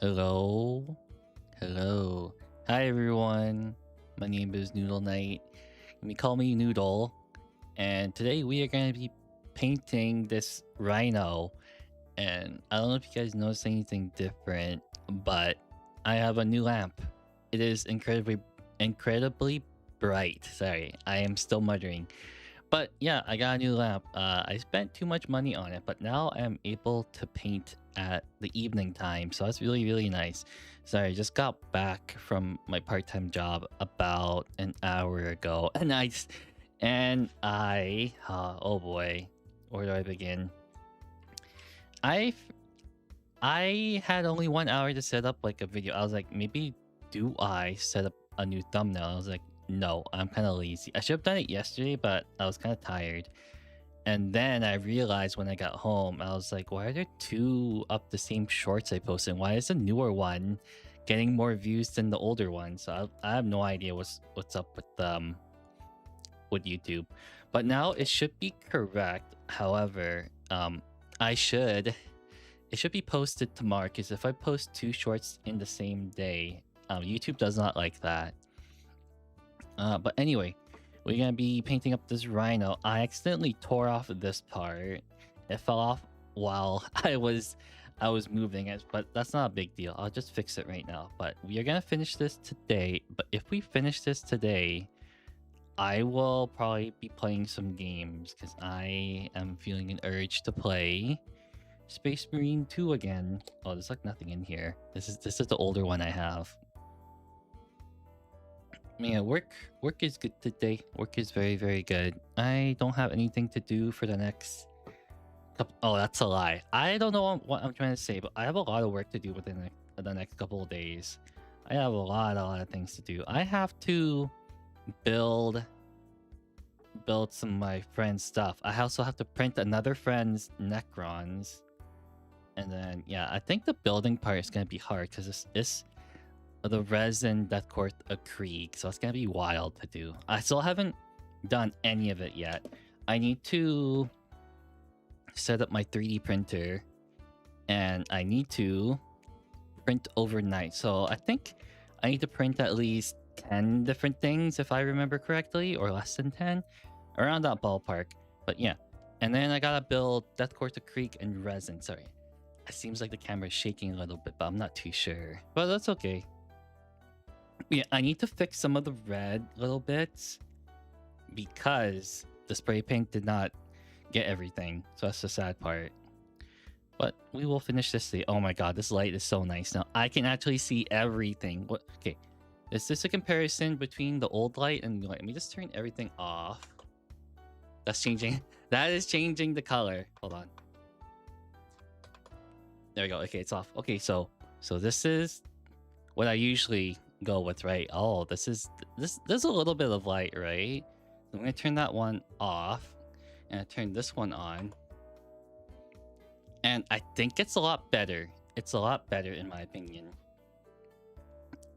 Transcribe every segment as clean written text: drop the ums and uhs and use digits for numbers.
Hello. Hello. Hi everyone. My name is Noodleknite. You may call me Noodle. And today we are going to be painting this rhino. And I don't know if you guys noticed anything different, but I have a new lamp. It is incredibly bright. Sorry, I am still muttering. But yeah, I got a new lamp. I spent too much money on it, but now I am able to paint at the evening time. So that's really nice. Sorry, I just got back from my part-time job about an hour ago, and oh boy, where do I begin? I had only 1 hour to set up like a video. I was like, maybe do I set up a new thumbnail? I was like, no, I'm kind of lazy. I should have done it yesterday, but I was kind of tired. And then I realized when I got home, I was like, why are there two up the same shorts I posted? Why is the newer one getting more views than the older one? So I have no idea what's up with YouTube. But now it should be correct. However, it should be posted tomorrow, because if I post two shorts in the same day, YouTube does not like that. But anyway, we're gonna be painting up this rhino. I accidentally tore off this part. It fell off while I was moving it, but that's not a big deal. I'll just fix it right now. But we are gonna finish this today. But if we finish this today, I will probably be playing some games, because I am feeling an urge to play Space Marine 2 again. Oh, there's like nothing in here. This is the older one I have. Yeah, work is good today. Work is very good. I don't have anything to do for the next couple. Oh, that's a lie. I don't know what I'm trying to say, but I have a lot of work to do within the next couple of days. I have a lot of things to do. I have to build some of my friend's stuff. I also have to print another friend's Necrons. And then, yeah, I think the building part is going to be hard, because it's the resin that court a Krieg, so it's going to be wild to do. I still haven't done any of it yet. I need to set up my 3D printer, and I need to print overnight. So I think I need to print at least 10 different things, if I remember correctly, or less than 10, around that ballpark. But yeah, and then I gotta build Death Court to Creek and resin. Sorry, it seems like the camera is shaking a little bit, but I'm not too sure. But that's okay. Yeah, I need to fix some of the red little bits, because the spray paint did not get everything. So that's the sad part. But we will finish this today. Oh my god, this light is so nice now. I can actually see everything. What? Okay, is this a comparison between the old light and light? Let me just turn everything off. That's changing. That is changing the color. Hold on. There we go. Okay, it's off. Okay, so this is what I usually go with, right? Oh, there's a little bit of light, right? I'm gonna turn that one off, and I turn this one on, and I think it's a lot better. It's a lot better in my opinion.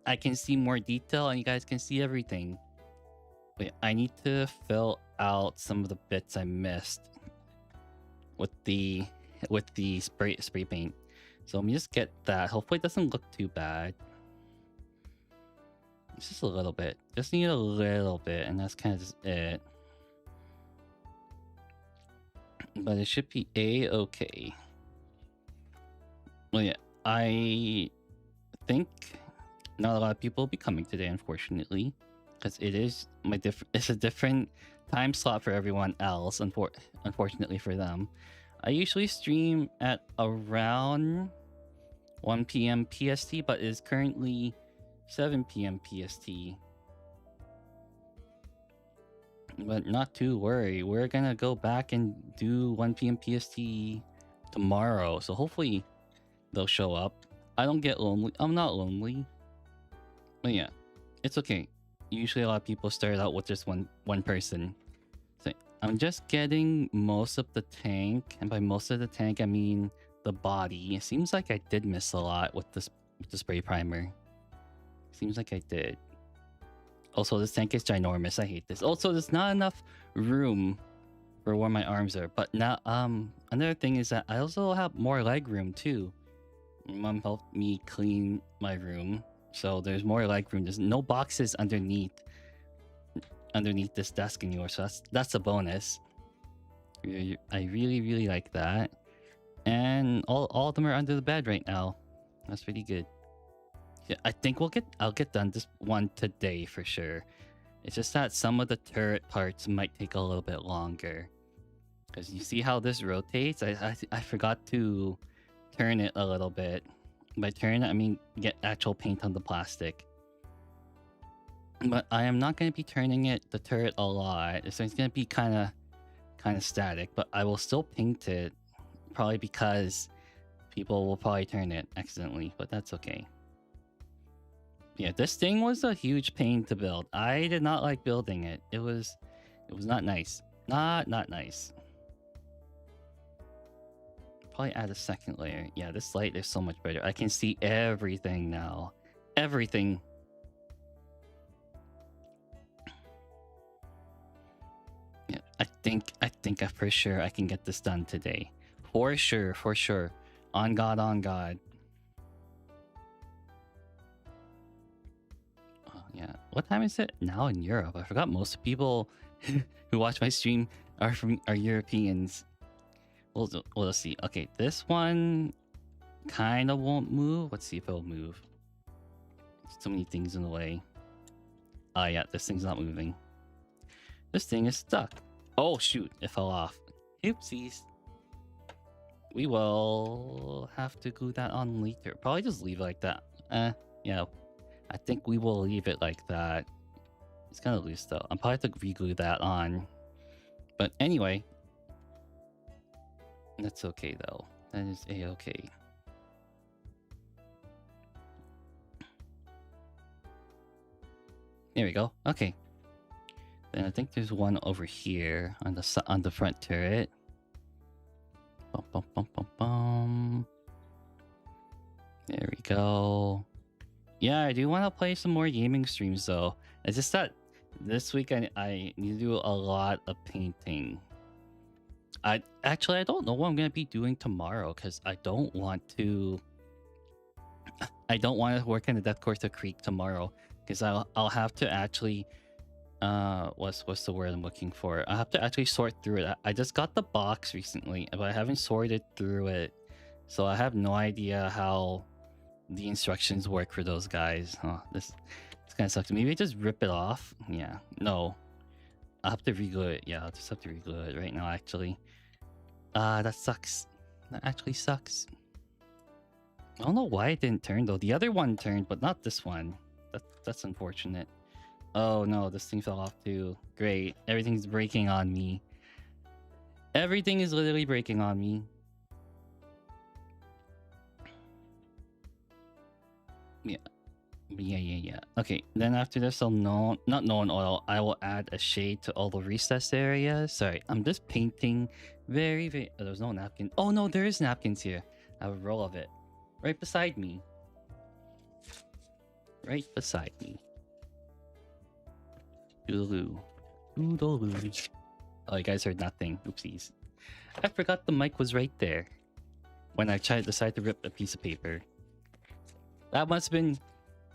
I can see more detail, and you guys can see everything. Wait, I need to fill out some of the bits I missed with the spray paint. So let me just get that. Hopefully it doesn't look too bad. Just a little bit. Just need a little bit, and that's kind of just it. But it should be a-okay. Well, yeah, I think not a lot of people will be coming today, unfortunately, because it is it's a different time slot for everyone else. Unfortunately for them, I usually stream at around 1 p.m. PST, but it is currently 7 p.m. PST. But not to worry, we're gonna go back and do 1 p.m. PST tomorrow, so hopefully they'll show up. I don't get lonely. I'm not lonely. But yeah, it's okay. Usually a lot of people start out with just one person. So I'm just getting most of the tank, and by most of the tank I mean the body. It seems like I did miss a lot with the spray primer. Seems like I did. Also, this tank is ginormous. I hate this. Also, there's not enough room for where my arms are. But now, another thing is that I also have more leg room too, My mom helped me clean my room, so there's more leg room. There's no boxes underneath this desk anymore, so that's a bonus. I really like that. And all of them are under the bed right now. That's pretty good. Yeah, I think I'll get done this one today for sure. It's just that some of the turret parts might take a little bit longer. Because you see how this rotates? I forgot to turn it a little bit. By turn it, I mean get actual paint on the plastic. But I am not going to be turning the turret a lot. So it's going to be kind of static. But I will still paint it. Probably because people will probably turn it accidentally. But that's okay. Yeah, this thing was a huge pain to build. I did not like building it. It was not nice. Not nice. Probably add a second layer. Yeah, this light is so much better. I can see everything now. Everything. Yeah, I think for sure I can get this done today. For sure. On God. Oh, yeah. What time is it now in Europe? I forgot most people who watch my stream are Europeans. We'll see. Okay, this one kind of won't move. Let's see if it'll move. So many things in the way. Oh yeah, this thing's not moving. This thing is stuck. Oh shoot, it fell off. Oopsies. We will have to glue that on later. Probably just leave it like that. Yeah. I think we will leave it like that. It's kind of loose though. I'll probably have to re-glue that on. But anyway. That's okay though. That is a-okay. There we go. Okay. Then I think there's one over here on the front turret. Bum. There we go. Yeah, I do want to play some more gaming streams though. It's just that this week I need to do a lot of painting. I don't know what I'm gonna be doing tomorrow because I don't want to work in the Death Course of Creek tomorrow because I'll have to actually what's the word I'm looking for? I have to actually sort through it. I just got the box recently, but I haven't sorted through it, so I have no idea how the instructions work for those guys. This kind of sucks. Maybe I just rip it off. Yeah, no, I'll have to reglue it. Yeah, I'll just have to reglue it right now. Actually, that sucks. That actually sucks. I don't know why it didn't turn though. The other one turned, but not this one. That's unfortunate. Oh no, this thing fell off too. Great. Everything's breaking on me. Everything is literally breaking on me. Yeah. Okay, then after this, not known oil, I will add a shade to all the recessed areas. Sorry, I'm just painting very... Oh, there's no napkin. Oh no, there is napkins here. I have a roll of it. Right beside me. Doodaloo. Oh, you guys heard nothing. Oopsies. I forgot the mic was right there when I decided to rip a piece of paper. That must have been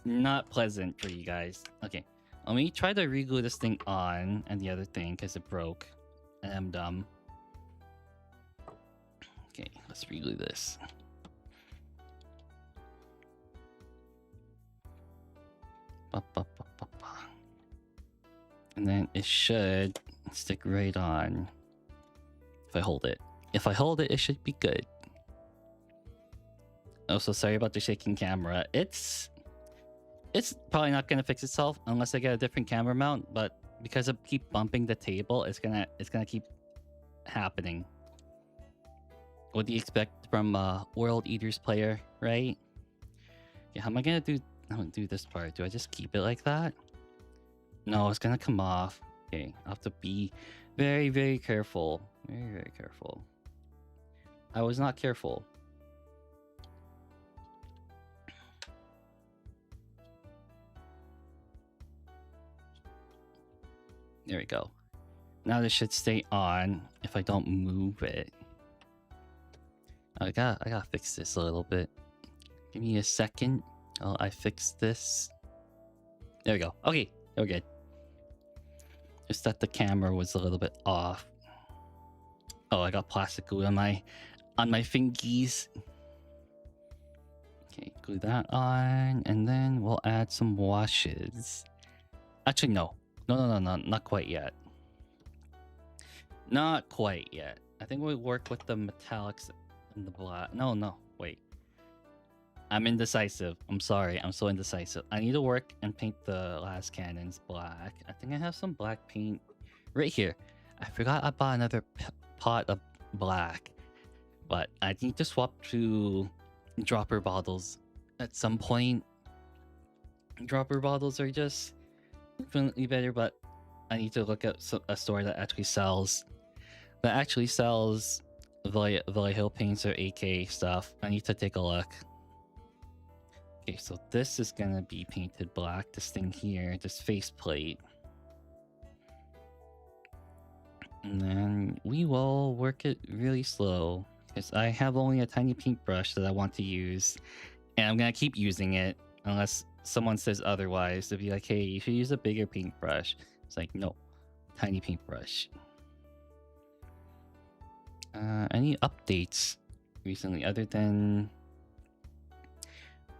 not pleasant for you guys. Okay, let me try to reglue this thing on and the other thing because it broke and I'm dumb. Okay, let's reglue this. And then it should stick right on if I hold it. If I hold it, it should be good. Also, sorry about the shaking camera. It's probably not gonna fix itself unless I get a different camera mount, but because I keep bumping the table, it's gonna keep happening. What do you expect from a World Eaters player, right? Yeah, how am I gonna do this part? Do I just keep it like that? No, it's gonna come off. Okay, I have to be very careful. Very careful. I was not careful. There we go. Now this should stay on if I don't move it. I gotta fix this a little bit. Give me a second. Oh, I fixed this. There we go. Okay, we're good. Just that the camera was a little bit off. Oh, I got plastic glue on my fingies. Okay, glue that on, and then we'll add some washes. Actually, no, not quite yet. Not quite yet. I think we'll work with the metallics and the black. No, wait. I'm indecisive. I'm sorry. I'm so indecisive. I need to work and paint the last cannons black. I think I have some black paint right here. I forgot I bought another pot of black, but I need to swap to dropper bottles at some point. Dropper bottles are just infinitely better, but I need to look at a store that actually sells Vallejo paints or AK stuff. I need to take a look. Okay, so this is gonna be painted black. This thing here, this faceplate. And then we will work it really slow because I have only a tiny paintbrush that I want to use, and I'm gonna keep using it unless someone says otherwise. They'll be like, hey, you should use a bigger paintbrush. It's like, no, tiny paintbrush. Any updates recently other than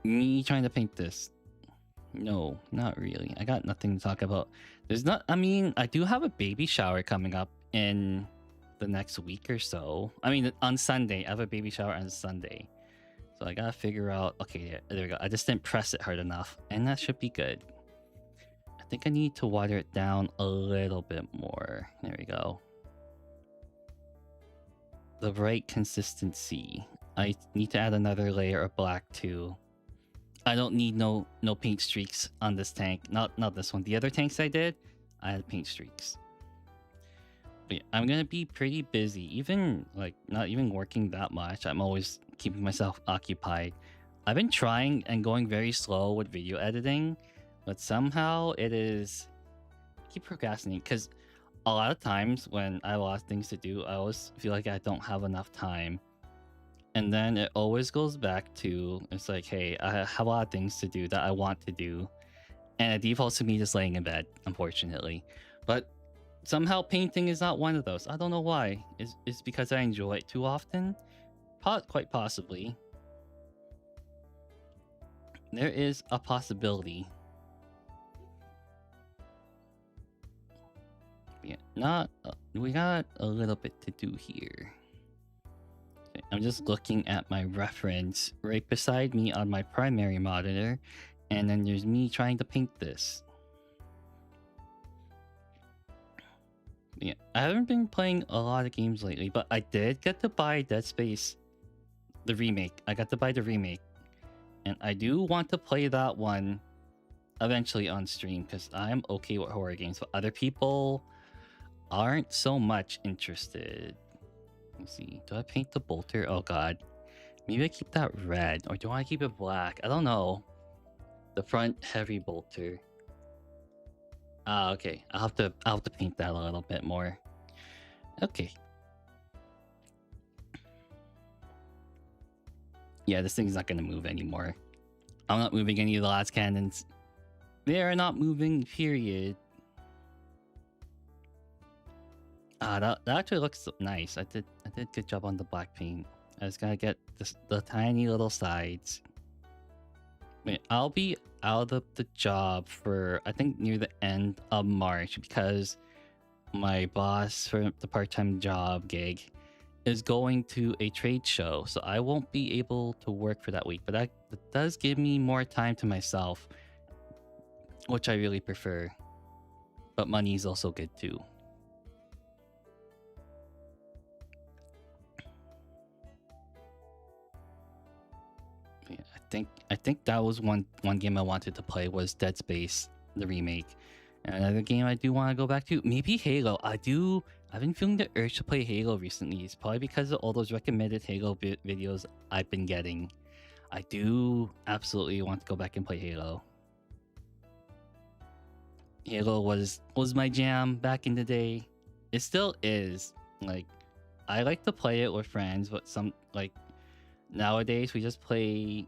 me trying to paint this? No, not really. I got nothing to talk about. I mean, I do have a baby shower coming up in the next week or so. I mean, on Sunday. I have a baby shower on Sunday. So I gotta figure out... Okay, there we go. I just didn't press it hard enough. And that should be good. I think I need to water it down a little bit more. There we go. The right consistency. I need to add another layer of black too. I don't need no paint streaks on this tank. Not this one. The other tanks I did, I had paint streaks. But yeah, I'm gonna be pretty busy. Even like not even working that much. I'm always keeping myself occupied. I've been trying and going very slow with video editing, but somehow it is... I keep procrastinating because a lot of times when I have a lot of things to do, I always feel like I don't have enough time. And then it always goes back to, it's like, hey, I have a lot of things to do that I want to do. And it defaults to me just laying in bed, unfortunately. But somehow painting is not one of those. I don't know why. It's because I enjoy it too often? Quite possibly. There is a possibility. Yeah, we got a little bit to do here. Okay, I'm just looking at my reference right beside me on my primary monitor, and then there's me trying to paint this. Yeah, I haven't been playing a lot of games lately, but I did get to buy Dead Space, the remake. I got to buy the remake, and I do want to play that one eventually on stream because I'm okay with horror games, but other people aren't so much interested. Let's see. Do I paint the bolter? Oh god. Maybe I keep that red, or do I keep it black? I don't know. The front heavy bolter. Ah, okay. I'll have to paint that a little bit more. Okay. Yeah, this thing's not gonna move anymore. I'm not moving any of the last cannons. They are not moving, period. That actually looks nice. I did good job on the black paint. I just gotta get the tiny little sides. Wait, I'll be out of the job for I think near the end of March because my boss for the part-time job gig is going to a trade show, so I won't be able to work for that week. But that does give me more time to myself, which I really prefer. But money is also good too. I think that was one game I wanted to play was Dead Space, the remake. And another game I do want to go back to, maybe Halo. I've been feeling the urge to play Halo recently. It's probably because of all those recommended Halo videos I've been getting. I do absolutely want to go back and play Halo. Halo was my jam back in the day. It still is. Like, I like to play it with friends, but nowadays we just play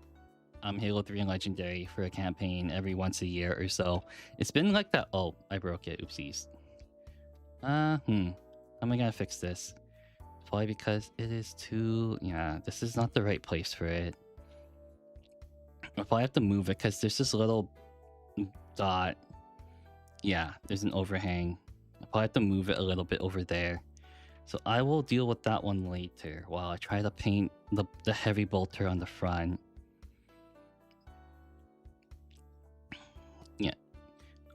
Halo 3 and Legendary for a campaign every once a year or so. It's been like that. Oh, I broke it. Oopsies. How am I gonna fix this? Probably because it is too... Yeah, this is not the right place for it. I'll probably have to move it because there's this little dot. Yeah, there's an overhang. I'll probably have to move it a little bit over there. So I will deal with that one later while I try to paint the heavy bolter on the front. Yeah.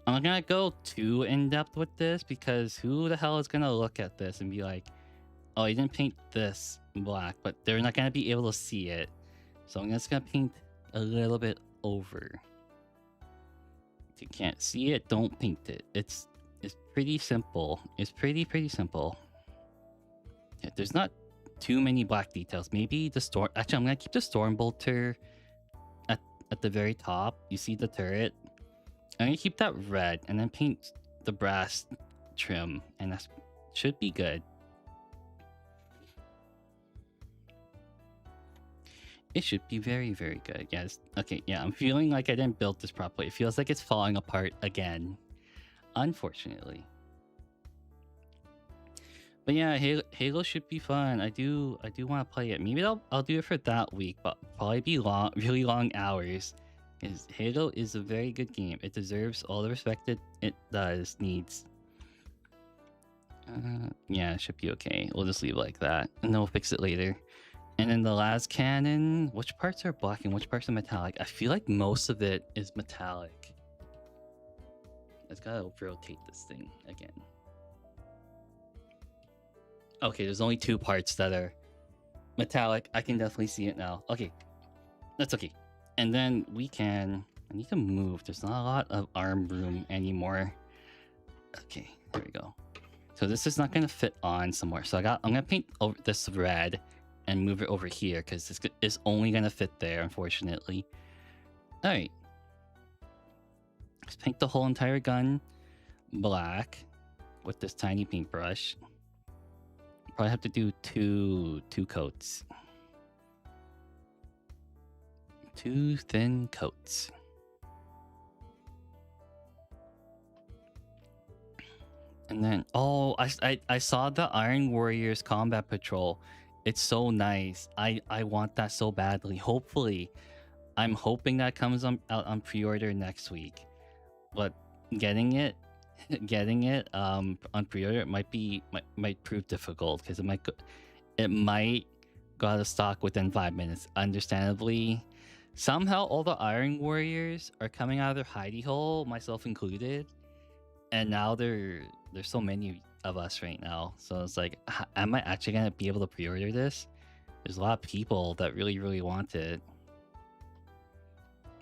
I'm not gonna go too in-depth with this because who the hell is gonna look at this and be like, oh, you didn't paint this black, but they're not gonna be able to see it. So I'm just gonna paint a little bit over. If you can't see it, don't paint it. It's pretty simple. It's pretty simple. Yeah, there's not too many black details. Maybe the storm... Actually, I'm gonna keep the storm bolter at the very top. You see the turret? I'm gonna keep that red and then paint the brass trim, and that should be good. It should be very good. Yes. Okay, yeah, I'm feeling like I didn't build this properly. It feels like it's falling apart again, unfortunately. But yeah, Halo should be fun. I do want to play it. Maybe I'll do it for that week, but probably be really long hours. Because Halo is a very good game. It deserves all the respect it needs. Yeah, it should be okay. We'll just leave it like that, and then we'll fix it later. And then the last cannon, which parts are black and which parts are metallic? I feel like most of it is metallic. Let's gotta rotate this thing again. Okay, there's only 2 parts that are metallic. I can definitely see it now. Okay, that's okay. And then we can... I need to move. There's not a lot of arm room anymore. Okay, there we go. So this is not gonna fit on somewhere. So I'm gonna paint over this red and move it over here because this is only gonna fit there, unfortunately. All right. Let's paint the whole entire gun black with this tiny paintbrush. Probably have to do two coats. 2 thin coats. And then, oh, I saw the Iron Warriors Combat Patrol. It's so nice. I want that so badly. Hopefully, I'm hoping that comes out on pre-order next week. But getting it on pre-order might prove difficult because it might go out of stock within 5 minutes. Understandably, somehow all the Iron Warriors are coming out of their hidey hole, myself included, and now there's so many of us right now. So it's like, am I actually gonna be able to pre-order this? There's a lot of people that really want it.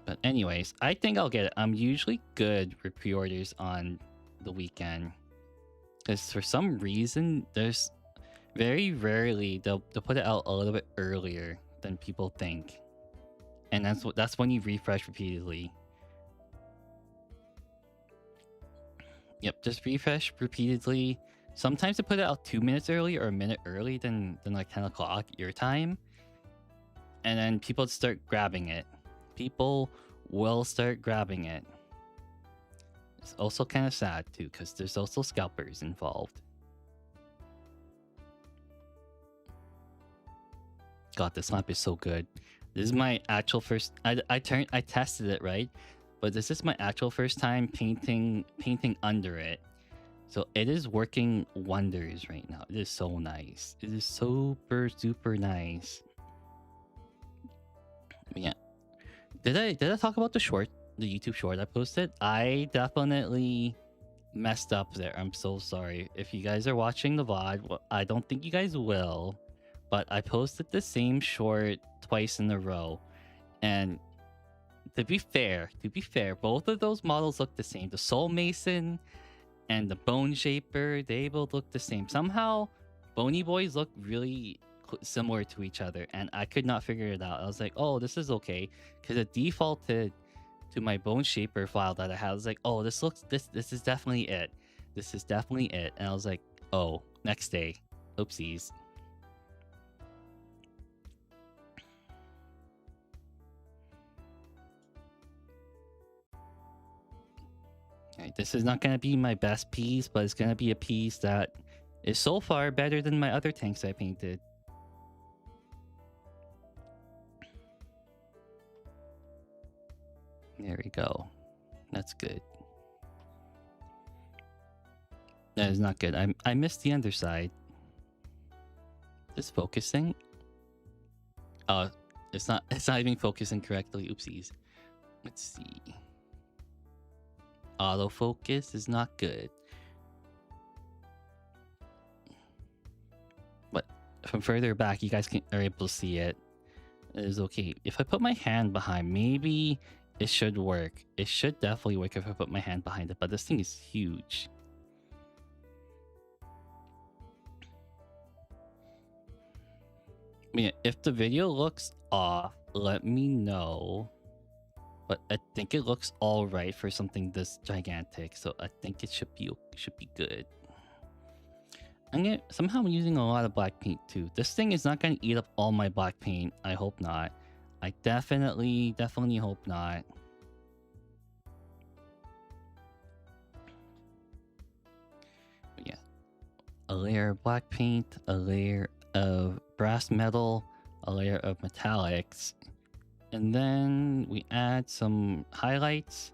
But anyways, I think I'll get it. I'm usually good with pre-orders on the weekend because for some reason there's very rarely they'll put it out a little bit earlier than people think, and that's when you refresh repeatedly. Yep, just refresh repeatedly. Sometimes they put it out 2 minutes early or a minute early than like 10 o'clock your time, and then people start grabbing it. People will start grabbing it. It's also kind of sad too because there's also scalpers involved. God, this map is so good. This is my actual first... I tested it, right? But this is my actual first time painting under it. So it is working wonders right now. It is so nice. It is super nice. But yeah. Did I talk about the YouTube short I posted? I definitely messed up there. I'm so sorry. If you guys are watching the VOD, well, I don't think you guys will, but I posted the same short twice in a row. And to be fair, both of those models look the same. The Soul Mason and the Bone Shaper, they both look the same. Somehow, Bony Boys look really similar to each other, and I could not figure it out. I was like, oh, this is okay, because it defaulted to my Bone Shaper file that I had. I was like, oh, this is definitely it. This is definitely it. And I was like, oh, next day. Oopsies. Right, this is not gonna be my best piece, but it's gonna be a piece that is so far better than my other tanks I painted. There we go. That's good. That is not good. I missed the underside. This focusing? Oh, it's not even focusing correctly. Oopsies. Let's see. Autofocus is not good. But from further back, you guys are able to see it. It is okay. If I put my hand behind, maybe it should work. It should definitely work if I put my hand behind it, but this thing is huge. I mean, if the video looks off, let me know. But I think it looks all right for something this gigantic, so I think it should be good. Somehow I'm using a lot of black paint too. This thing is not gonna eat up all my black paint. I hope not. I definitely hope not. But yeah, a layer of black paint, a layer of brass metal, a layer of metallics, and then we add some highlights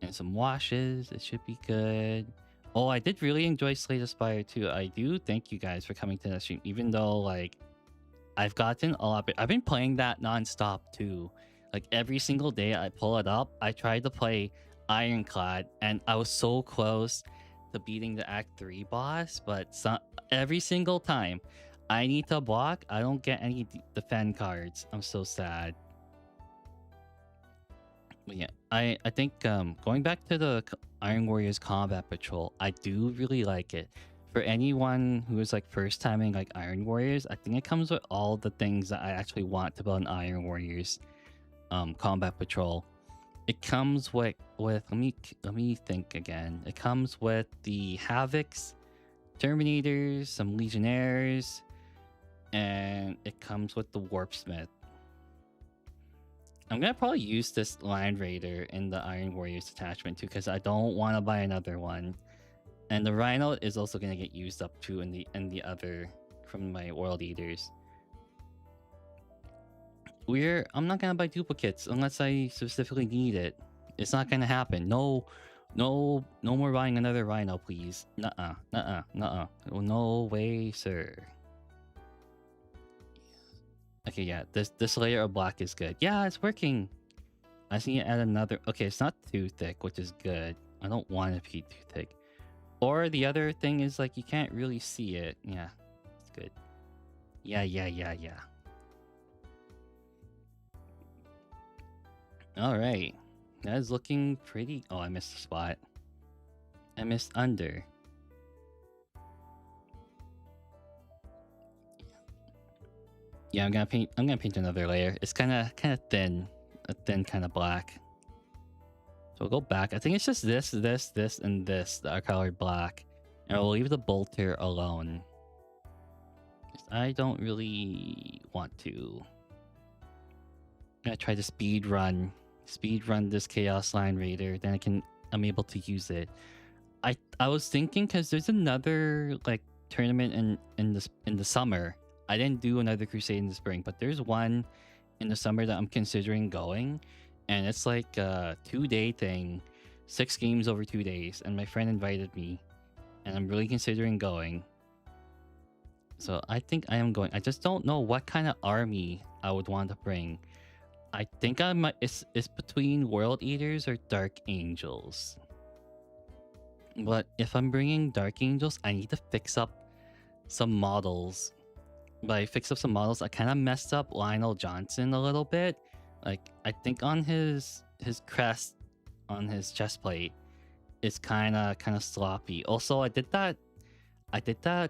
and some washes. It should be good. Oh, I did really enjoy Slay the Spire too. I do thank you guys for coming to that stream, even though like I've gotten a lot. I've been playing that nonstop too. Like every single day I pull it up. I tried to play Ironclad and I was so close to beating the Act 3 boss, but every single time I need to block, I don't get any defend cards. I'm so sad. But yeah, I think going back to the Iron Warriors Combat Patrol, I do really like it. For anyone who is like first timing like Iron Warriors, I think it comes with all the things that I actually want to build an Iron Warriors Combat Patrol. It comes with let me think again. It comes with the Havocs, Terminators, some Legionnaires, and it comes with the Warpsmith. I'm gonna probably use this Land Raider in the Iron Warriors attachment too, because I don't want to buy another one. And the Rhino is also gonna get used up too in the other from my World Eaters. I'm not gonna buy duplicates unless I specifically need it. It's not gonna happen. No more buying another Rhino, please. Nuh-uh. No way, sir. Okay, yeah, this layer of black is good. Yeah, it's working. I just need to add another. Okay, it's not too thick, which is good. I don't want it to be too thick. Or the other thing is like you can't really see it. Yeah, it's good. Yeah. All right, that is looking pretty. Oh, I missed a spot. I missed under. Yeah, I'm gonna paint another layer. It's kind of thin, a thin kind of black. So we'll go back. I think it's just this, and this that are colored black, and we'll leave the bolter alone. I don't really want to. I'm gonna try to speed run this Chaos Line Raider. Then I'm able to use it. I was thinking because there's another like tournament in the summer. I didn't do another crusade in the spring, but there's one in the summer that I'm considering going, and it's like a 2-day thing, 6 games over 2 days, and my friend invited me, and I'm really considering going. So I think I am going. I just don't know what kind of army I would want to bring. I think it's between World Eaters or Dark Angels. But if I'm bringing Dark Angels, I need to fix up some models. By fix up some models, I kind of messed up Lionel Johnson a little bit. Like I think on his crest, on his chest plate, is kind of sloppy. Also, I did that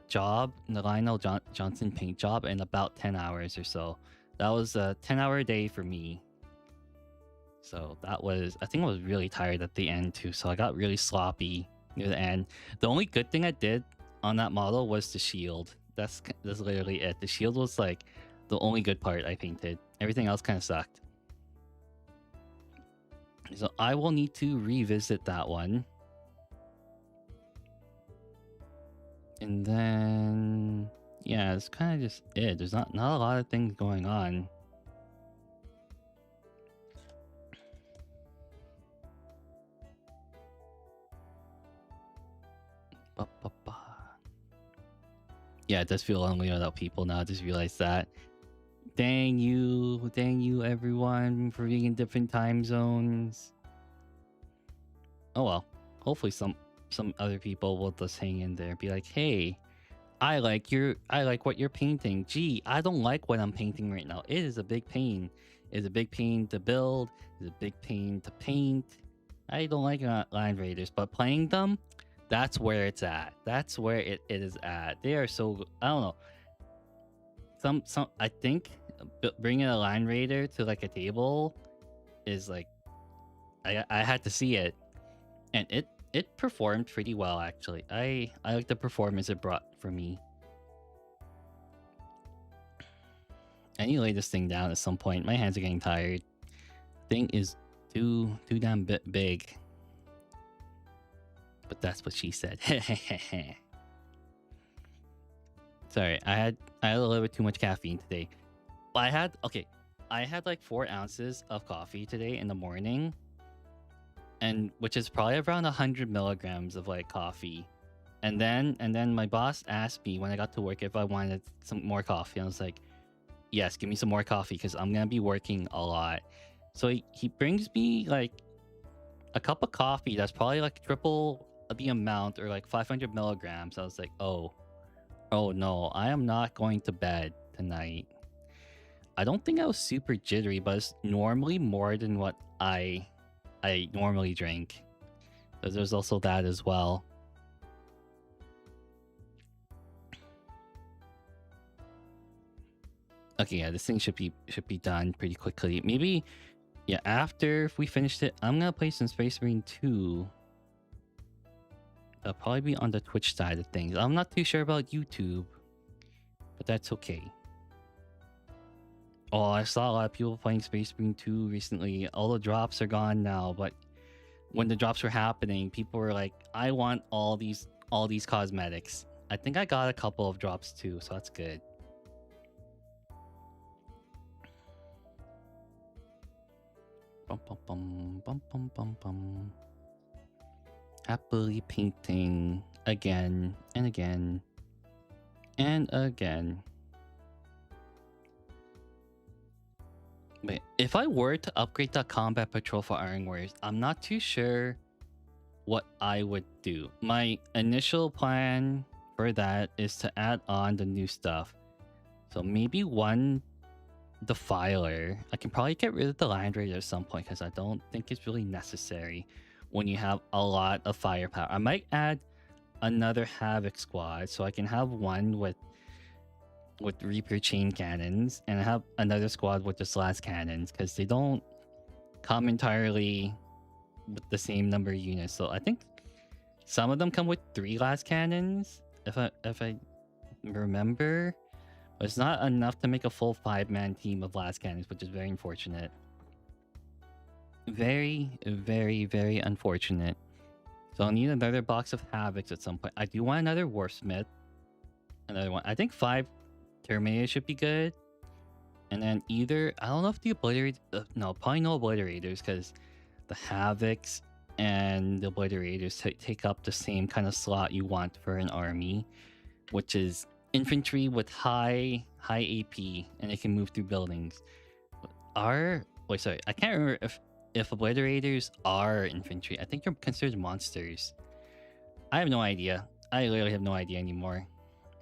job, the Lionel Johnson paint job, in about 10 hours or so. That was a 10-hour day for me. So I think I was really tired at the end too. So I got really sloppy near the end. The only good thing I did on that model was the shield. That's literally it. The shield was like the only good part I painted. Everything else kind of sucked. So I will need to revisit that one. And then yeah, it's kind of just it. There's not a lot of things going on. Yeah, it does feel lonely without people now. I just realized that. Dang you everyone for being in different time zones. Oh well, hopefully some other people will just hang in there and be like, hey, I like what you're painting. Gee, I don't like what I'm painting right now. It is a big pain. It's a big pain to build. It's a big pain to paint. I don't like Land Raiders, but playing them, that's where it's at. That's where it is at. They are so, I don't know. Some I think bringing a Land Raider to like a table is like I had to see it, and it performed pretty well actually. I like the performance it brought for me. I need to lay this thing down at some point. My hands are getting tired. Thing is too damn big. But that's what she said. Sorry, I had a little bit too much caffeine today. But I had like 4 ounces of coffee today in the morning, and which is probably around 100 milligrams of like coffee. And then my boss asked me when I got to work if I wanted some more coffee. I was like, yes, give me some more coffee because I'm gonna be working a lot. So he brings me like a cup of coffee that's probably like triple the amount, or like 500 milligrams. I was like, oh no, I am not going to bed tonight. I don't think I was super jittery, but it's normally more than what I normally drink. So there's also that as well. Okay, yeah, this thing should be done pretty quickly. Maybe, yeah, after if we finished it, I'm gonna play some Space Marine 2. It'll probably be on the Twitch side of things. I'm not too sure about YouTube, but that's okay. Oh, I saw a lot of people playing Space Marine 2 recently. All the drops are gone now, but when the drops were happening, people were like, I want all these cosmetics. I think I got a couple of drops too, so that's good. Bum, bum, bum, bum, bum, bum, bum. Happily painting again and again and again. Wait, if I were to upgrade the combat patrol for Iron Warriors, I'm not too sure what I would do. My initial plan for that is to add on the new stuff. So maybe one Defiler. I can probably get rid of the Land Raider at some point because I don't think it's really necessary when you have a lot of firepower. I might add another Havoc squad so I can have one with Reaper chain cannons and have another squad with just las cannons because they don't come entirely with the same number of units. So I think some of them come with 3 las cannons if I remember. But it's not enough to make a full 5-man team of las cannons, which is very unfortunate. Very, very, very unfortunate. So I'll need another box of Havocs at some point. I do want another Warsmith. Another one. I think 5 Terminators should be good. And then either, I don't know if the Obliterators, no, probably no Obliterators because the Havocs and the Obliterators take up the same kind of slot you want for an army, which is infantry with high AP, and it can move through buildings. I can't remember if Obliterators are infantry. I think they're considered monsters. I have no idea. I literally have no idea anymore.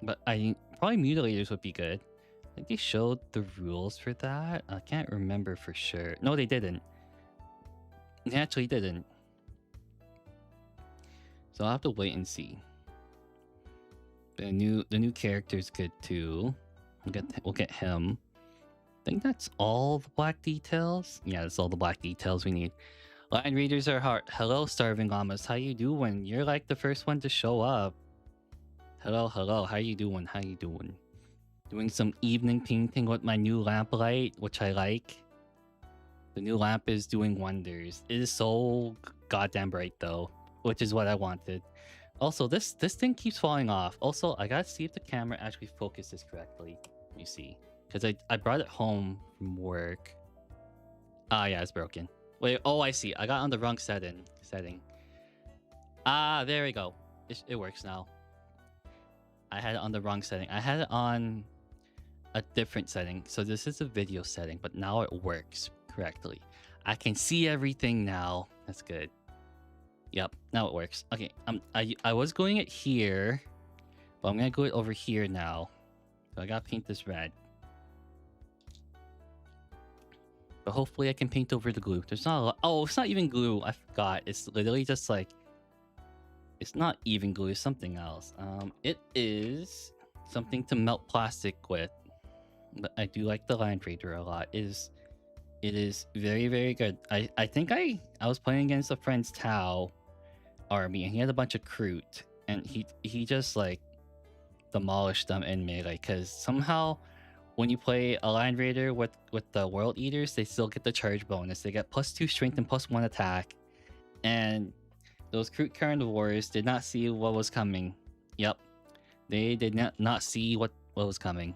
But I probably Mutilators would be good. I think they showed the rules for that. I can't remember for sure. No, they didn't. They actually didn't. So I'll have to wait and see. The new character's good too. We'll get him. I think that's all the black details. Yeah, that's all the black details we need. Line readers are hard. Hello, Starving Llamas. How you doing? You're like the first one to show up. Hello. How you doing? Doing some evening painting with my new lamplight, which I like. The new lamp is doing wonders. It is so goddamn bright though, which is what I wanted. Also, this thing keeps falling off. Also, I gotta see if the camera actually focuses correctly. Let me see. Because I brought it home from work. Ah, yeah, it's broken. Wait, oh, I see. I got on the wrong setting. Ah, there we go. It works now. I had it on the wrong setting. I had it on a different setting. So this is a video setting, but now it works correctly. I can see everything now. That's good. Yep, now it works. Okay, I was going it here, but I'm gonna go it over here now. So I gotta paint this red. But hopefully I can paint over the glue. There's not a lot. Oh, it's not even glue. I forgot. It's literally just like, it's not even glue. It's something else. It is something to melt plastic with. But I do like the Land Raider a lot. It is very, very good. I think I was playing against a friend's Tau army, and he had a bunch of Kroot, and he just like demolished them in melee, because somehow when you play a Land Raider with the World Eaters, they still get the charge bonus. They get +2 strength and +1 attack. And those Kroot carnivores did not see what was coming. Yep. They did not see what was coming.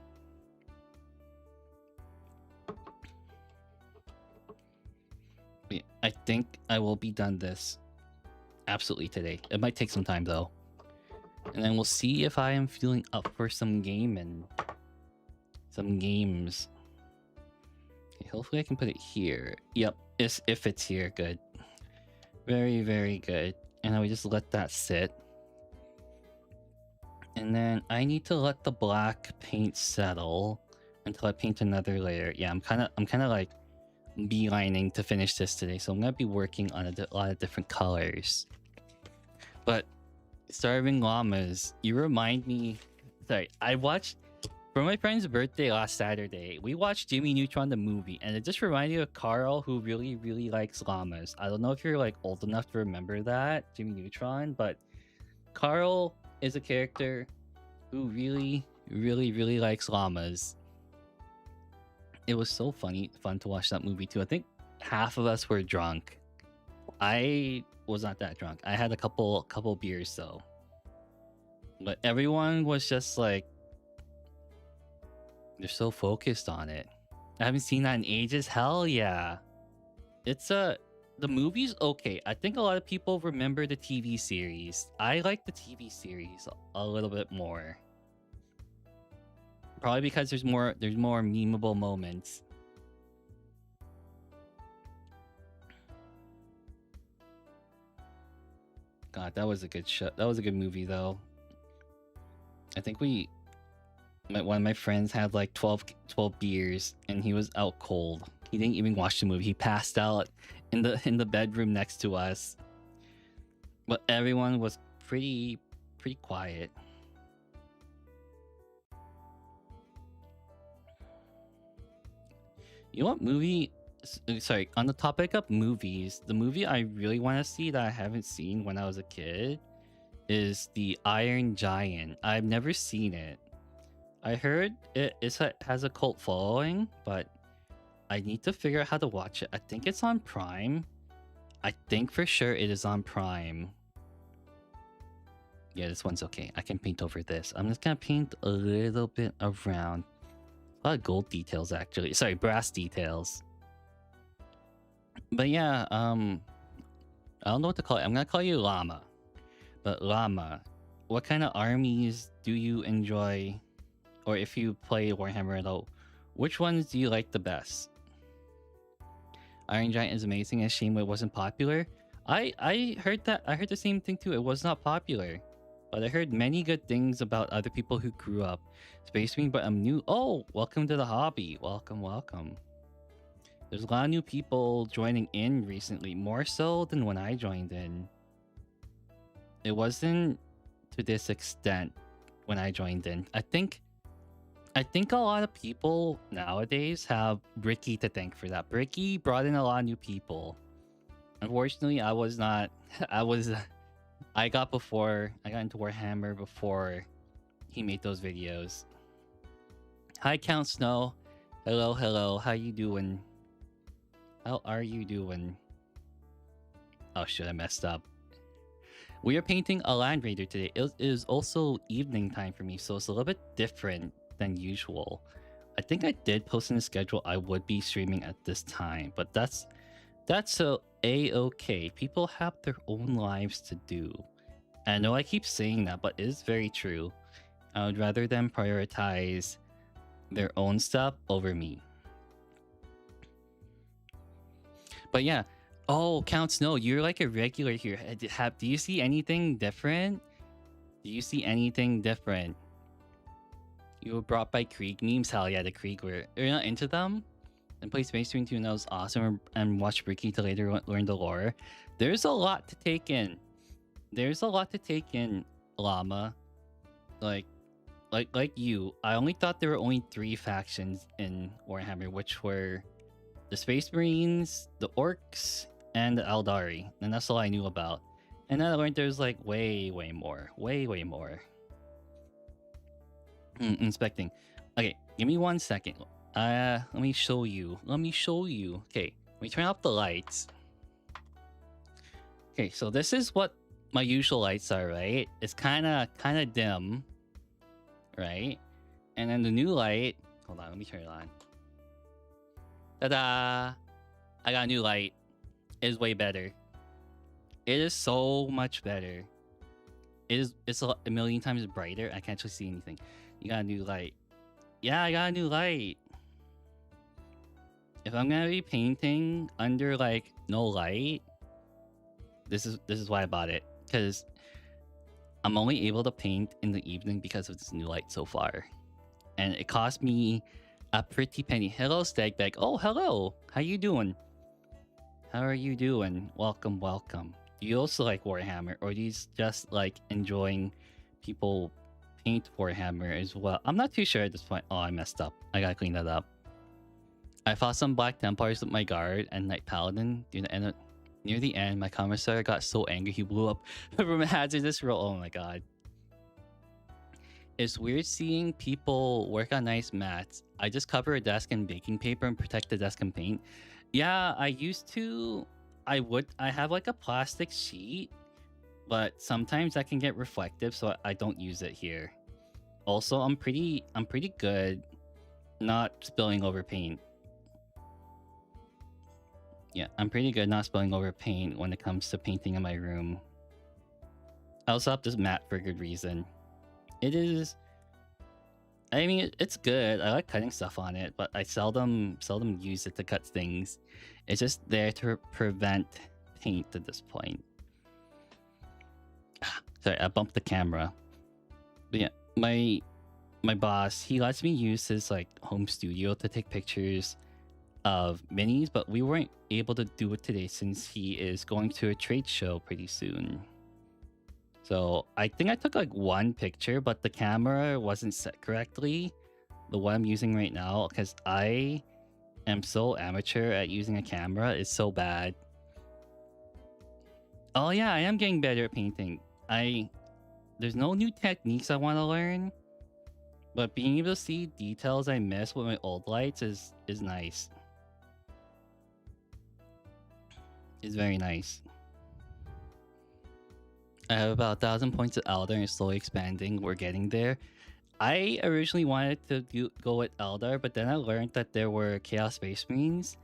I think I will be done this absolutely today. It might take some time though. And then we'll see if I am feeling up for some games. Okay, hopefully I can put it here. Yep, if it's here, good. Very, very good. And I would just let that sit. And then I need to let the black paint settle until I paint another layer. Yeah, I'm kind of like beelining to finish this today, so I'm gonna be working on a lot of different colors. But Starving Llamas, you remind me. Sorry, I watched for my friend's birthday last Saturday. We watched Jimmy Neutron the movie, and it just reminded me of Carl, who really, really likes llamas. I don't know if you're like old enough to remember that Jimmy Neutron, but Carl is a character who really, really, really likes llamas. It was so fun to watch that movie too. I think half of us were drunk. I was not that drunk. I had a couple beers though. But everyone was just like, they're so focused on it. I haven't seen that in ages. Hell yeah. The movie's okay. I think a lot of people remember the TV series. I like the TV series a little bit more. Probably because there's more memeable moments. God, that was a good show. That was a good movie though. I think one of my friends had like 12 beers and he was out cold. He didn't even watch the movie. He passed out in the bedroom next to us. But everyone was pretty quiet. You know what movie? Sorry, on the topic of movies, the movie I really want to see that I haven't seen when I was a kid is The Iron Giant. I've never seen it. I heard it has a cult following, but I need to figure out how to watch it. I think it's on Prime. I think for sure it is on Prime. Yeah, this one's okay. I can paint over this. I'm just gonna paint a little bit around. A lot of gold details, actually. Sorry, brass details. But yeah, I don't know what to call it. I'm gonna call you Llama. But Llama, what kind of armies do you enjoy? Or if you play Warhammer at all, which ones do you like the best? Iron Giant is amazing. It's a shame it wasn't popular. I heard that. I heard the same thing too. It was not popular. But I heard many good things about other people who grew up. Space Marine, but I'm new. Oh, welcome to the hobby. Welcome. There's a lot of new people joining in recently, more so than when I joined in. It wasn't to this extent when I joined in. I think a lot of people nowadays have Bricky to thank for that. Bricky brought in a lot of new people. Unfortunately, I was not. I got into Warhammer before he made those videos. Hi, Count Snow. Hello. How you doing? How are you doing? Oh shit, I messed up. We are painting a Land Raider today. It is also evening time for me, so it's a little bit different than usual. I think I did post in the schedule I would be streaming at this time, but that's so a-okay. People have their own lives to do. And I know I keep saying that, but it is very true. I would rather them prioritize their own stuff over me. But yeah. Oh, Count Snow, you're like a regular here. Do you see anything different? Do you see anything different? You were brought by Krieg memes? Hell yeah, the Krieg were. You're not into them? And play Space Marine 2 and that was awesome. And watch Ricky to later learn the lore. There's a lot to take in. There's a lot to take in, Llama. Like you. I only thought there were only 3 factions in Warhammer, which were the Space Marines, the Orcs, and the Eldari. And that's all I knew about. And then I learned there's like way more. Way more. Inspecting. Okay, give me 1 second. Let me show you. Okay, let me turn off the lights. Okay, so this is what my usual lights are, right? It's kind of dim, right? And then the new light. Hold on, let me turn it on. Ta-da! I got a new light. It is way better. It is so much better. It's a million times brighter. I can't actually see anything. You got a new light. Yeah, I got a new light. If I'm gonna be painting under like no light, this is why I bought it. Because I'm only able to paint in the evening because of this new light so far. And it cost me a pretty penny. Hello, Stagbag. Oh, hello. How you doing? How are you doing? Welcome. Do you also like Warhammer, or do you just like enjoying people paint Warhammer as well? I'm not too sure at this point. Oh, I messed up. I gotta clean that up. I fought some Black Templars with my guard and Knight Paladin. Near the end, my commissar got so angry he blew up from a hazardous roll. Oh my god. It's weird seeing people work on nice mats. I just cover a desk in baking paper and protect the desk and paint. Yeah, I used to. I have like a plastic sheet, but sometimes that can get reflective, so I don't use it here. Also, I'm pretty good not spilling over paint. Yeah, I'm pretty good not spilling over paint when it comes to painting in my room. I also have this mat for a good reason. It is. I mean, it's good. I like cutting stuff on it, but I seldom use it to cut things. It's just there to prevent paint at this point. Sorry, I bumped the camera. But yeah, my boss, he lets me use his like home studio to take pictures of minis, but we weren't able to do it today since he is going to a trade show pretty soon. So I think I took like 1 picture, but the camera wasn't set correctly. The one I'm using right now, because I am so amateur at using a camera, it's so bad. Oh yeah, I am getting better at painting. There's no new techniques I want to learn, but being able to see details I missed with my old lights is nice. It's very nice. I have about 1,000 points of Eldar and slowly expanding. We're getting there. I originally wanted to go with Eldar, but then I learned that there were Chaos Space Marines,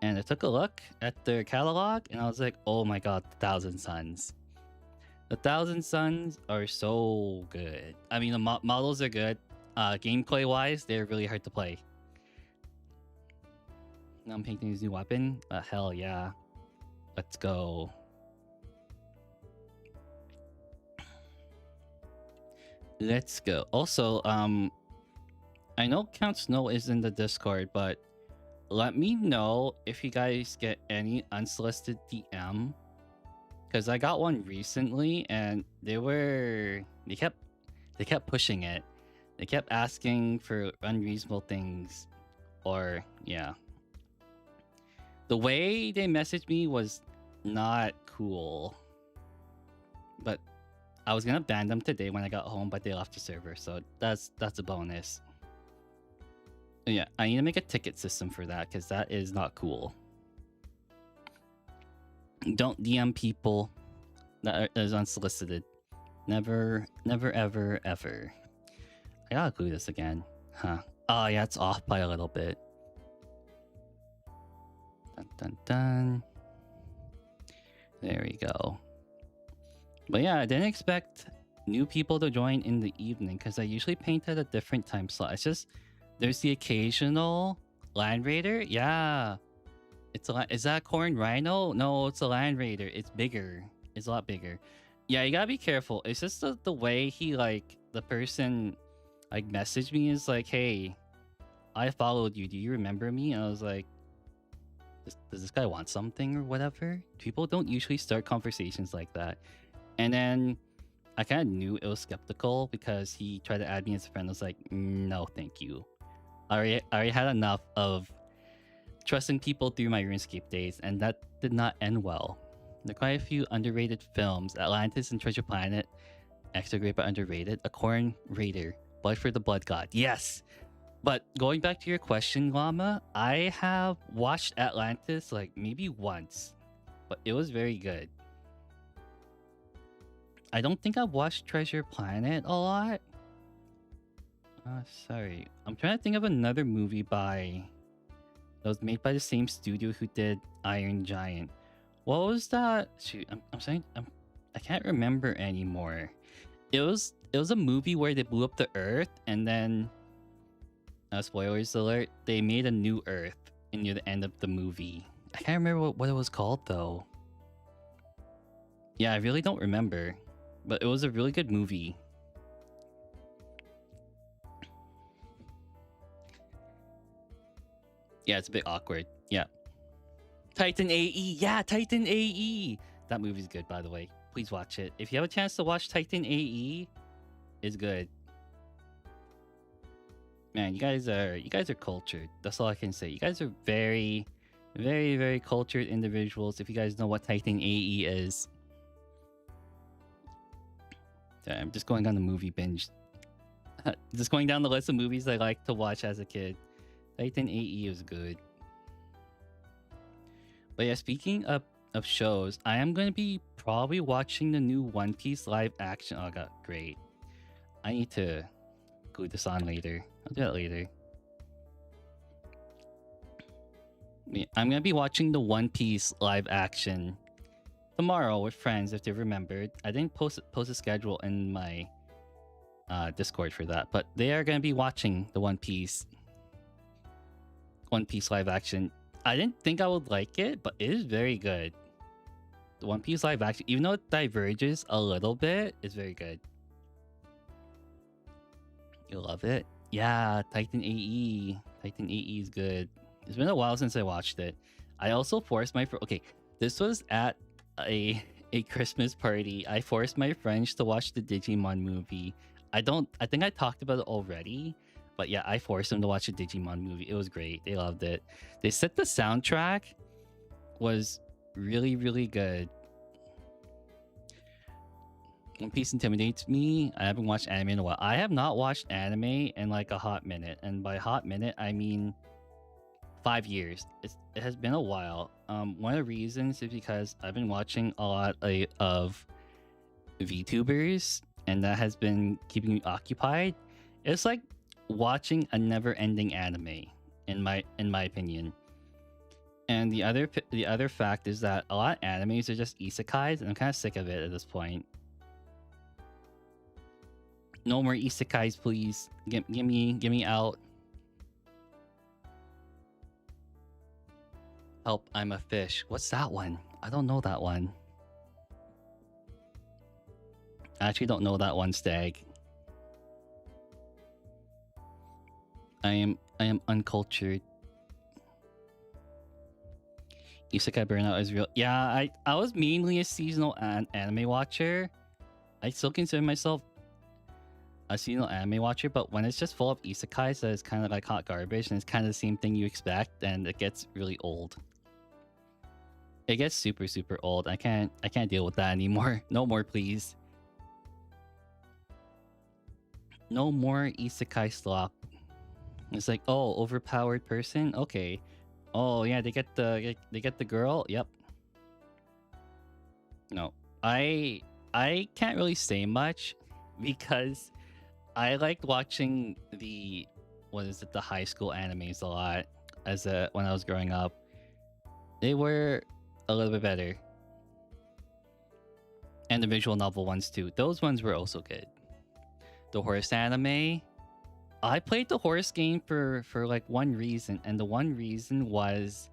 and I took a look at their catalog, and I was like, oh my god, the 1,000 Suns. The 1,000 Suns are so good. I mean, the models are good. Gameplay-wise, they're really hard to play. Now I'm painting his new weapon. Hell yeah. Let's go. Let's go. Also, I know Count Snow is in the Discord, but let me know if you guys get any unsolicited DM, because I got one recently and they kept pushing it. They kept asking for unreasonable things, or yeah. The way they messaged me was not cool, but I was gonna ban them today when I got home, but they left the server, so that's a bonus. Yeah, I need to make a ticket system for that because that is not cool. Don't DM people that is unsolicited. Never, never, ever, ever. I gotta glue this again. Huh. Oh, yeah, it's off by a little bit. Dun, dun, dun. There we go. But yeah, I didn't expect new people to join in the evening because I usually paint at a different time slot. It's just there's the occasional Land Raider. Yeah. Is that Corn Rhino? No, it's a Land Raider. It's bigger. It's a lot bigger. Yeah, you gotta be careful. It's just the way he the person messaged me is like, hey, I followed you. Do you remember me? And I was like, does this guy want something or whatever? People don't usually start conversations like that. And then I kind of knew it was skeptical because he tried to add me as a friend. I was like, no, thank you. I already had enough of trusting people through my RuneScape days, and that did not end well. There are quite a few underrated films. Atlantis and Treasure Planet, extra great but underrated. A Corn Raider, Blood for the Blood God. Yes! But going back to your question, Llama, I have watched Atlantis maybe once, but it was very good. I don't think I've watched Treasure Planet a lot. Sorry. I'm trying to think of another movie that was made by the same studio who did Iron Giant. What was that? Shoot, I'm saying I can't remember anymore. It was a movie where they blew up the Earth, and then spoilers alert, they made a new Earth near the end of the movie. I can't remember what it was called though. Yeah, I really don't remember, but it was a really good movie. Yeah, it's a bit awkward. Yeah. Titan AE. Yeah, Titan AE. That movie's good, by the way. Please watch it. If you have a chance to watch Titan AE, it's good. Man, you guys are cultured. That's all I can say. You guys are very, very, very cultured individuals. If you guys know what Titan AE is. I'm just going on the movie binge. Just going down the list of movies I like to watch as a kid. Titan AE is good. But yeah, speaking of shows, I am going to be probably watching the new One Piece live action. Oh god, great. I need to glue this on later. I'll do that later. Yeah, I'm going to be watching the One Piece live action tomorrow with friends, if they remembered. I didn't post a schedule in my Discord for that, but they are going to be watching the One Piece live action. I didn't think I would like it, but it is very good. The One Piece live action, even though it diverges a little bit, is very good. You'll love it. Yeah, Titan AE. Titan AE is good. It's been a while since I watched it. I also forced my okay. This was at a Christmas party. I forced my friends to watch the Digimon movie. I think I talked about it already. But yeah, I forced them to watch a Digimon movie. It was great. They loved it. They said the soundtrack was really, really good. One Piece intimidates me. I haven't watched anime in a while. I have not watched anime in a hot minute. And by hot minute, I mean 5 years. It has been a while. One of the reasons is because I've been watching a lot of VTubers, and that has been keeping me occupied. It's like watching a never-ending anime, in my opinion. And the other fact is that a lot of animes are just isekais, and I'm kind of sick of it at this point. No more isekais, please. Get me out. Help, I'm a fish. What's that one? I don't know that one. I actually don't know that one, Stag. I am uncultured. Isekai burnout is real. Yeah, I was mainly a seasonal anime watcher. I still consider myself a seasonal anime watcher, but when it's just full of isekais, that is kind of like hot garbage, and it's kind of the same thing you expect, and it gets really old. It gets super, super old. I can't deal with that anymore. No more, please. No more isekai slop. It's like, oh, overpowered person. Okay. Oh yeah, they get the girl. Yep. No, I can't really say much because I liked watching the the high school animes a lot when I was growing up. They were a little bit better, and the visual novel ones too. Those ones were also good. The horse anime, I played the horse game for like one reason, and the one reason was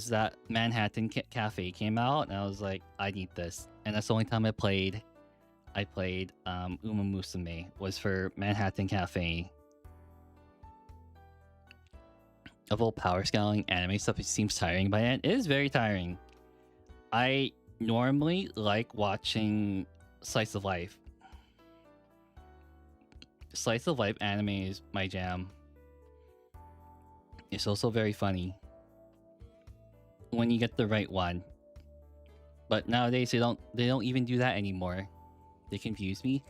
that Manhattan Cafe came out, and I was like, I need this, and that's the only time I played. Uma Musume was for Manhattan Cafe. Of all power scaling anime stuff, it seems tiring by it. It is very tiring. I normally like watching slice of life. Slice of life anime is my jam. It's also very funny when you get the right one. But nowadays they don't even do that anymore. They confuse me.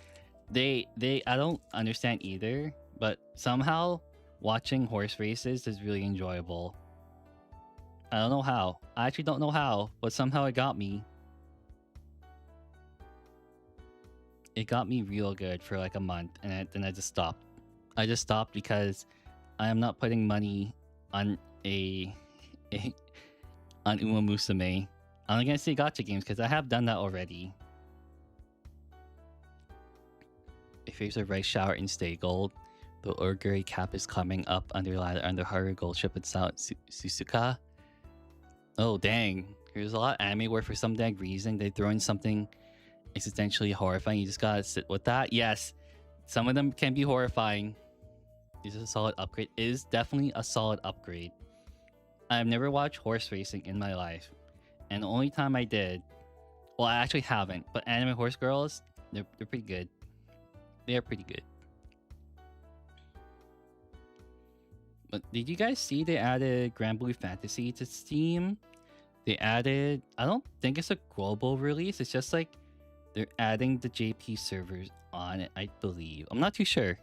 I don't understand either, but somehow watching horse races is really enjoyable. I don't know how. I actually don't know how, but somehow it got me. It got me real good for like a month, and then I just stopped. I just stopped because I am not putting money on on Uma Musume. I'm not gonna say gacha games because I have done that already. If there's a rice shower in Stay Gold, the Orguri cap is coming up under ladder under Haru Gold ship and South Susuka. Oh dang. There's a lot of anime where for some dang reason they throw in something existentially horrifying. You just gotta sit with that. Yes, some of them can be horrifying. Is it a solid upgrade? It is definitely a solid upgrade. I've never watched horse racing in my life, and the only time I did, well, I actually haven't. But anime horse girls, they're pretty good. They are pretty good. But did you guys see they added Grand Blue Fantasy to Steam? They added, I don't think it's a global release. It's just like they're adding the JP servers on it, I believe. I'm not too sure.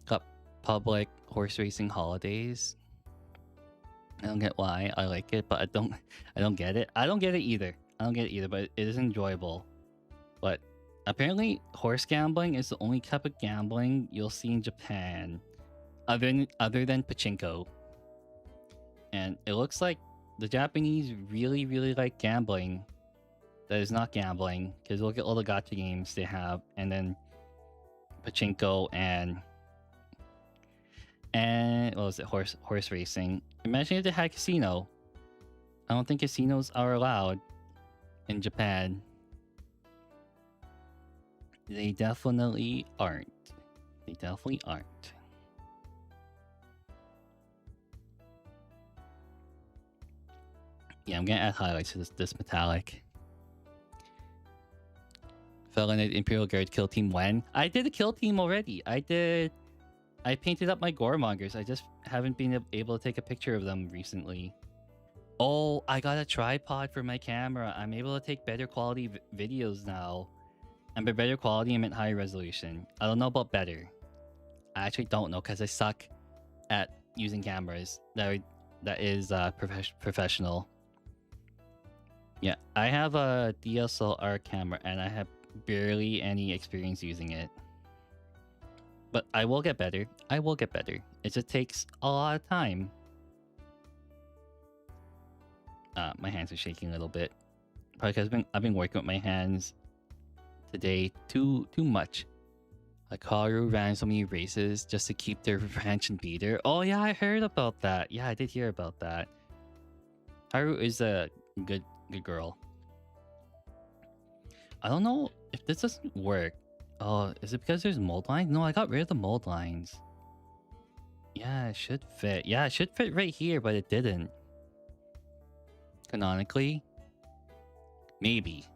Got public horse racing holidays. I don't get why I like it, but I don't get it. I don't get it either. But it is enjoyable. But apparently horse gambling is the only type of gambling you'll see in Japan. Other than pachinko. And it looks like the Japanese really, really like gambling. That is not gambling, because look at all the gacha games they have, and then pachinko and what was it, horse racing. Imagine if they had casino. I don't think casinos are allowed in Japan. They definitely aren't. Yeah, I'm gonna add highlights to this metallic. Felonite Imperial Guard kill team when? I did a kill team already. I painted up my goremongers. I just haven't been able to take a picture of them recently. Oh, I got a tripod for my camera. I'm able to take better quality videos now. And by better quality, I meant high resolution. I don't know about better. I actually don't know because I suck at using cameras that is professional. Yeah, I have a DSLR camera and I have barely any experience using it. But I will get better. It just takes a lot of time. My hands are shaking a little bit. Probably because I've been working with my hands today too much. Like Haru ran so many races just to keep their ranch and beater. Oh yeah, I heard about that. Yeah, I did hear about that. Haru is a good girl. I don't know if this doesn't work. Oh, is it because there's mold lines? No, I got rid of the mold lines. Yeah, it should fit. Yeah, it should fit right here, but it didn't. Canonically? Maybe.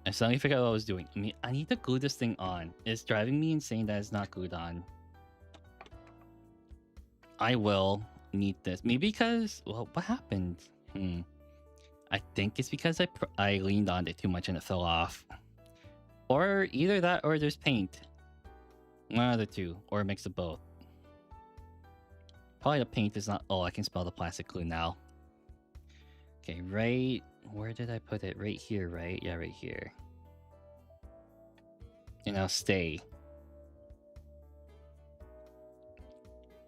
I suddenly figured out what I was doing. I need to glue this thing on. It's driving me insane that it's not glued on. I will need this. Maybe because... Well, what happened? I think it's because I leaned on it too much and it fell off. Or either that or there's paint. One of the two. Or a mix of both. Probably the paint is not... Oh, I can smell the plastic glue now. Okay, right... Where did I put it? Right here, right? Yeah, right here. And now stay.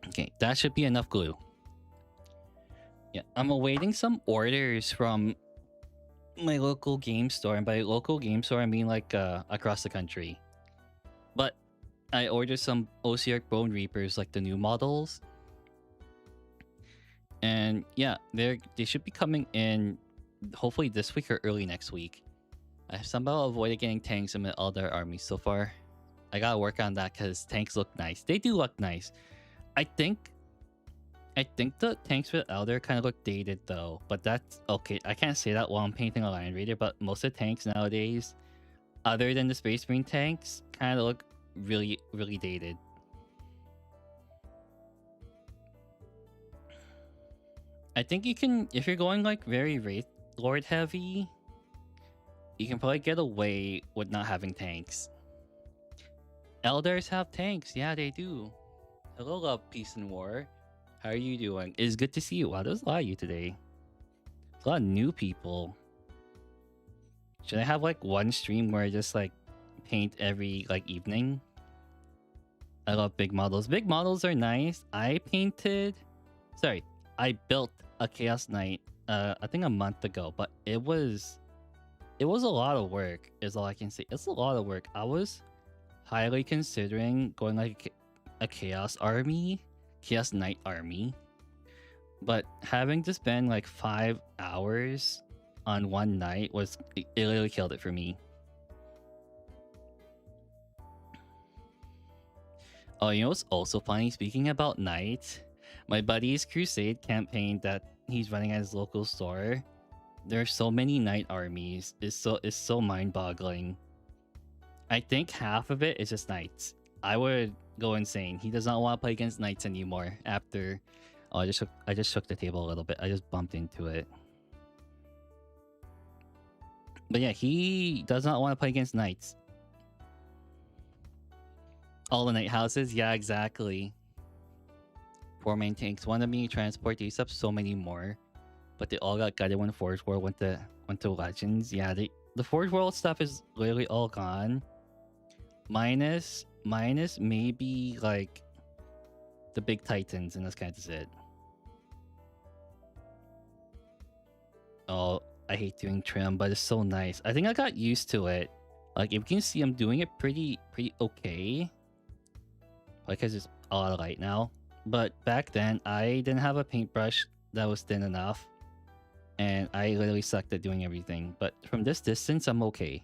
Okay, that should be enough glue. Yeah, I'm awaiting some orders from my local game store. And by local game store, I mean like across the country. But I ordered some OCR Bone Reapers, like the new models. And yeah, they should be coming in hopefully this week or early next week. I've somehow avoided getting tanks in my other armies so far. I gotta work on that because tanks look nice. They do look nice. I think the tanks with Elder kind of look dated though, but that's okay. I can't say that while I'm painting a Lion Raider, but most of the tanks nowadays, other than the Space Marine tanks, kind of look really, really dated. I think you can, if you're going like very Wraith Lord heavy, you can probably get away with not having tanks. Elders have tanks. Yeah, they do. Hello, love, peace, and war. How are you doing? It's good to see you. Wow, there's a lot of you today. There's a lot of new people. Should I have like one stream where I just like paint every like evening? I love big models. Big models are nice. I built a Chaos Knight I think a month ago, but it was a lot of work is all I can say. It's a lot of work. I was highly considering going like a Chaos Knight army, but having to spend like 5 hours on one night it literally killed it for me. Oh, you know what's also funny? Speaking about Knight, my buddy's Crusade campaign that he's running at his local store, there's so many Knight armies. It's so mind-boggling. I think half of it is just Knights. I would go insane. He does not want to play against Knights anymore after... Oh, I just shook the table a little bit. I just bumped into it. But yeah, he does not want to play against Knights. All the Knight houses? Yeah, exactly. 4 main tanks. One of me transport these up so many more. But they all got gutted when Forge World went to Legends. Yeah, the Forge World stuff is literally all gone. Minus maybe like the big Titans, and that's kind of it. Oh, I hate doing trim, but it's so nice. I think I got used to it. Like, if you can see, I'm doing it pretty okay. Because it's a lot of light now. But back then, I didn't have a paintbrush that was thin enough. And I literally sucked at doing everything. But from this distance, I'm okay.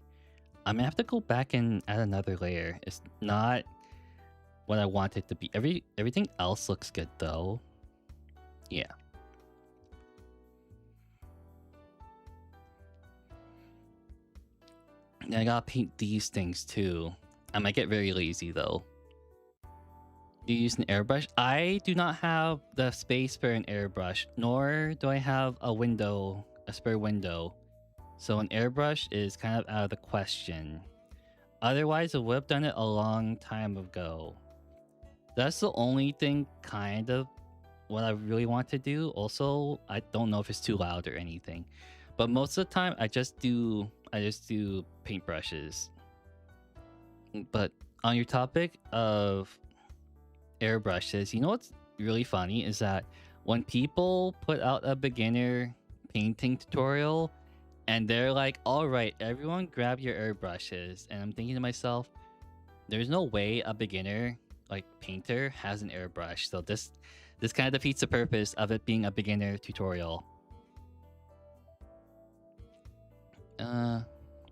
I'm gonna have to go back and add another layer. It's not what I want it to be. Everything else looks good though. Yeah. And I gotta paint these things too. I might get very lazy though. Do you use an airbrush? I do not have the space for an airbrush, nor do I have a spare window. So an airbrush is kind of out of the question. Otherwise, I would have done it a long time ago. That's the only thing kind of what I really want to do. Also, I don't know if it's too loud or anything. But most of the time, I just do paintbrushes. But on your topic of airbrushes, you know what's really funny is that when people put out a beginner painting tutorial and they're like, all right, everyone grab your airbrushes, and I'm thinking to myself, there's no way a beginner like painter has an airbrush. So this kind of defeats the purpose of it being a beginner tutorial.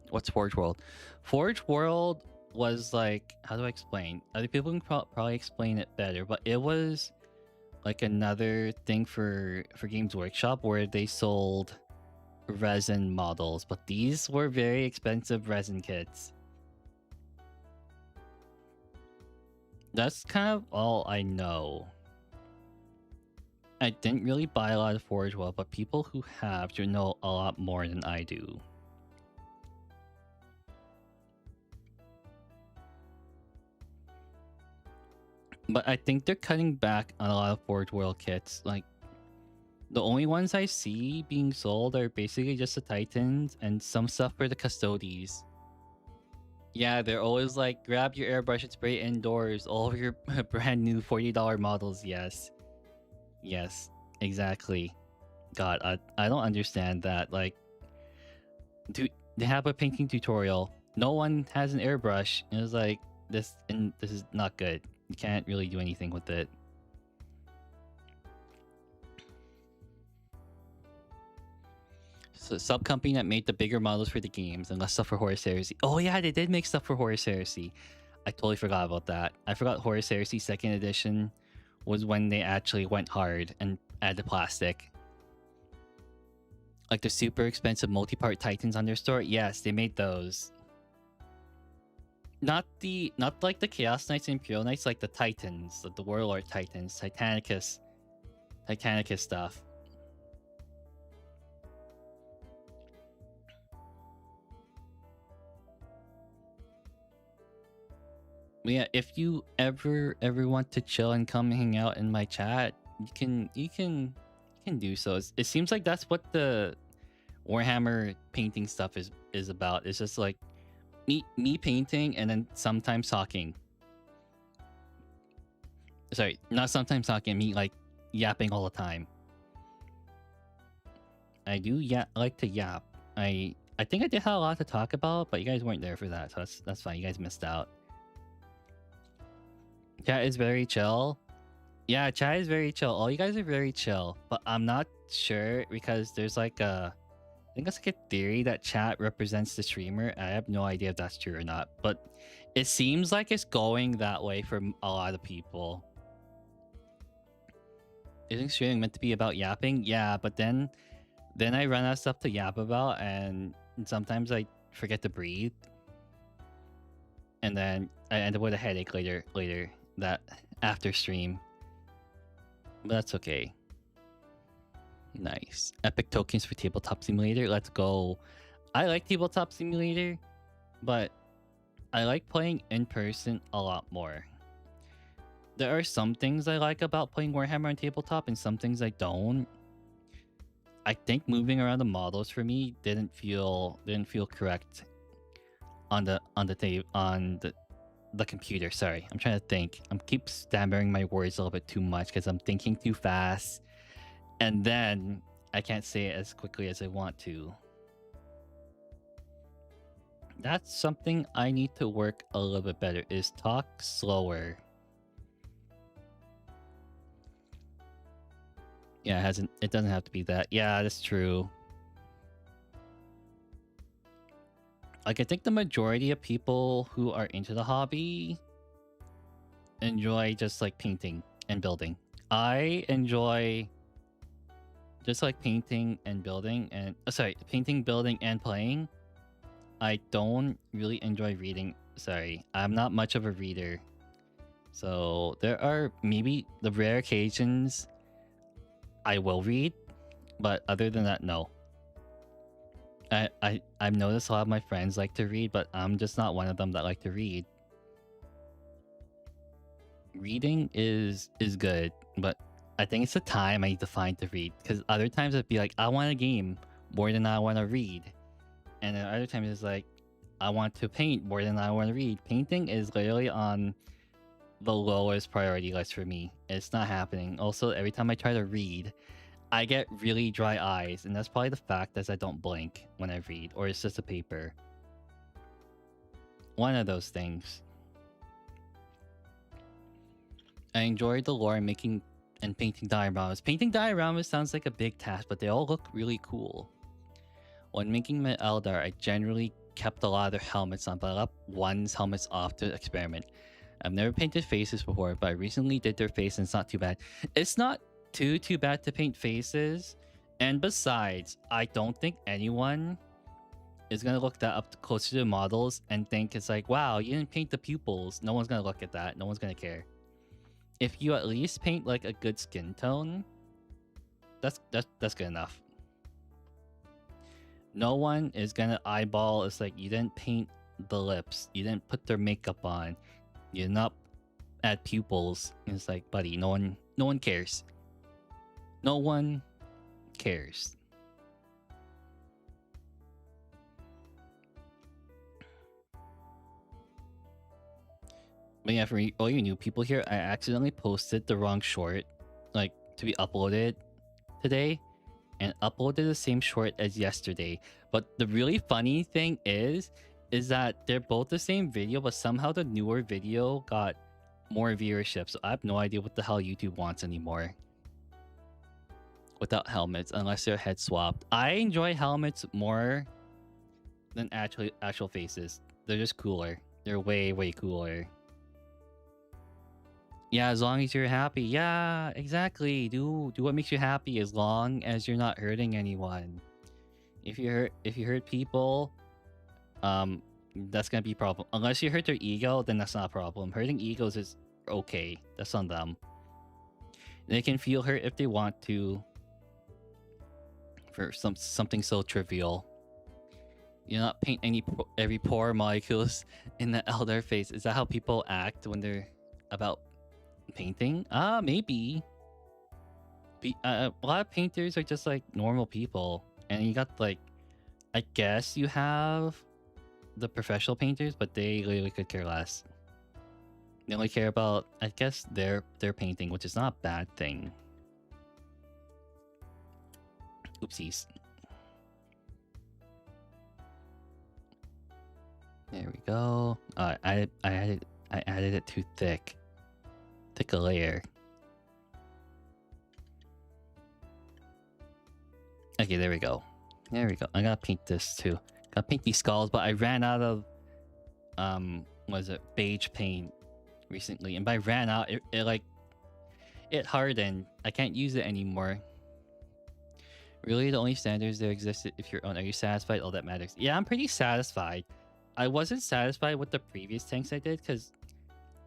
What's Forge World? Forge World was like, how do I explain? Other people can probably explain it better, but it was like another thing for Games Workshop where they sold resin models, but these were very expensive resin kits. That's kind of all I know. I didn't really buy a lot of Forge World, but people who have should know a lot more than I do. But I think they're cutting back on a lot of Forge World kits. Like, the only ones I see being sold are basically just the Titans and some stuff for the Custodes. Yeah, they're always like, grab your airbrush and spray indoors. All of your brand new $40 models. Yes. Yes, exactly. God, I don't understand that. Like, do they have a painting tutorial? No one has an airbrush. And it's like, this is not good. You can't really do anything with it. So sub company that made the bigger models for the games and less stuff for Horus Heresy. Oh yeah, they did make stuff for Horus Heresy. I totally forgot about that. I forgot Horus Heresy 2nd edition was when they actually went hard and added plastic. Like the super expensive multi-part Titans on their store. Yes, they made those. Not like the Chaos Knights and Imperial Knights, like the Titans, the Warlord Titans, Titanicus stuff. Yeah, if you ever want to chill and come hang out in my chat, you can do so. It seems like that's what the Warhammer painting stuff is about. It's just like me painting and then sometimes talking. Sorry, not sometimes talking, me like yapping all the time. I do like to yap. I think I did have a lot to talk about, but you guys weren't there for that, so that's fine. You guys missed out. Chat is very chill. Yeah, chat is very chill. All you guys are very chill, but I'm not sure because there's like I think it's like a theory that chat represents the streamer. I have no idea if that's true or not, but it seems like it's going that way for a lot of people. Isn't streaming meant to be about yapping? Yeah, but then I run out of stuff to yap about, and sometimes I forget to breathe, and then I end up with a headache later that after stream. But that's okay. Nice. Epic tokens for Tabletop Simulator. Let's go. I like Tabletop Simulator, but I like playing in person a lot more. There are some things I like about playing Warhammer on tabletop and some things I don't. I think moving around the models for me didn't feel correct on the computer. Sorry, I'm trying to think. I'm keep stammering my words a little bit too much because I'm thinking too fast, and then I can't say it as quickly as I want to. That's something I need to work a little bit better. Is talk slower. Yeah, it doesn't have to be that. Yeah, that's true. Like, I think the majority of people who are into the hobby enjoy just like painting and building. I enjoy just like painting and building and painting, building, and playing. I don't really enjoy reading. Sorry, I'm not much of a reader. So there are maybe the rare occasions I will read, but other than that, no. I've noticed a lot of my friends like to read, but I'm just not one of them that like to read. Reading is good, but I think it's the time I need to find to read. Because other times it'd be like, I want a game more than I want to read. And then other times it's like, I want to paint more than I want to read. Painting is literally on the lowest priority list for me. It's not happening. Also, every time I try to read, I get really dry eyes, and that's probably the fact that I don't blink when I read, or it's just a paper. One of those things. I enjoyed the lore making and painting dioramas. Painting dioramas sounds like a big task, but they all look really cool. When making my Eldar, I generally kept a lot of their helmets on, but I left one's helmets off to experiment. I've never painted faces before, but I recently did their face and it's not too bad. It's not too bad to paint faces, and besides, I don't think anyone is gonna look that up close to the models and think it's like, wow, you didn't paint the pupils. No one's gonna look at that. No one's gonna care. If you at least paint like a good skin tone, that's good enough. No one is gonna eyeball. It's like, you didn't paint the lips, you didn't put their makeup on, you did not add pupils. And it's like, buddy, no one cares. No one cares. But yeah, for all you new people here, I accidentally posted the wrong short, like, to be uploaded today, and uploaded the same short as yesterday. But the really funny thing is that they're both the same video, but somehow the newer video got more viewership. So I have no idea what the hell YouTube wants anymore without helmets, unless they're head swapped. I enjoy helmets more than actual faces. They're just cooler. They're way cooler. Yeah, as long as you're happy. Yeah, exactly. Do what makes you happy, as long as you're not hurting anyone. If you hurt people, that's gonna be a problem. Unless you hurt their ego, then that's not a problem. Hurting egos is okay. That's on them. They can feel hurt if they want to for something so trivial. You not paint every pore molecules in the elder face. Is that how people act when they're about painting? Maybe. A lot of painters are just like normal people, and you got like, I guess you have the professional painters, but they really could care less. They only care about, I guess, their painting, which is not a bad thing. Oopsies. There we go. I added it too thick. Thick a layer. Okay, there we go. There we go. I gotta paint this too. Gotta paint these skulls, but I ran out of what is it, beige paint recently, and by ran out, it hardened. I can't use it anymore. Really, the only standards there exist if you're on. Are you satisfied? All that matters. Yeah, I'm pretty satisfied. I wasn't satisfied with the previous tanks I did because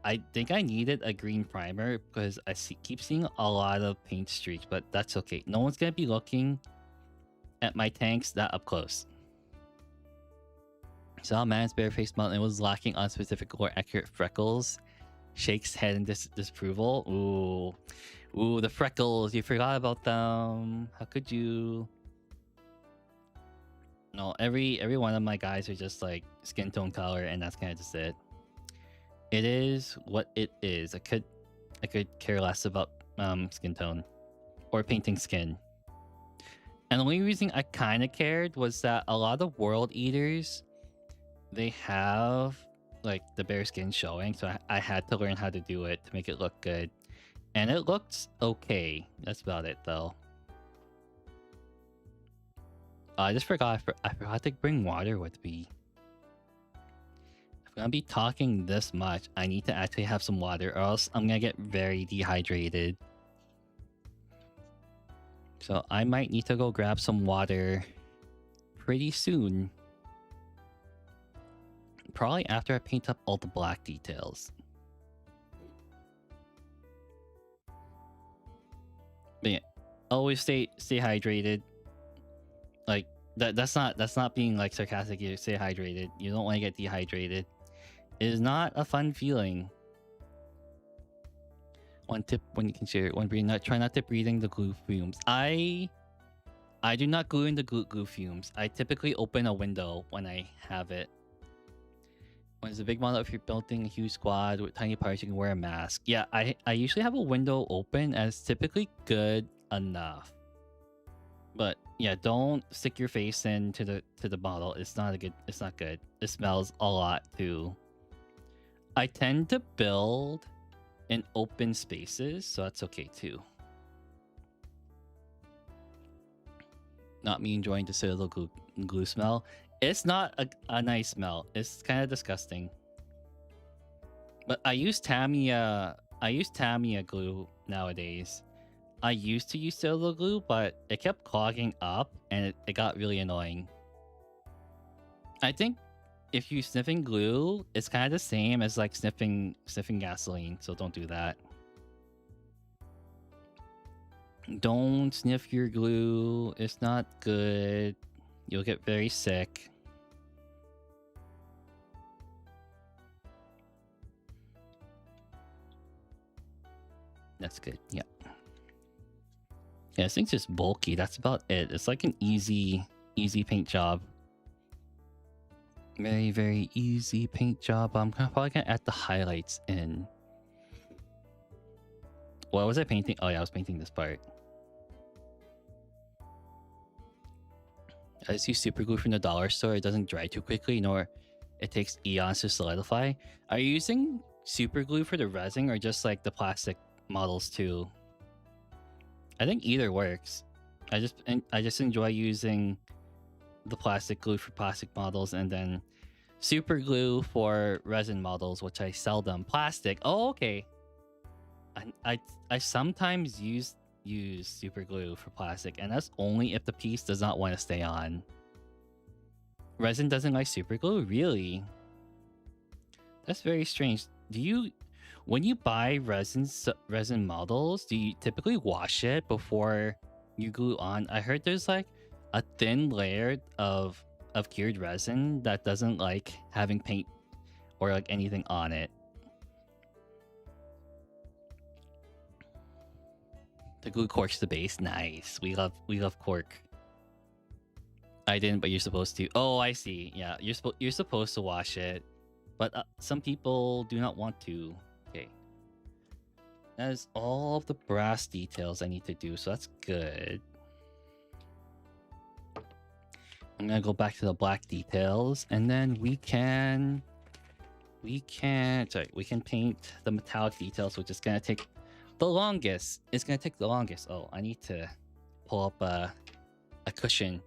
I think I needed a green primer because I keep seeing a lot of paint streaks, but that's okay. No one's gonna be looking at my tanks that up close. Saw a man's barefaced mountain was lacking on specific or accurate freckles. Shakes head in disapproval. Ooh, the freckles. You forgot about them. How could you? No, every one of my guys are just like skin tone color, and that's kind of just it. It is what it is. I could care less about skin tone or painting skin. And the only reason I kind of cared was that a lot of world eaters, they have like the bare skin showing, so I had to learn how to do it to make it look good, and it looked okay. That's about it though. I just forgot. I forgot to bring water with me. If I'm gonna be talking this much, I need to actually have some water, or else I'm gonna get very dehydrated. So I might need to go grab some water pretty soon. Probably after I paint up all the black details. But yeah, always stay hydrated. Like that's not being like sarcastic. You stay hydrated. You don't want to get dehydrated. It is not a fun feeling. One tip when you can share it when breathing, try not to breathe in the glue fumes. I do not glue in the glue fumes. I typically open a window when I have it. When it's a big model, if you're building a huge squad with tiny parts, you can wear a mask. Yeah, I usually have a window open, and it's typically good enough. But yeah, don't stick your face into the model. It's not good. It smells a lot too. I tend to build in open spaces, so that's okay too. Not me enjoying the cellular glue smell. It's not a nice smell. It's kind of disgusting. But I use Tamiya glue nowadays. I used to use cellular glue, but it kept clogging up, and it got really annoying. I think if you're sniffing glue, it's kind of the same as like sniffing gasoline, so don't do that. Don't sniff your glue. It's not good. You'll get very sick. That's good. Yeah. Yeah, this thing's just bulky. That's about it. It's like an easy paint job. Very, very easy paint job. I'm probably gonna add the highlights in. What was I painting? Oh yeah, I was painting this part. I just use super glue from the dollar store. It doesn't dry too quickly, nor it takes eons to solidify. Are you using super glue for the resin or just like the plastic models too? I think either works. I just enjoy using the plastic glue for plastic models and then super glue for resin models, which I seldom plastic. Oh, okay. I sometimes use super glue for plastic, and that's only if the piece does not want to stay on. Resin doesn't like super glue? Really? That's very strange. Do you, when you buy resin models, do you typically wash it before you glue on? I heard there's like a thin layer of cured resin that doesn't like having paint or like anything on it. The glue corks the base. Nice. We love cork. I didn't, but you're supposed to. Oh, I see. Yeah, you're supposed to wash it, but some people do not want to. Okay. That is all of the brass details I need to do, so that's good. I'm gonna go back to the black details, and then we can paint the metallic details, which is gonna take the longest. It's gonna take the longest. Oh, I need to pull up a cushion.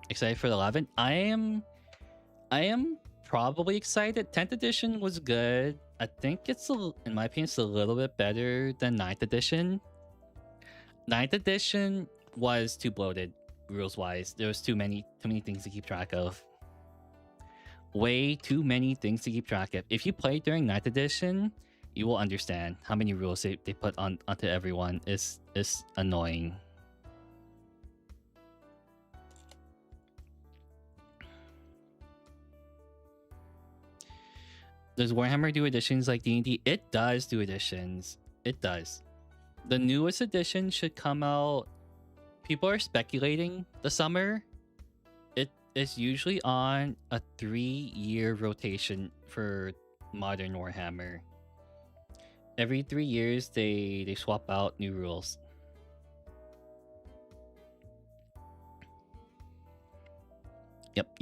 Excited for the 11th? I am probably excited. 10th edition was good. I think it's in my opinion, it's a little bit better than 9th edition. 9th edition was too bloated rules wise. There was too many things to keep track of. Way too many things to keep track of. If you play during 9th edition, you will understand how many rules they put onto everyone. Is annoying. Does Warhammer do editions like D&D? It does do editions. It does. The newest edition should come out. People are speculating the summer. It is usually on a 3-year rotation for modern Warhammer. Every 3 years, they swap out new rules. Yep.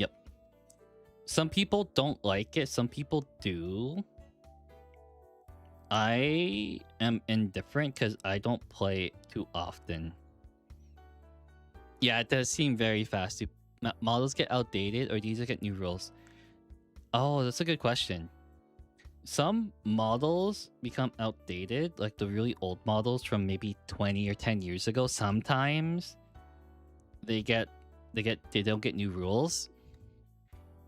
Some people don't like it. Some people do. I am indifferent because I don't play too often. Yeah, it does seem very fast. Do models get outdated or do you get new rules? Oh, that's a good question. Some models become outdated, like the really old models from maybe 20 or 10 years ago. Sometimes they don't get new rules.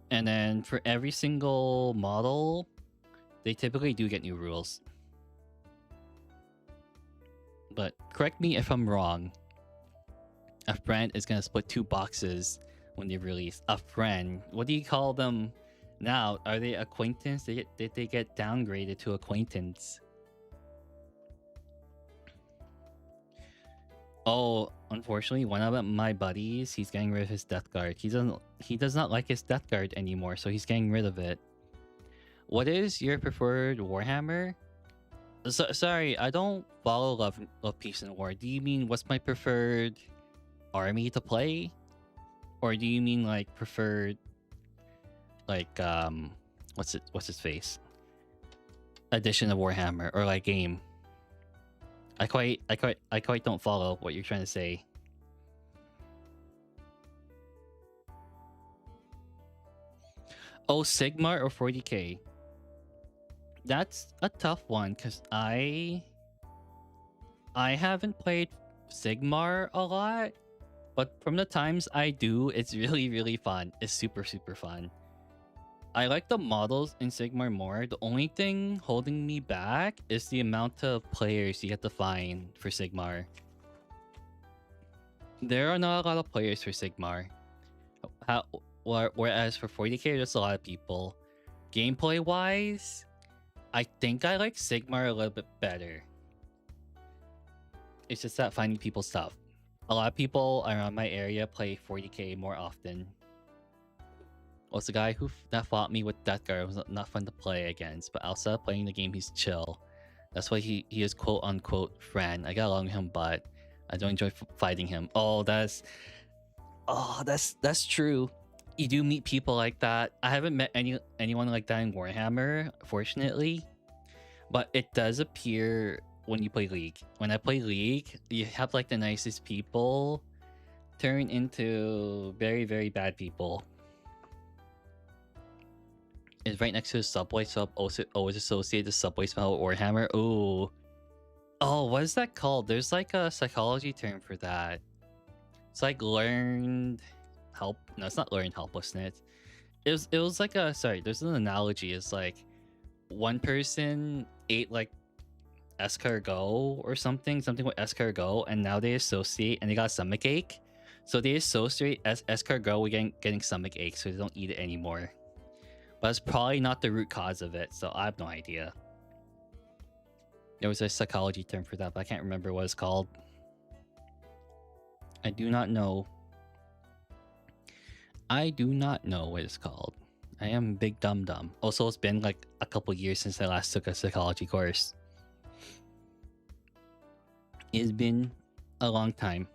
And then for every single model, they typically do get new rules. But correct me if I'm wrong. A friend is going to split 2 boxes when they release. A friend. What do you call them now? Are they acquaintance? Did they get downgraded to acquaintance? Oh, unfortunately, one of my buddies, he's getting rid of his death guard. He does not like his death guard anymore, so he's getting rid of it. What is your preferred Warhammer? Sorry, I don't follow Love, Peace, and War. Do you mean what's my preferred army to play? Or do you mean like preferred, like what's his face? Edition of Warhammer or like game? I quite don't follow what you're trying to say. Oh, Sigmar or 40k? That's a tough one because I haven't played Sigmar a lot, but from the times I do, it's really fun. It's super fun. I like the models in Sigmar more. The only thing holding me back is the amount of players you have to find for Sigmar. There are not a lot of players for Sigmar. Whereas for 40k, there's a lot of people. Gameplay wise, I think I like Sigmar a little bit better. It's just that finding people stuff. A lot of people around my area play 40k more often. Was the guy that fought me with Death Guard was not fun to play against, but outside of playing the game, he's chill. That's why he is quote unquote friend. I got along with him, but I don't enjoy fighting him. That's true. You do meet people like that. I haven't met anyone like that in Warhammer, fortunately, but it does appear when you play League. When I play League, you have like the nicest people turn into very, very bad people. It's right next to the subway, so also always associate the subway smell with Warhammer. Ooh. Oh, what is that called? There's like a psychology term for that. It's like learned help. No, it's not learned helplessness. It was like a there's an analogy. It's like one person ate like escargot or something with escargot, and now they associate and they got stomach ache. So they associate escargot with getting stomach ache, so they don't eat it anymore. But it's probably not the root cause of it, so I have no idea. There was a psychology term for that, but I can't remember what it's called. I do not know. I do not know what it's called. I am big dum-dum. Also, it's been like a couple years since I last took a psychology course. It's been a long time.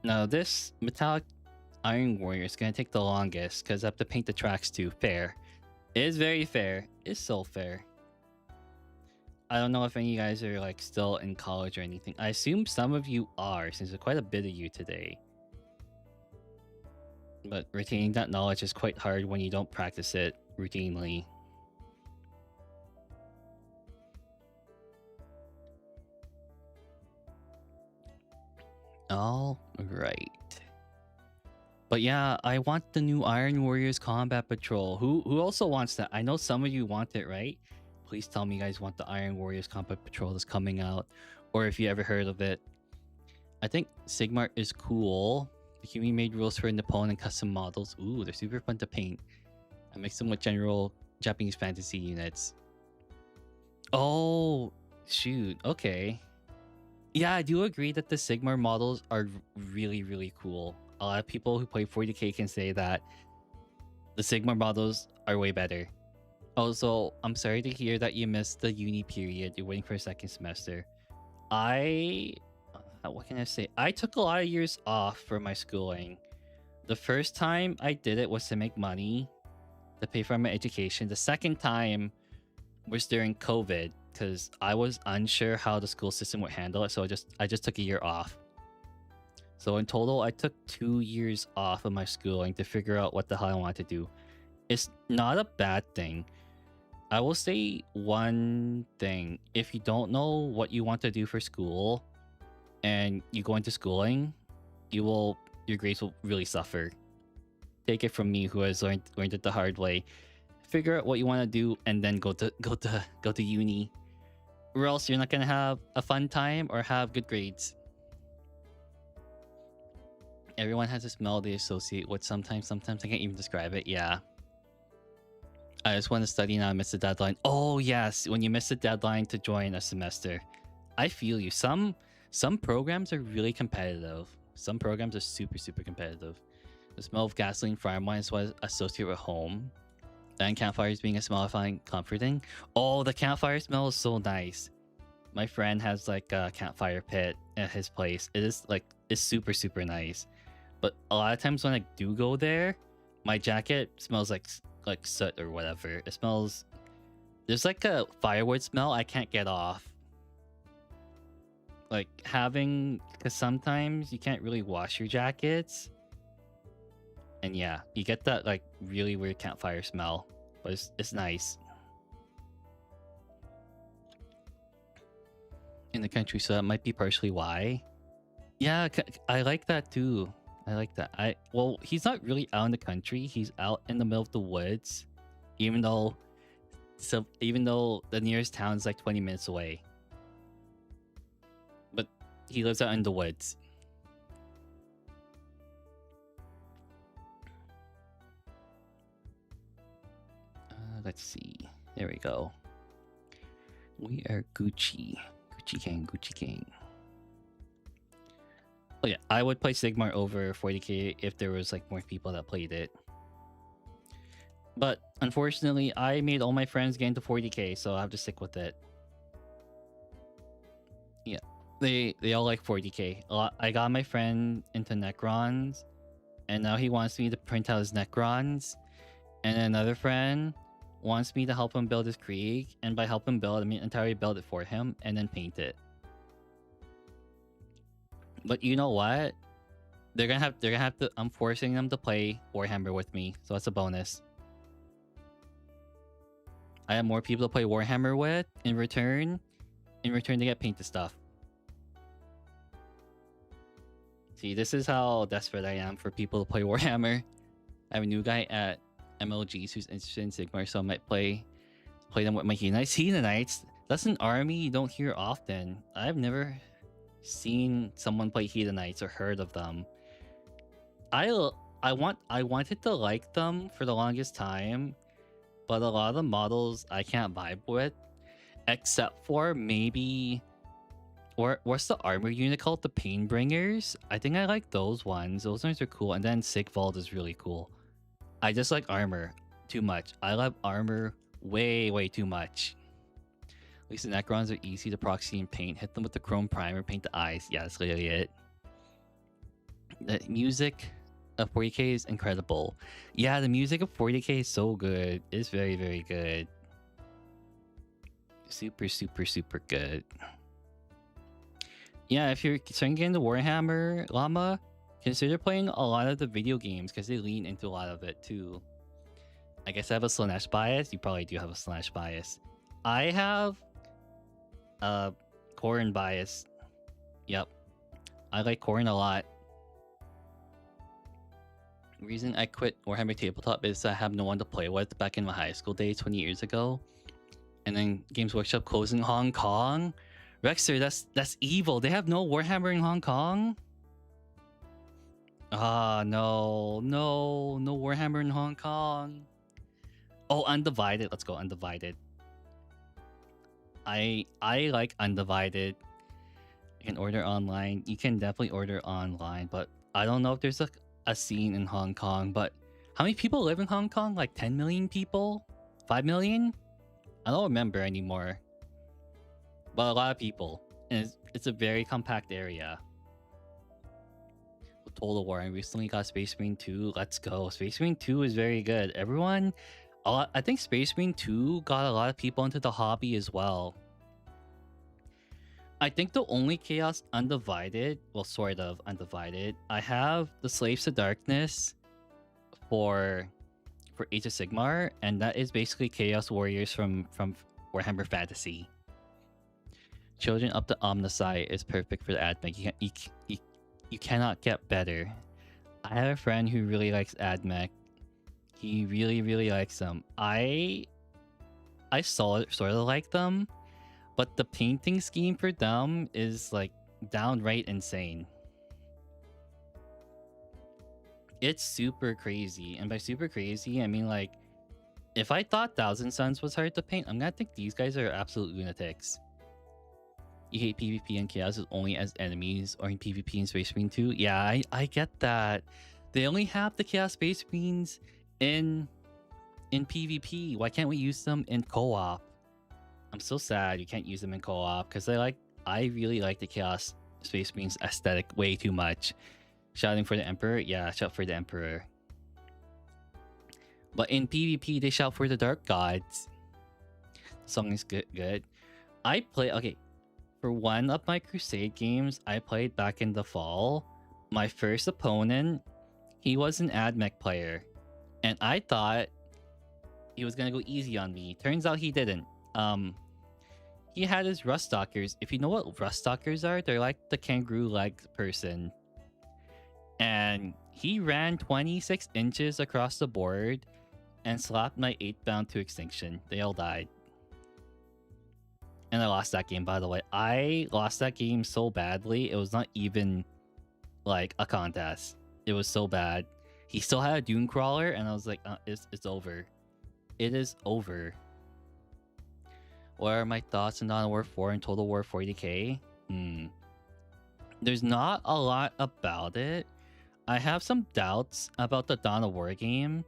Now, this metallic Iron Warrior is going to take the longest because I have to paint the tracks too. Fair. It is very fair. It's so fair. I don't know if any of you guys are like still in college or anything. I assume some of you are, since there's quite a bit of you today. But retaining that knowledge is quite hard when you don't practice it routinely. All right. But yeah, I want the new Iron Warriors Combat Patrol. Who also wants that? I know some of you want it, right? Please tell me you guys want the Iron Warriors Combat Patrol that's coming out, or if you ever heard of it. I think Sigmar is cool. The community made rules for Nippon and custom models. Ooh, they're super fun to paint. I mix them with general Japanese fantasy units. Oh, shoot. Okay. Yeah, I do agree that the Sigmar models are really, really cool. A lot of people who play 40k can say that the Sigmar models are way better. Also, I'm sorry to hear that you missed the uni period. You're waiting for a second semester. What can I say? I took a lot of years off for my schooling. The first time I did it was to make money to pay for my education. The second time was during COVID because I was unsure how the school system would handle it. So I just took a year off. So in total, I took 2 years off of my schooling to figure out what the hell I wanted to do. It's not a bad thing. I will say one thing. If you don't know what you want to do for school and you go into schooling, your grades will really suffer. Take it from me, who has learned it the hard way. Figure out what you want to do and then go to uni, or else you're not gonna have a fun time or have good grades. Everyone has a smell they associate with sometimes I can't even describe it. Yeah. I just want to study now. I miss the deadline. Oh yes, when you miss the deadline to join a semester, I feel you. Some programs are really competitive. Some programs are super competitive. The smell of gasoline farm wine is what I associate with home. And campfires being a smell I find comforting. Oh, the campfire smell is so nice. My friend has like a campfire pit at his place. It's super nice. But a lot of times when I do go there, my jacket smells like soot or whatever. It smells... There's like a firewood smell I can't get off. Like because sometimes you can't really wash your jackets. And yeah, you get that like really weird campfire smell. But it's nice. In the country, so that might be partially why. Yeah, I like that too. I like that. Well, he's not really out in the country. He's out in the middle of the woods, even though the nearest town is like 20 minutes away. But he lives out in the woods. Let's see. There we go. We are Gucci. Gucci Gang, Gucci Gang. Oh yeah, I would play Sigmar over 40k if there was like more people that played it. But unfortunately, I made all my friends get into 40k, so I have to stick with it. Yeah, they all like 40k. I got my friend into Necrons, and now he wants me to print out his Necrons. And another friend wants me to help him build his Krieg, and by help him build, I mean entirely build it for him and then paint it. But you know what? They're gonna have to. I'm forcing them to play Warhammer with me, so that's a bonus. I have more people to play Warhammer with in return. In return, they get painted stuff. See, this is how desperate I am for people to play Warhammer. I have a new guy at MLGs who's interested in Sigmar, so I might play them with my Hedonites. Hedonites, that's an army you don't hear often. I've never seen someone play Hedonites or heard of them. I wanted to like them for the longest time, but a lot of the models I can't vibe with, except for maybe, or what's the armor unit called? The Painbringers. I think I like those ones. Those ones are cool. And then Sigvald is really cool. I just like armor too much. I love armor way too much. At least the Necrons are easy to proxy and paint. Hit them with the chrome primer, paint the eyes. Yeah, that's literally it. The music of 40k is incredible. Yeah, the music of 40k is so good. It's very good. Super good. Yeah, if you're starting to get into Warhammer, Llama, consider playing a lot of the video games because they lean into a lot of it too. I guess I have a Slanesh bias. You probably do have a Slanesh bias. I have a Corrin bias. Yep. I like Corrin a lot. The reason I quit Warhammer Tabletop is I have no one to play with back in my high school days 20 years ago. And then Games Workshop closed in Hong Kong. Rexer, that's evil. They have no Warhammer in Hong Kong? Ah, no Warhammer in Hong Kong. Oh, Undivided. Let's go Undivided. I like Undivided. You can order online. You can definitely order online, but I don't know if there's a scene in Hong Kong. But how many people live in Hong Kong? Like 10 million people? 5 million? I don't remember anymore. But a lot of people. And it's a very compact area. Total War. I recently got Space Marine 2. Let's go. Space Marine 2 is very good. Everyone, I think Space Marine 2 got a lot of people into the hobby as well. I think the only Chaos Undivided, well, sort of Undivided, I have the Slaves to Darkness for Age of Sigmar, and that is basically Chaos Warriors from Warhammer Fantasy. Children up to Omnicide is perfect for the AdMech. You cannot get better. I have a friend who really likes AdMech. He really likes them. I sort of like them, but the painting scheme for them is like downright insane. It's super crazy, and by super crazy, I mean like, if I thought Thousand Suns was hard to paint, I'm gonna think these guys are absolute lunatics. You hate PvP and Chaos only as enemies, or in PvP and Space Marine 2? Yeah, I get that. They only have the Chaos Space Marines in PvP. Why can't we use them in co-op? I'm so sad you can't use them in co-op, because I really like the Chaos Space Marines aesthetic way too much. Shouting for the Emperor? Yeah, shout for the Emperor. But in PvP, they shout for the Dark Gods. The song is good. Okay, for one of my Crusade games I played back in the fall, my first opponent, he was an AdMech player. And I thought he was gonna go easy on me. Turns out he didn't. He had his Ruststalkers. If you know what Ruststalkers are, they're like the kangaroo leg person. And he ran 26 inches across the board and slapped my 8-bound to extinction. They all died. And I lost that game, by the way. I lost that game so badly, it was not even like a contest. It was so bad. He still had a Dune Crawler, and I was like, it's over. It is over. What are my thoughts on Dawn of War 4 and Total War 40k? There's not a lot about it. I have some doubts about the Dawn of War game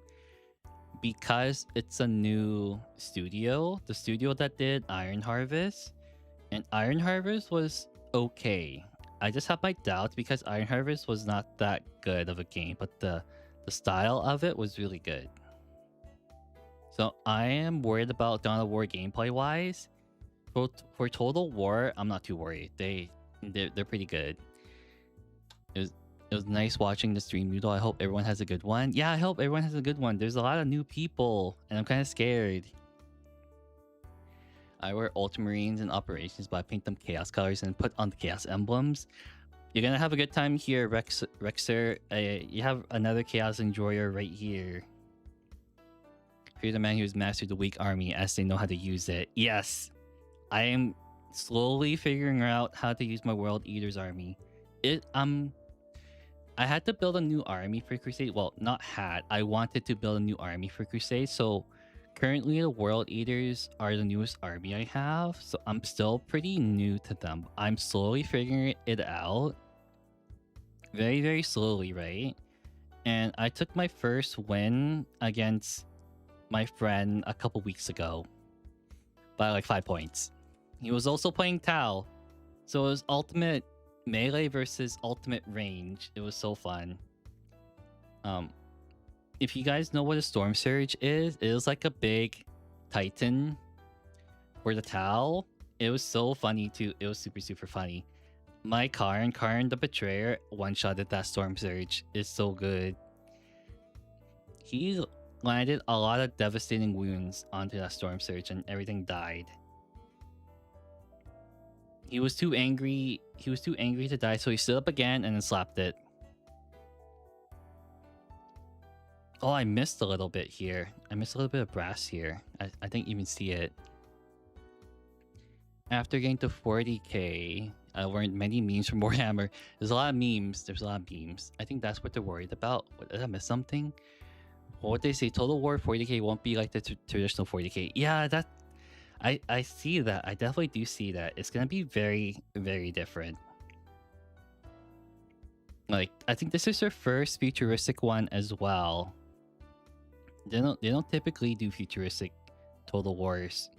because it's a new studio. The studio that did Iron Harvest. And Iron Harvest was okay. I just have my doubts because Iron Harvest was not that good of a game, but the style of it was really good. So I am worried about Dawn of War gameplay wise. For Total War, I'm not too worried. They're pretty good. It was nice watching the stream, Noodle. I hope everyone has a good one. Yeah, I hope everyone has a good one. There's a lot of new people, and I'm kind of scared. I wear Ultramarines in operations, but I paint them Chaos colors and put on the Chaos emblems. You're gonna have a good time here, Rexer. You have another Chaos Enjoyer right here. You're the man who's mastered the weak army as they know how to use it. Yes, I am slowly figuring out how to use my World Eater's army. I had to build a new army for Crusade. Well, not had. I wanted to build a new army for Crusade. So currently the World Eaters are the newest army I have. So I'm still pretty new to them. I'm slowly figuring it out. Very, very slowly, right? And I took my first win against my friend a couple weeks ago by like 5 points. He was also playing Tau. So it was ultimate melee versus ultimate range. It was so fun. If you guys know what a Storm Surge is, it was like a big Titan for the Tau. It was so funny too. It was super, super funny. My Karn the Betrayer one-shotted that Storm Surge. It's so good. He landed a lot of devastating wounds onto that Storm Surge and everything died. He was too angry. He was too angry to die, so he stood up again and then slapped it. Oh, I missed a little bit here. I missed a little bit of brass here. I didn't even see it. After getting to 40k, I learned many memes from Warhammer. There's a lot of memes. There's a lot of memes. I think that's what they're worried about. What, did I miss something? What they say, Total War 40k won't be like the traditional 40k. Yeah, that I see that. I definitely do see that. It's gonna be very, very different. Like, I think this is their first futuristic one as well. They don't typically do futuristic Total Wars.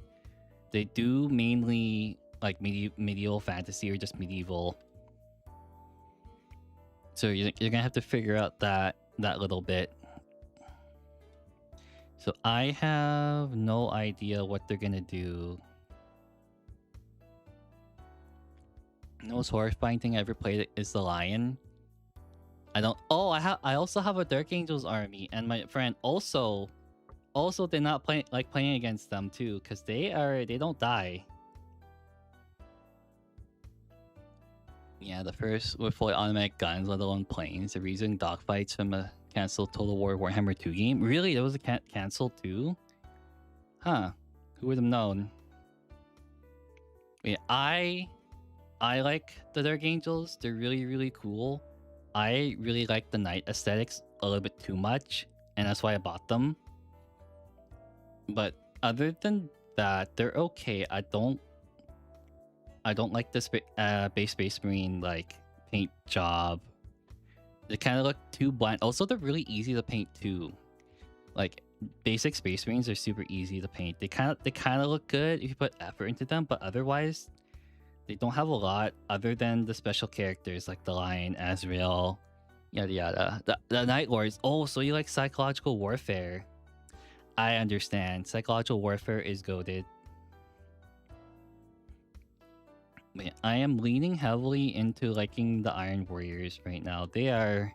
They do mainly like medieval fantasy or just medieval. So you're gonna have to figure out that little bit. So I have no idea what they're gonna do. The most horrifying thing I ever played is the Lion. I don't. Oh, I also have a Dark Angels army, and my friend also did not like playing against them too, because they don't die. Yeah, the first with fully automatic guns, let alone planes. The reason dogfights from a canceled Total War Warhammer 2 game. Really, there was a canceled too? Huh? Who would have known? Yeah, I like the Dark Angels. They're really, really cool. I really like the knight aesthetics a little bit too much, and that's why I bought them. But other than that, they're okay. I don't like this base Space Marine like paint job. They kind of look too bland. Also, they're really easy to paint too. Like basic Space Marines are super easy to paint. They kind of look good if you put effort into them, but otherwise, they don't have a lot other than the special characters like the Lion, Azrael, yada yada. The Night Lords. Oh, so you like psychological warfare? I understand. Psychological warfare is goated. But I am leaning heavily into liking the Iron Warriors right now. They're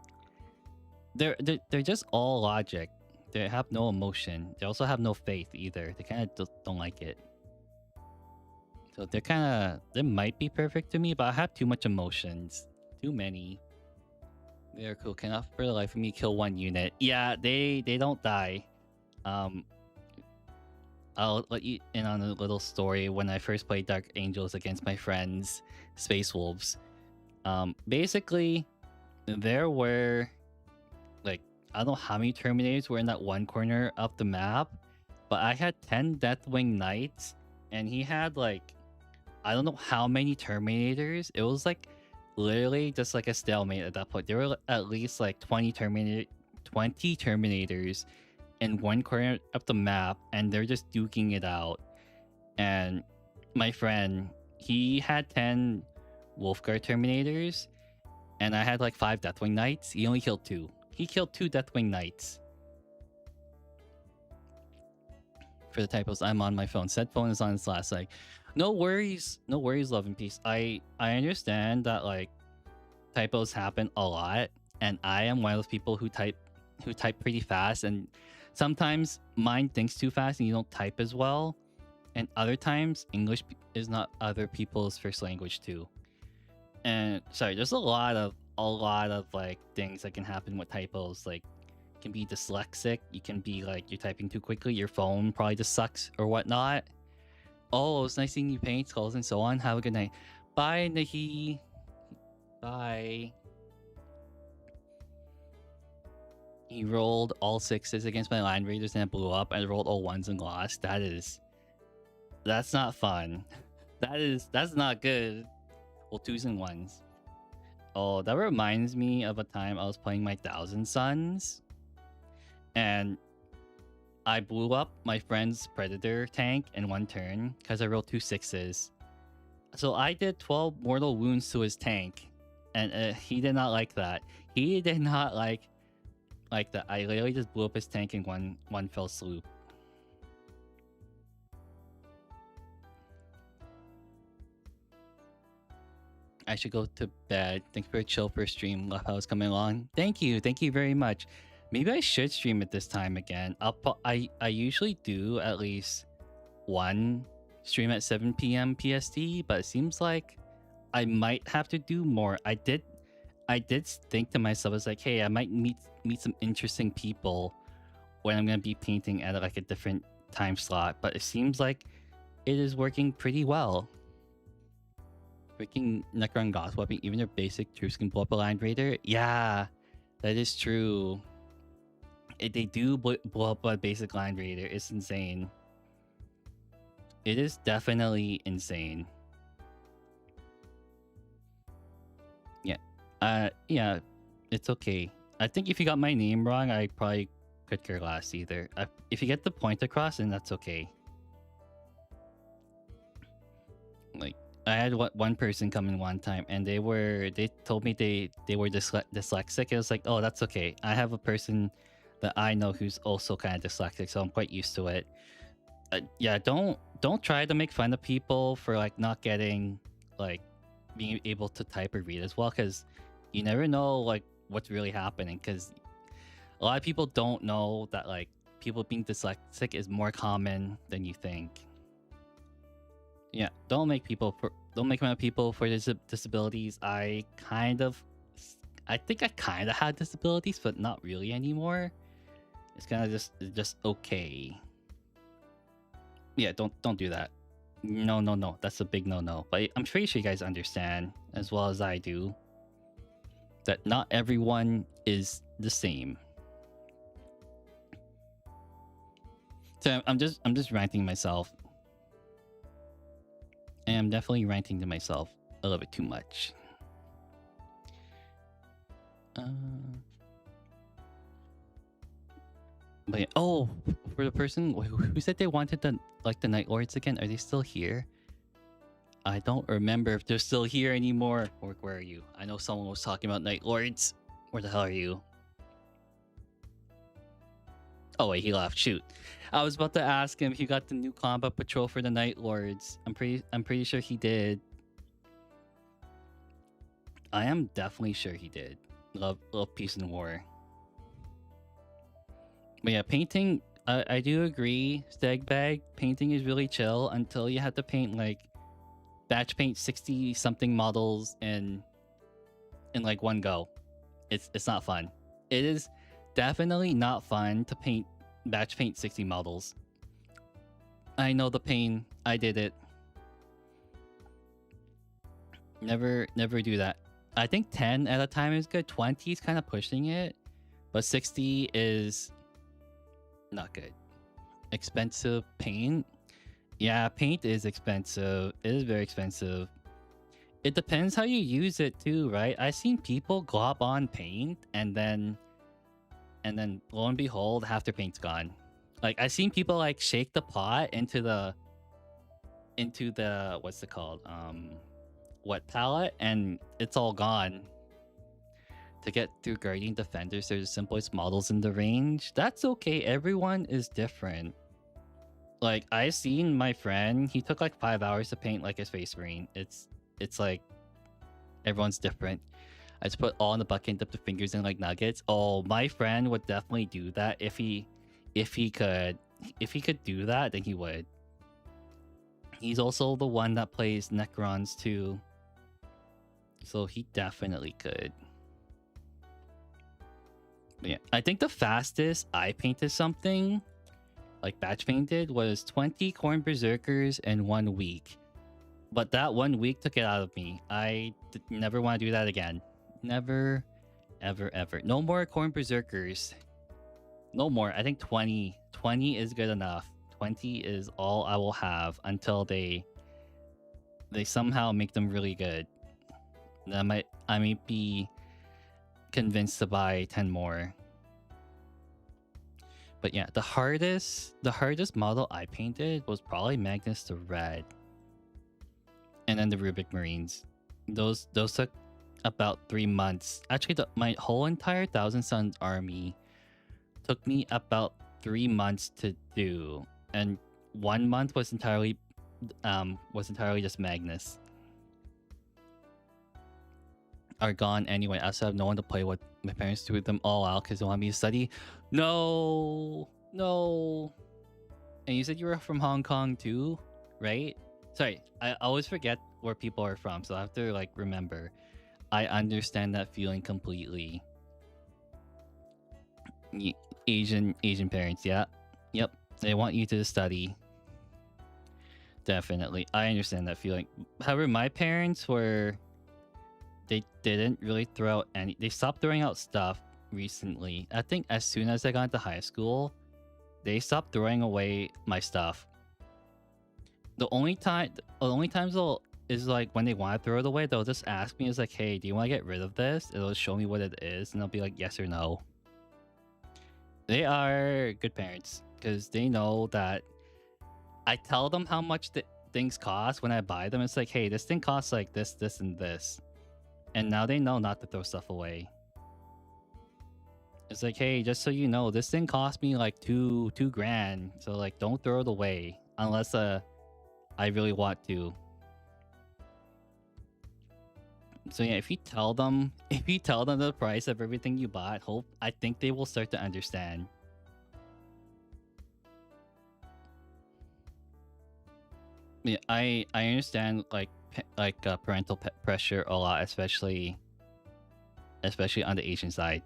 just all logic. They have no emotion. They also have no faith either. They kind of don't like it. So they might be perfect to me, but I have too much emotions. Too many. They're cool. Cannot for the life of me kill one unit. Yeah, they don't die. I'll let you in on a little story when I first played Dark Angels against my friends, Space Wolves. Basically, there were like, I don't know how many Terminators were in that one corner of the map, but I had 10 Deathwing Knights and he had like, I don't know how many Terminators. It was like literally just like a stalemate at that point. There were at least like 20 Terminators in one corner of the map, and they're just duking it out. And my friend, he had 10 Wolfguard Terminators, and I had like 5 Deathwing Knights. He only killed 2. He killed 2 Deathwing Knights. For the typos, I'm on my phone. Said phone is on its last leg. No worries, love and peace. I understand that like typos happen a lot, and I am one of those people who type pretty fast, and sometimes mine thinks too fast and you don't type as well. And other times English is not other people's first language too. And sorry, there's a lot of like things that can happen with typos. Like, you can be dyslexic, you can be like you're typing too quickly, your phone probably just sucks or whatnot. Oh, it's nice seeing you paint skulls and so on. Have a good night. Bye, Nahi. Bye. He rolled all 6s against my Land Raiders and it blew up. I rolled all 1s and lost. That's not fun. That's not good. Well, 2s and 1s. Oh, that reminds me of a time I was playing my Thousand Suns, and I blew up my friend's Predator tank in 1 turn because I rolled 2 6s. So I did 12 mortal wounds to his tank, and he did not like that. He did not like that. I literally just blew up his tank in one fell swoop. I should go to bed. Thanks for a chill for stream. Love how it's coming along. Thank you very much. Maybe I should stream it this time again. I usually do at least 1 stream at 7 p.m. PST, but it seems like I might have to do more. I did think to myself, I was like, hey, I might meet some interesting people when I'm gonna be painting at like a different time slot, but it seems like it is working pretty well. Freaking Necron Goth weapon, even their basic troops can blow up a Land Raider. Yeah, that is true. They do blow up a basic Land Raider. It's insane. It is definitely insane. Yeah. Yeah, it's okay. I think if you got my name wrong, I probably could care less either. If you get the point across, then that's okay. Like, I had one person come in one time, and they told me they were dyslexic. It was like, oh, that's okay. I have a person that I know who's also kind of dyslexic, so I'm quite used to it. Yeah, don't try to make fun of people for like not getting like being able to type or read as well, because you never know like what's really happening. Because a lot of people don't know that like people being dyslexic is more common than you think. Yeah, don't make fun of people for disabilities. I think I kind of had disabilities, but not really anymore. It's kind of just okay. Yeah, don't do that. No, that's a big no. But I'm pretty sure you guys understand as well as I do that not everyone is the same. So I'm just ranting myself. And I'm definitely ranting to myself a little bit too much. But yeah, oh, for the person who said they wanted the Night Lords again, are they still here? I don't remember if they're still here anymore. Or where are you? I know someone was talking about Night Lords. Where the hell are you? Oh wait, he left. Shoot. I was about to ask him if he got the new combat patrol for the Night Lords. I'm pretty sure he did. I am definitely sure he did. Love peace and war. But yeah, painting, I do agree, Stagbag, painting is really chill until you have to paint like batch paint 60 something models in like one go. It's not fun. It is definitely not fun to batch paint 60 models. I know the pain. I did it. Never do that. I think 10 at a time is good. 20 is kind of pushing it, but 60 is not good. Expensive paint. Yeah, paint is expensive. It is very expensive. It depends how you use it too, right? I've seen people glob on paint and then lo and behold, half their paint's gone. Like I've seen people like shake the pot into the what's it called? Wet palette, and it's all gone. To get through Guardian Defenders, there's the simplest models in the range. That's okay. Everyone is different. Like I seen my friend, he took like 5 hours to paint like his face marine. It's like everyone's different. I just put all in the bucket and dip the fingers in like nuggets. Oh, my friend would definitely do that if he could do that, then he would. He's also the one that plays Necrons too, so he definitely could. But yeah, I think the fastest I painted something, like batch painted, was 20 Corn Berserkers in 1 week. But that 1 week took it out of me. I never want to do that again. Never, ever, ever. No more Corn Berserkers. No more. I think 20. 20 is good enough. 20 is all I will have until they somehow make them really good. I might be convinced to buy 10 more. But yeah, the hardest model I painted was probably Magnus the Red. And then the Rubik Marines. Those took about 3 months. Actually, my whole entire Thousand Suns army took me about 3 months to do, and 1 month was entirely just Magnus. Are gone anyway. I also have no one to play with. My parents threw them all out because they want me to study. No. And you said you were from Hong Kong too, right? Sorry, I always forget where people are from, so I have to like remember. I understand that feeling completely. Asian parents, yeah. Yep. They want you to study. Definitely. I understand that feeling. However, my parents were, they didn't really throw out any, they stopped throwing out stuff recently. I think as soon as I got into high school, they stopped throwing away my stuff. The only times they'll is like when they want to throw it away, they'll just ask me, it's like, hey, do you want to get rid of this? It'll show me what it is, and I'll be like, yes or no. They are good parents because they know that I tell them how much things cost when I buy them. It's like, hey, this thing costs like this, and this. And now they know not to throw stuff away. It's like, hey, just so you know, this thing cost me like two grand. So like, don't throw it away unless I really want to. So yeah, if you tell them the price of everything you bought, I think they will start to understand. Yeah, I understand like parental pressure a lot, especially on the Asian side.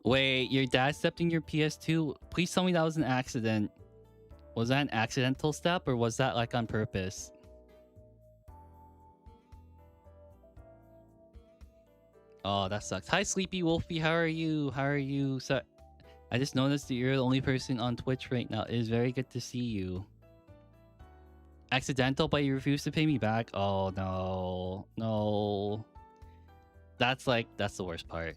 Wait, your dad stepped in your PS2? Please tell me that was an accident. Was that an accidental step, or was that like on purpose? Oh, that sucks. Hi, Sleepy Wolfie. How are you? So, I just noticed that you're the only person on Twitch right now. It is very good to see you. Accidental, but you refuse to pay me back? Oh, no. That's the worst part.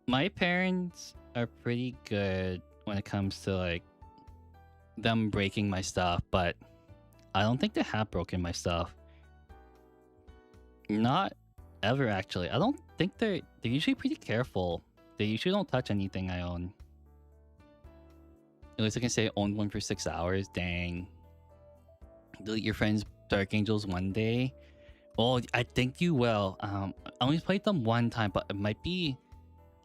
My parents are pretty good when it comes to like them breaking my stuff, but I don't think they have broken my stuff. Not ever, actually. I don't think they're usually pretty careful. They usually don't touch anything I own. At least I can say I owned one for 6 hours. Dang. Delete your friend's Dark Angels one day. Oh, I think you will. I only played them one time, but it might be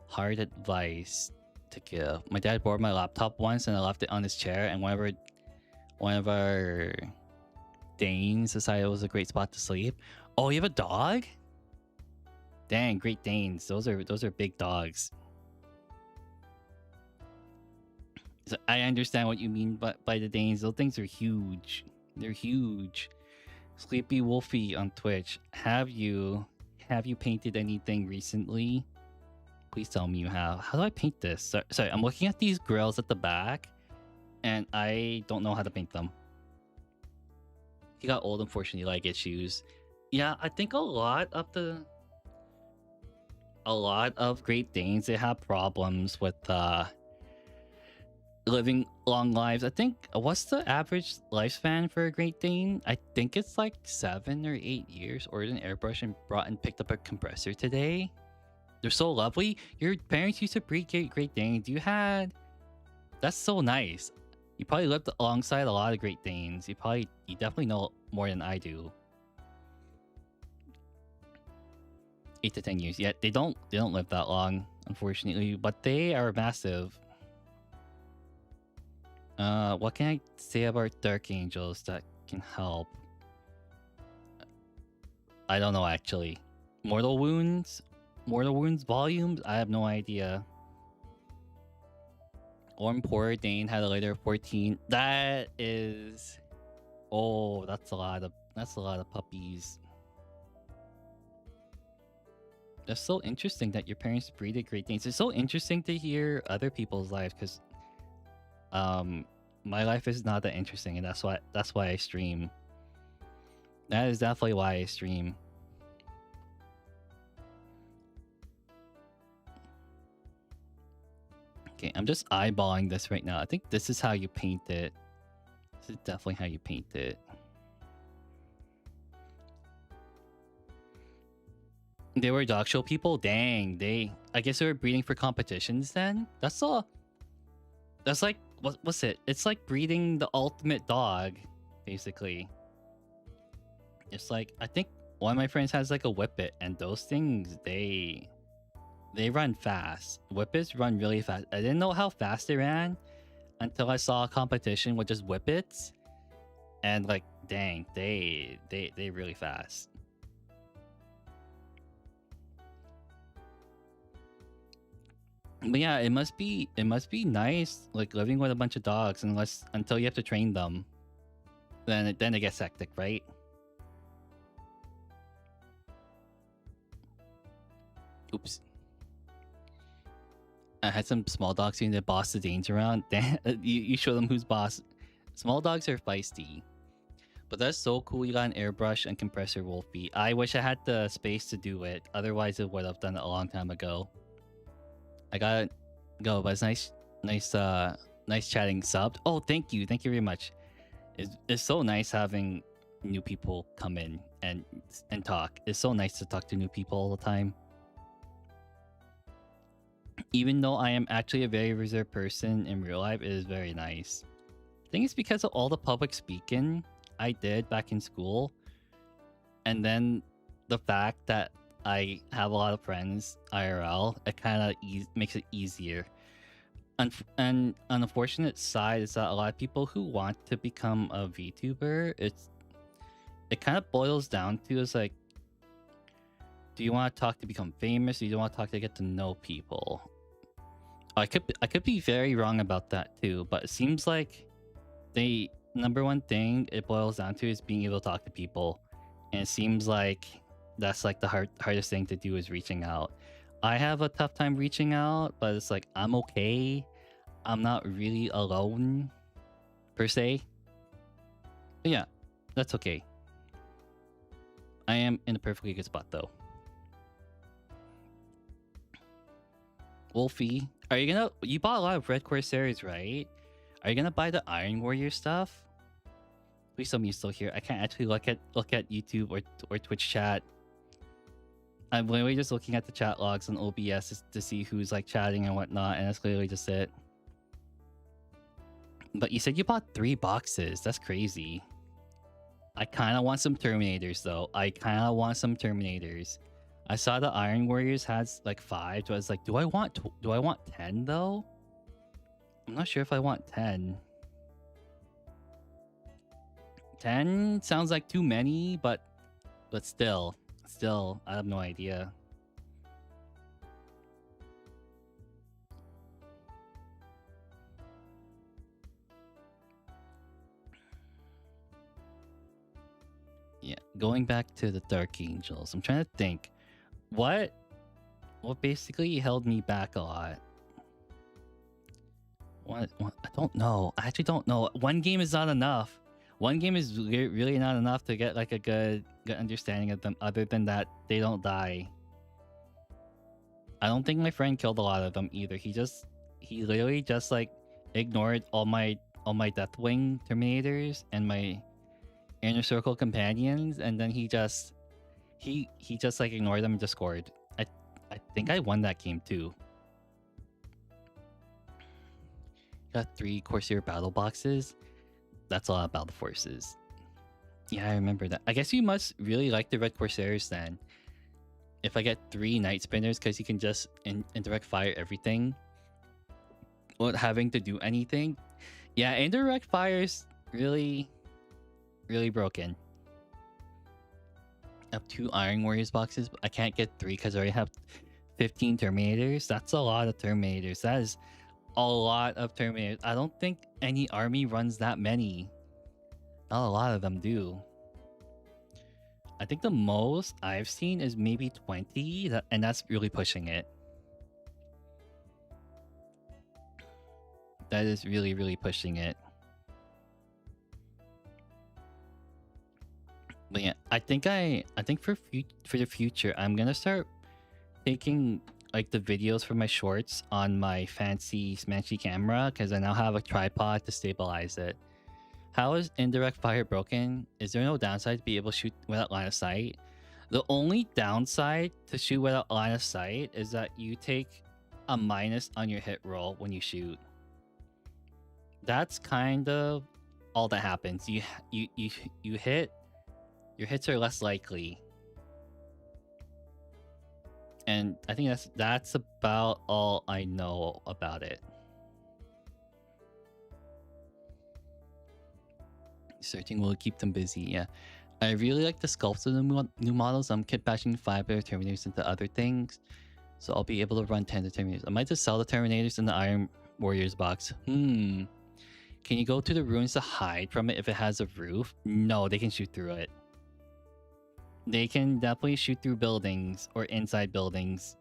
hard advice to give. My dad borrowed my laptop once and I left it on his chair, and one of our Danes decided it was a great spot to sleep. Oh, you have a dog? Dang, Great Danes. Those are big dogs. So I understand what you mean by the Danes. Those things are huge. They're huge. Sleepy Wolfie on Twitch, have you painted anything recently? Please tell me you have. How do I paint this? Sorry, I'm looking at these grills at the back, and I don't know how to paint them. He got old, unfortunately, like issues. Yeah, I think a lot of Great Danes, they have problems with living long lives. I think, what's the average lifespan for a Great Dane? I think it's like 7 or 8 years. Ordered an airbrush and brought and picked up a compressor today. They're so lovely. Your parents used to breed Great Danes. That's so nice. You probably lived alongside a lot of Great Danes. You definitely know more than I do. 8 to 10 years. Yeah, they don't live that long, unfortunately, but they are massive. What can I say about Dark Angels that can help? I don't know, actually. Mortal Wounds volumes? I have no idea. Orm Poor Dane had a litter of 14. That is... Oh, that's a lot of puppies. That's so interesting that your parents breeded Great Danes. It's so interesting to hear other people's lives, because my life is not that interesting, and that's why I stream. That is definitely why I stream. Okay, I'm just eyeballing this right now. I think this is how you paint it. This is definitely how you paint it. They were dog show people? Dang, I guess they were breeding for competitions then? That's like, what's it? It's like breeding the ultimate dog, basically. It's like, I think one of my friends has like a Whippet, and those things, they run fast. Whippets run really fast. I didn't know how fast they ran until I saw a competition with just Whippets, and like, dang, they really fast. But yeah, it must be nice, like living with a bunch of dogs, until you have to train them. Then it gets hectic, right? Oops. I had some small dogs seeing the boss the Danes around. You show them who's boss. Small dogs are feisty. But that's so cool. You got an airbrush and compressor, Wolfie. I wish I had the space to do it. Otherwise, I would have done it a long time ago. I gotta go, but it's nice chatting subbed. Oh, thank you very much. It's so nice having new people come in and talk. It's so nice to talk to new people all the time. Even though I am actually a very reserved person in real life, it is very nice. I think it's because of all the public speaking I did back in school, and then the fact that I have a lot of friends IRL, it kind of makes it easier. And an unfortunate side is that a lot of people who want to become a VTuber, it kind of boils down to, is like, do you want to talk to become famous, or do you want to talk to get to know people? I could be very wrong about that too, but it seems like the number one thing it boils down to is being able to talk to people, and it seems like that's like the hardest thing to do, is reaching out. I have a tough time reaching out, but it's like, I'm okay. I'm not really alone per se. But yeah, that's okay. I am in a perfectly good spot though. Wolfie, you bought a lot of Red Corsairs, right? Are you gonna buy the Iron Warrior stuff? Please tell me you're still here. I can't actually look at YouTube or Twitch chat. I'm literally just looking at the chat logs on OBS to see who's like chatting and whatnot, and that's clearly just it. But you said you bought 3 boxes. That's crazy. I kind of want some Terminators though. I saw the Iron Warriors has like 5, so I was like, do I want 10 though? I'm not sure if I want 10. 10 sounds like too many, but still, I have no idea. Yeah, going back to the Dark Angels, I'm trying to think what basically held me back a lot. What I don't know. I actually don't know. One game is not enough. One game is really not enough to get like a good understanding of them. Other than that, they don't die. I don't think my friend killed a lot of them either. He literally just like ignored all my Deathwing Terminators and my Inner Circle companions, and then he just like ignored them and just scored. I think I won that game too. Got 3 Corsair battle boxes. That's a lot of battle forces. Yeah, I remember that. I guess you must really like the Red Corsairs then. If I get 3 Night Spinners, because you can just indirect fire everything without having to do anything. Yeah, indirect fire's really, really broken. I have 2 Iron Warriors boxes, but I can't get 3 because I already have 15 Terminators. That's a lot of Terminators. That is a lot of Terminators. I don't think any army runs that many. Not a lot of them do. I think the most I've seen is maybe 20, and that's really pushing it. That is really, really pushing it. But yeah, I think for the future, I'm gonna start taking like the videos for my shorts on my fancy smashy camera, because I now have a tripod to stabilize it. How is indirect fire broken? Is there no downside to be able to shoot without line of sight? The only downside to shoot without line of sight is that you take a minus on your hit roll when you shoot. That's kind of all that happens. You hit, your hits are less likely. And I think that's about all I know about it. Searching will keep them busy, yeah. I really like the sculpts of the new models. I'm kit bashing 5 better Terminators into other things, so I'll be able to run 10 Terminators. I might just sell the Terminators in the Iron Warriors box. Can you go to the ruins to hide from it if it has a roof? No, they can shoot through it. They can definitely shoot through buildings or inside buildings.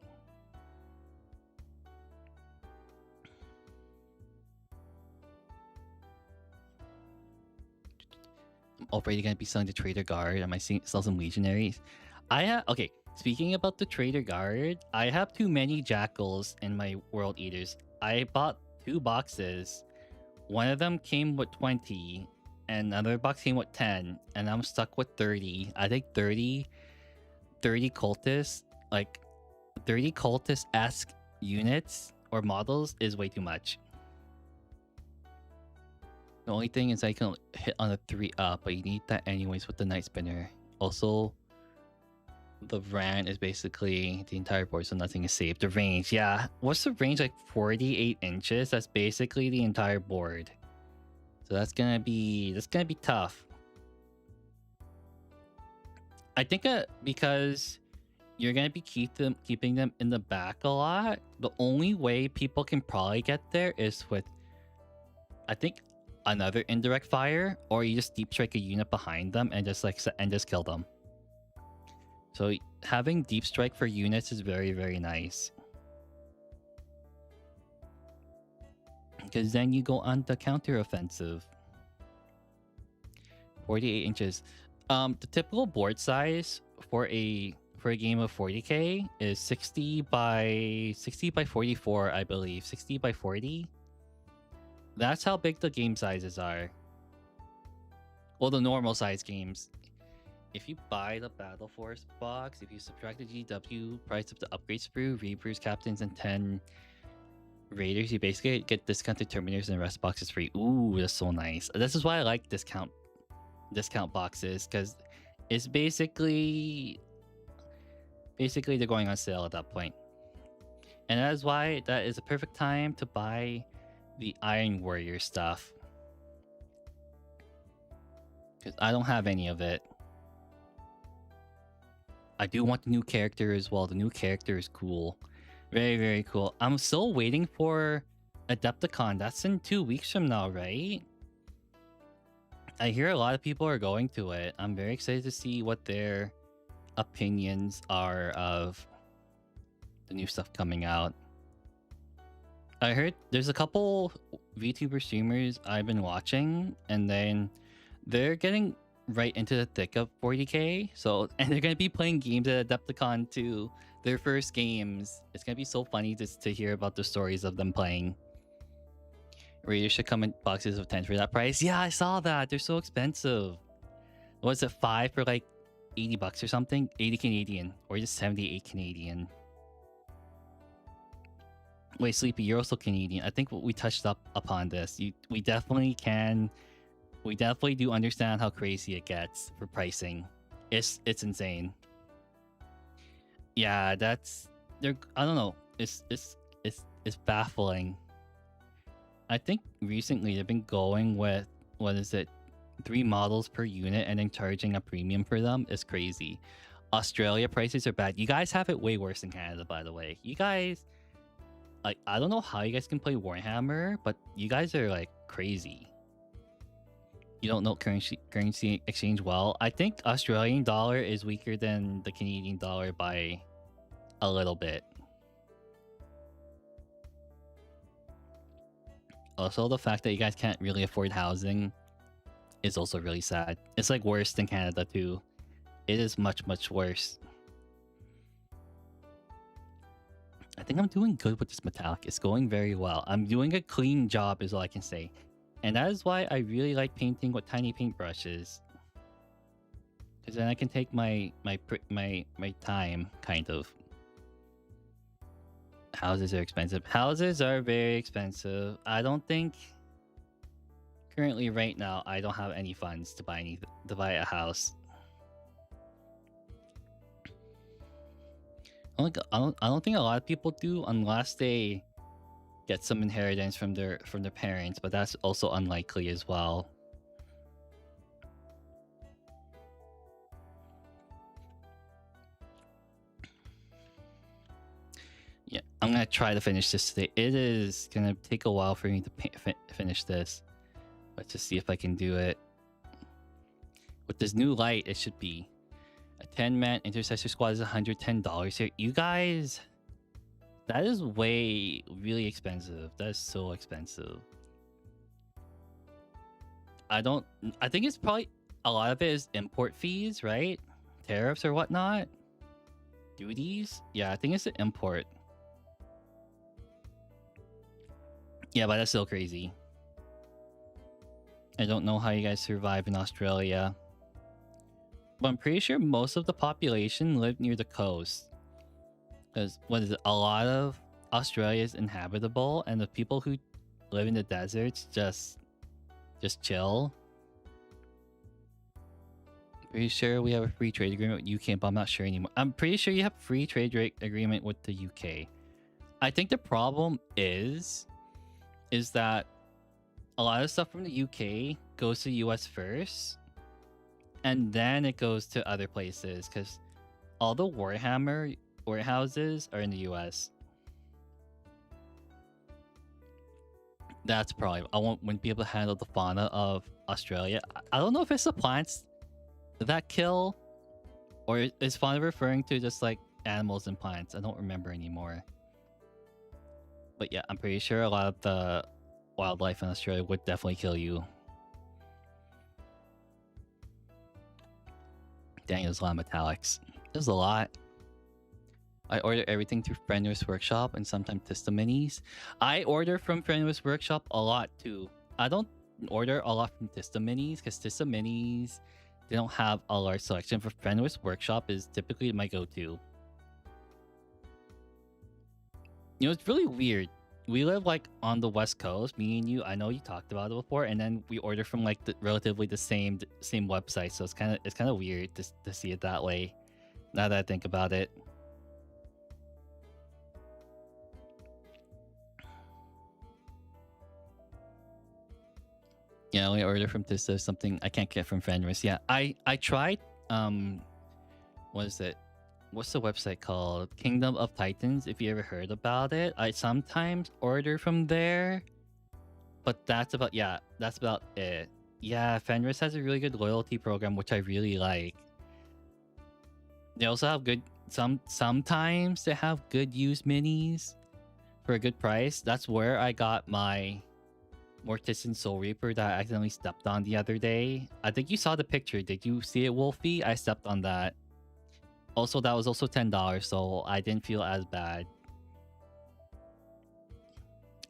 I'm already gonna be selling the Trader Guard. I might sell some Legionaries. Okay, speaking about the Trader Guard, I have too many Jackals in my World Eaters. I bought 2 boxes. One of them came with 20, and another box came with 10, and I'm stuck with 30. I think 30 cultists, like 30 cultist-esque units or models is way too much. The only thing is I can hit on a 3-up, but you need that anyways with the Night Spinner. Also, the Ran is basically the entire board, so nothing is saved. The range, yeah. What's the range? Like 48 inches? That's basically the entire board. So that's gonna be tough. I think because you're gonna be keeping them in the back a lot. The only way people can probably get there is with, I think, another indirect fire, or you just deep strike a unit behind them and just kill them. So having deep strike for units is very, very nice, because then you go on the counter offensive. 48 inches. The typical board size for a game of 40k is 60 by 44, I believe. 60 by 40. That's how big the game sizes are. Well, the normal size games. If you buy the Battle Force box, if you subtract the GW price of the upgrade sprue, Reapers, Captains, and 10 Raiders, you basically get discounted Terminators and the rest boxes free. Ooh, that's so nice. This is why I like discount boxes, because it's basically they're going on sale at that point. And that is why that is a perfect time to buy the Iron Warrior stuff, because I don't have any of it. I do want the new character as well. The new character is cool. Very, very cool. I'm still waiting for Adepticon. That's in 2 weeks from now, right? I hear a lot of people are going to it. I'm very excited to see what their opinions are of the new stuff coming out. I heard there's a couple VTuber streamers I've been watching, and then they're getting right into the thick of 40k. So, and they're gonna be playing games at Adepticon too. Their first games. It's gonna be so funny to hear about the stories of them playing. Raiders should come in boxes of 10 for that price. Yeah, I saw that. They're so expensive. Was it 5 for like 80 bucks or something? 80 Canadian or just 78 Canadian. Wait, Sleepy, you're also Canadian. I think we touched upon this. We definitely do understand how crazy it gets for pricing. It's insane. Yeah, I don't know. It's baffling. I think recently they've been going with, what is it, 3 models per unit and then charging a premium for them is crazy. Australia prices are bad. You guys have it way worse than Canada, by the way. You guys, like, I don't know how you guys can play Warhammer, but you guys are like crazy. You don't know currency exchange well. I think Australian dollar is weaker than the Canadian dollar by a little bit. Also, the fact that you guys can't really afford housing is also really sad. It's like worse than Canada too. It is much, much worse. I think I'm doing good with this metallic. It's going very well. I'm doing a clean job is all I can say. And that is why I really like painting with tiny paintbrushes. Because then I can take my time, kind of. Houses are expensive. Houses are very expensive. I don't think... Currently, right now, I don't have any funds to buy a house. I don't think a lot of people do unless they get some inheritance from their parents, but that's also unlikely as well. Yeah, I'm gonna try to finish this today. It is gonna take a while for me to finish this. Let's just see if I can do it. With this new light, it should be. A 10-man intercessor squad is $110 here. You guys, that is really expensive. That is so expensive. I think it's probably, a lot of it is import fees, right? Tariffs or whatnot. Duties? Yeah, I think it's the import. Yeah, but that's still crazy. I don't know how you guys survive in Australia. But I'm pretty sure most of the population live near the coast. Because, what is it? A lot of Australia is inhabitable, and the people who live in the deserts just chill. Pretty sure we have a free trade agreement with UK, but I'm not sure anymore. I'm pretty sure you have a free trade agreement with the UK. I think the problem is that a lot of stuff from the UK goes to US first, and then it goes to other places, because all the Warhammer warehouses are in the US. That's probably, I wouldn't be able to handle the fauna of Australia. I don't know if it's the plants that kill, or is fauna referring to just like animals and plants? I don't remember anymore. But yeah, I'm pretty sure a lot of the wildlife in Australia would definitely kill you. Dang, there's a lot of metallics. There's a lot. I order everything through Friendless Workshop and sometimes Tista Minis. I order from Friendless Workshop a lot too. I don't order a lot from Tista Minis because Tista Minis, they don't have a large selection. For Friendless Workshop is typically my go-to. You know, it's really weird. We live like on the West Coast, me and you. I know you talked about it before, and then we order from like relatively the same website. So it's kind of weird to see it that way. Now that I think about it. Yeah, we order from Tista, something I can't get from Fenris. Yeah, I tried. What is it? What's the website called? Kingdom of Titans, if you ever heard about it. I sometimes order from there, but that's about it. Yeah, Fenris has a really good loyalty program, which I really like. They also have good sometimes they have good used minis for a good price. That's where I got my Mortician Soul Reaper that I accidentally stepped on the other day. I think you saw the picture. Did you see it, Wolfie? I stepped on that. Also, that was also $10, so I didn't feel as bad.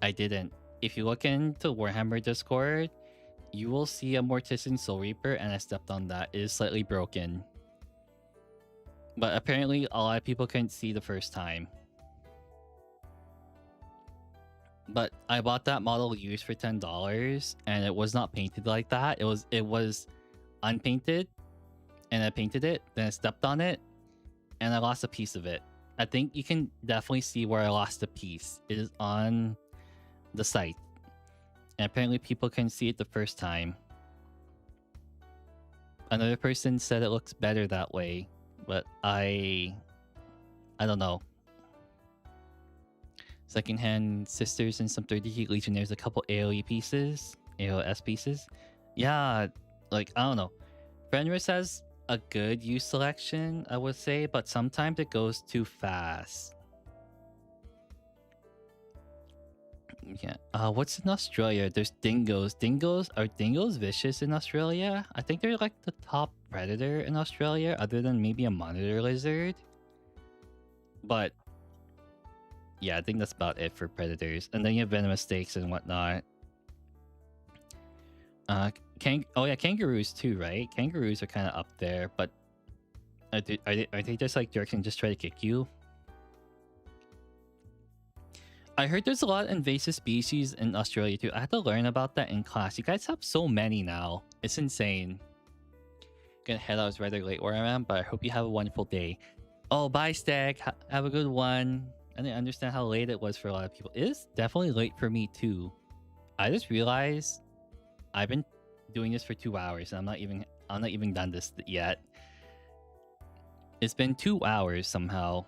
I didn't. If you look into Warhammer Discord, you will see a Mortician Soul Reaper, and I stepped on that. It is slightly broken. But apparently, a lot of people couldn't see the first time. But I bought that model used for $10, and it was not painted like that. It was unpainted, and I painted it. Then I stepped on it, and I lost a piece of it. I think you can definitely see where I lost a piece. It is on the site, and apparently people couldn't see it the first time. Another person said it looks better that way, but I don't know. Secondhand Sisters and some 30k Legionnaires, a couple AoE pieces, AOS pieces. Yeah, like, I don't know. Fenris has a good use selection, I would say, but sometimes it goes too fast. Yeah. What's in Australia? There's dingoes. Are dingoes vicious in Australia? I think they're like the top predator in Australia, other than maybe a monitor lizard. But yeah, I think that's about it for predators. And then you have venomous snakes and whatnot. Oh yeah, kangaroos too, right? Kangaroos are kind of up there, but are they just like jerks and just try to kick you? I heard there's a lot of invasive species in Australia too. I had to learn about that in class. You guys have so many now. It's insane. Gonna head out rather late where I am, but I hope you have a wonderful day. Oh, bye, Stag. Have a good one. I didn't understand how late it was for a lot of people. It is definitely late for me too. I just realized I've been doing this for 2 hours, and I'm not even done this yet. It's been 2 hours somehow.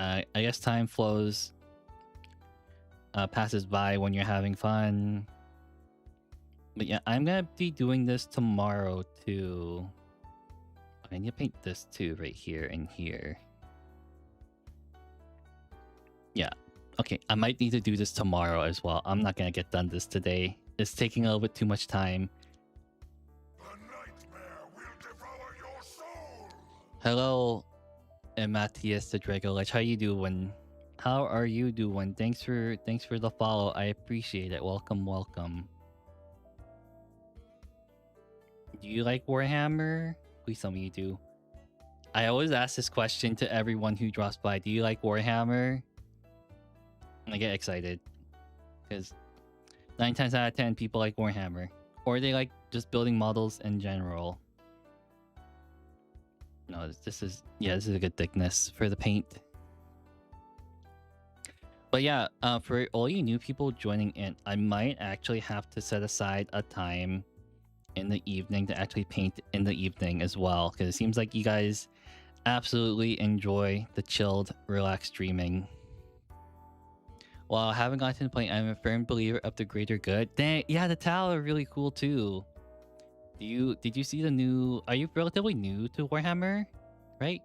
I guess time flows, passes by when you're having fun. But yeah, I'm gonna be doing this tomorrow too. I need to paint this too, right here and here. Yeah. Okay, I might need to do this tomorrow as well. I'm not gonna get done this today. It's taking a little bit too much time. The nightmare will devour your soul. Hello, Matthias the Dragolich. How you doing? How are you doing? Thanks for the follow. I appreciate it. Welcome, welcome. Do you like Warhammer? Please tell me you do. I always ask this question to everyone who drops by. Do you like Warhammer? And I get excited because 9 times out of 10 people like Warhammer, or they like just building models in general. No, this is a good thickness for the paint. But yeah, for all you new people joining in, I might actually have to set aside a time in the evening to actually paint in the evening as well, because it seems like you guys absolutely enjoy the chilled, relaxed streaming. While I haven't gotten to the point, I'm a firm believer of the greater good. Dang, yeah, the Tau are really cool too. Did you see the new? Are you relatively new to Warhammer, right?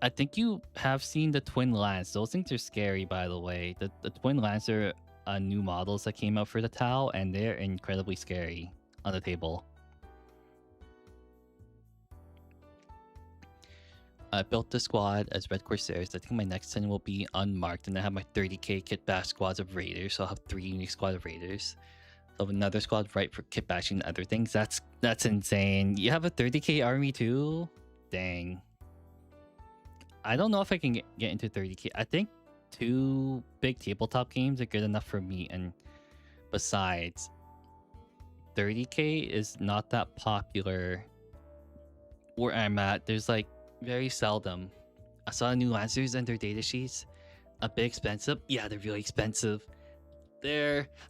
I think you have seen the Twin Lance. Those things are scary, by the way. The Twin Lance are new models that came out for the Tau, and they're incredibly scary on the table. I built the squad as Red Corsairs. I think my next 10 will be unmarked, and I have my 30k kit bash squads of Raiders, so I'll have 3 unique squad of Raiders. I'll have another squad right for kit bashing and other things. That's insane. You have a 30k army too? Dang. I don't know if I can get into 30k. I think 2 big tabletop games are good enough for me, and besides, 30k is not that popular where I'm at. There's like very seldom. I saw new Lancers and their data sheets. A bit expensive. Yeah, they're really expensive.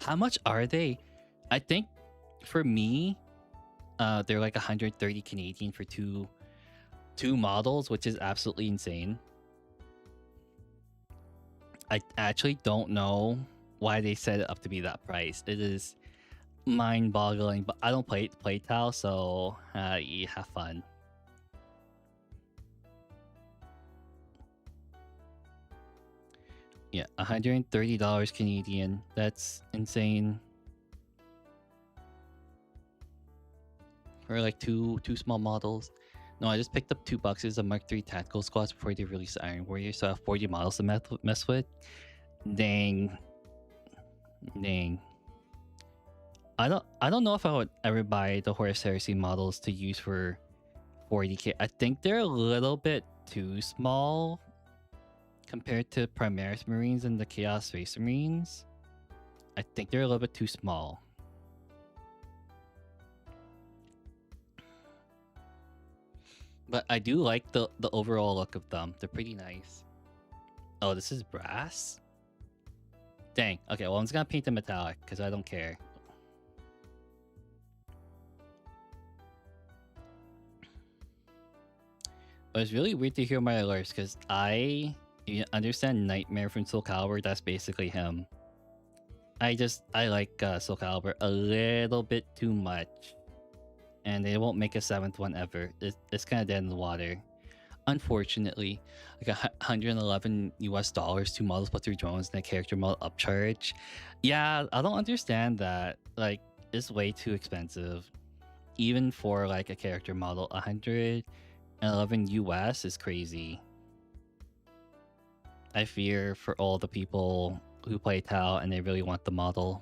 How much are they? I think for me, they're like 130 Canadian for two models, which is absolutely insane. I actually don't know why they set it up to be that price. It is mind-boggling, but I don't play Playtile, so you have fun. Yeah, $130 Canadian. That's insane. For like two small models. No, I just picked up 2 boxes of Mark III tactical squads before they released Iron Warrior, so I have 40 models to mess with. Dang. I don't know if I would ever buy the Horus Heresy models to use for 40k. I think they're a little bit too small compared to Primaris Marines and the Chaos Space Marines. I think they're a little bit too small. But I do like the overall look of them. They're pretty nice. Oh, this is brass? Dang. Okay, well, I'm just gonna paint them metallic because I don't care. But it's really weird to hear my alerts because you understand Nightmare from Soul Calibur. That's basically him. I like Soul Calibur a little bit too much. And they won't make a 7th one ever. It's kind of dead in the water. Unfortunately, like $111 US, 2 models plus 3 drones and a character model upcharge. Yeah, I don't understand that. Like, it's way too expensive. Even for like a character model, 111 US is crazy. I fear for all the people who play Tau and they really want the model.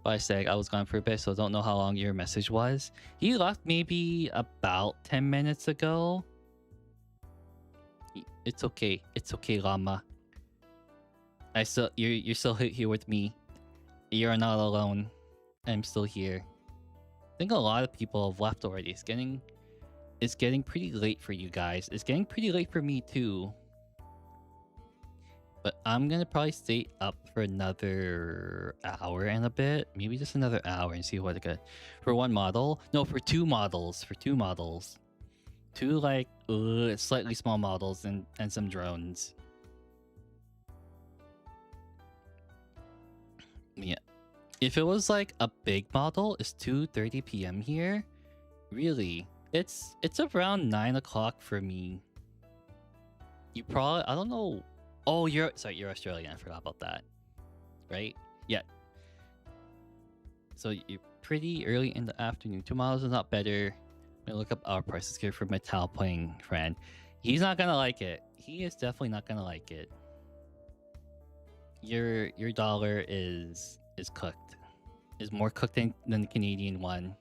But I said I was gone for a bit, so I don't know how long your message was. He left maybe about 10 minutes ago. It's okay. It's okay, Llama. You're still here with me. You're not alone. I'm still here. I think a lot of people have left already. It's getting pretty late for you guys. It's getting pretty late for me too. But I'm gonna probably stay up for another hour and a bit. Maybe just another hour and see what I get. For one model? No, for 2 models. For 2 models. 2 like slightly small models and some drones. Yeah. If it was like a big model, it's 2:30 p.m. here. Really? It's around 9 o'clock for me. You probably, I don't know. Oh, you're Australian. I forgot about that. Right? Yeah. So you're pretty early in the afternoon. 2 miles is not better. I'm gonna look up our prices here for my Tal playing friend. He's not gonna like it. He is definitely not gonna like it. Your dollar is cooked. Is more cooked than the Canadian one.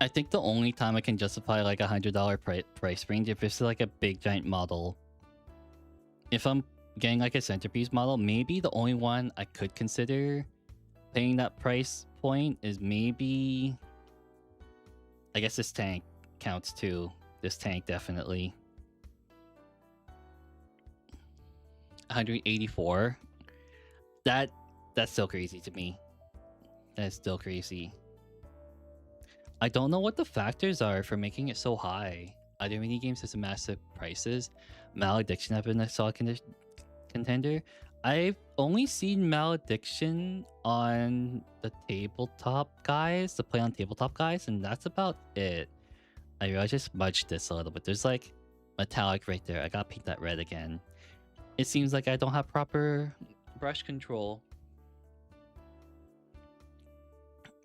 I think the only time I can justify like $100 price range if it's like a big giant model. If I'm getting like a centerpiece model, maybe the only one I could consider paying that price point is maybe, I guess this tank counts too. This tank definitely. 184. That's still crazy to me. That's still crazy. I don't know what the factors are for making it so high. Other mini games has massive prices. Malediction have been a solid contender. I've only seen Malediction on the tabletop guys, the play on tabletop guys, and that's about it. I just smudged this a little bit. There's like metallic right there. I gotta paint that red again. It seems like I don't have proper brush control.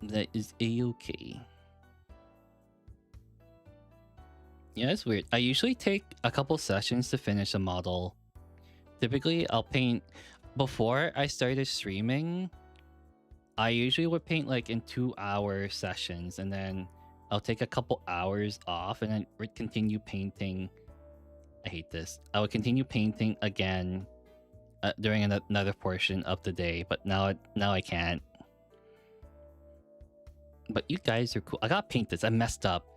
That is a-okay. Yeah, it's weird. I usually take a couple sessions to finish a model. Typically, I'll paint... Before I started streaming, I usually would paint like in 2-hour sessions, and then I'll take a couple hours off and then continue painting. I hate this. I would continue painting again during another portion of the day, but now I can't. But you guys are cool. I gotta paint this. I messed up.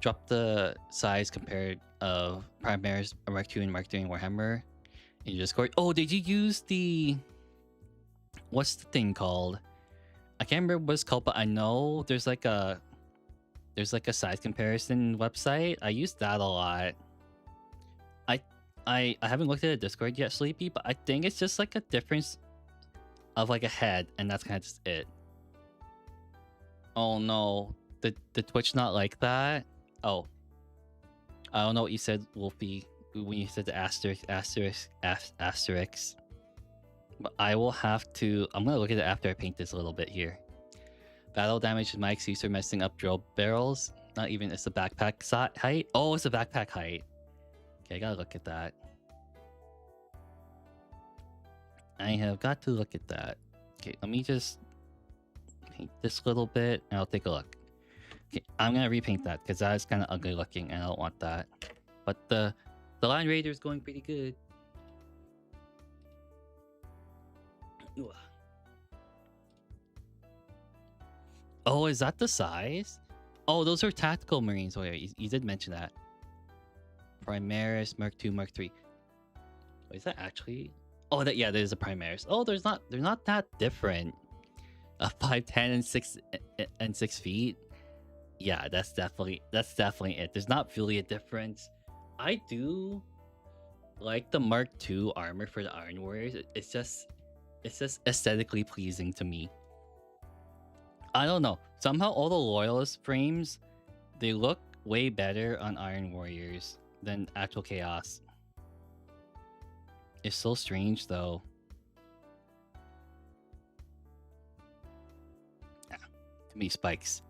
Dropped the size compared of Primaris Mark II and Mark III in Warhammer. And you just scored. Oh, did you use the what's the thing called? I can't remember what it's called, but I know there's like a size comparison website. I use that a lot. I haven't looked at a Discord yet, Sleepy, but I think it's just like a difference of like a head, and that's kind of just it. Oh no, the Twitch not like that. Oh, I don't know what you said, Wolfie, when you said the asterisk. But I will have to. I'm gonna look at it after I paint this a little bit here. Battle damage is my excuse for messing up drill barrels. Not even. It's the backpack height. Oh, it's the backpack height. Okay, I gotta look at that. I have got to look at that. Okay, let me just paint this little bit, and I'll take a look. Okay, I'm gonna repaint that because that is kind of ugly looking, and I don't want that. But the Line Raider is going pretty good. Ooh. Oh, is that the size? Oh, those are tactical marines. Oh yeah, you did mention that. Primaris, Mark II, Mark III. Wait, is that actually? Oh, that there's a Primaris. Oh, they're not that different. 5'10" and 6 feet. Yeah, that's definitely it. There's not really a difference. I do like the Mark II armor for the Iron Warriors. It's just aesthetically pleasing to me. I don't know. Somehow all the Loyalist frames, they look way better on Iron Warriors than actual Chaos. It's so strange though. Yeah, too many spikes.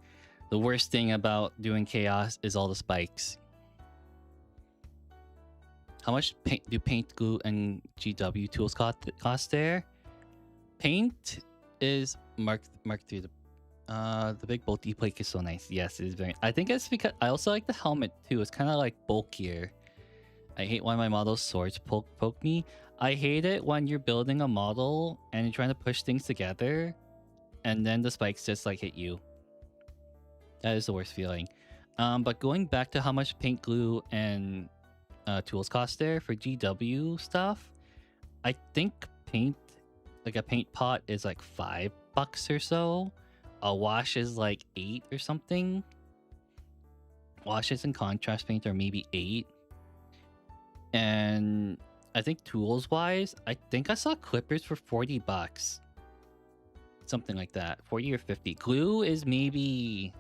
The worst thing about doing Chaos is all the spikes. How much do paint, glue, and GW tools cost there? Paint is Mark III. The big bolty plate is so nice. Yes, it is very. I think it's because I also like the helmet too. It's kind of like bulkier. I hate when my model's swords poke me. I hate it when you're building a model and you're trying to push things together, and then the spikes just like hit you. That is the worst feeling. But going back to how much paint, glue, and tools cost there for GW stuff, I think paint, like a paint pot, is like $5 or so. A wash is like 8 or something. Washes and contrast paint are maybe 8. And I think tools wise, I think I saw clippers for $40. Something like that. 40 or 50. Glue is maybe,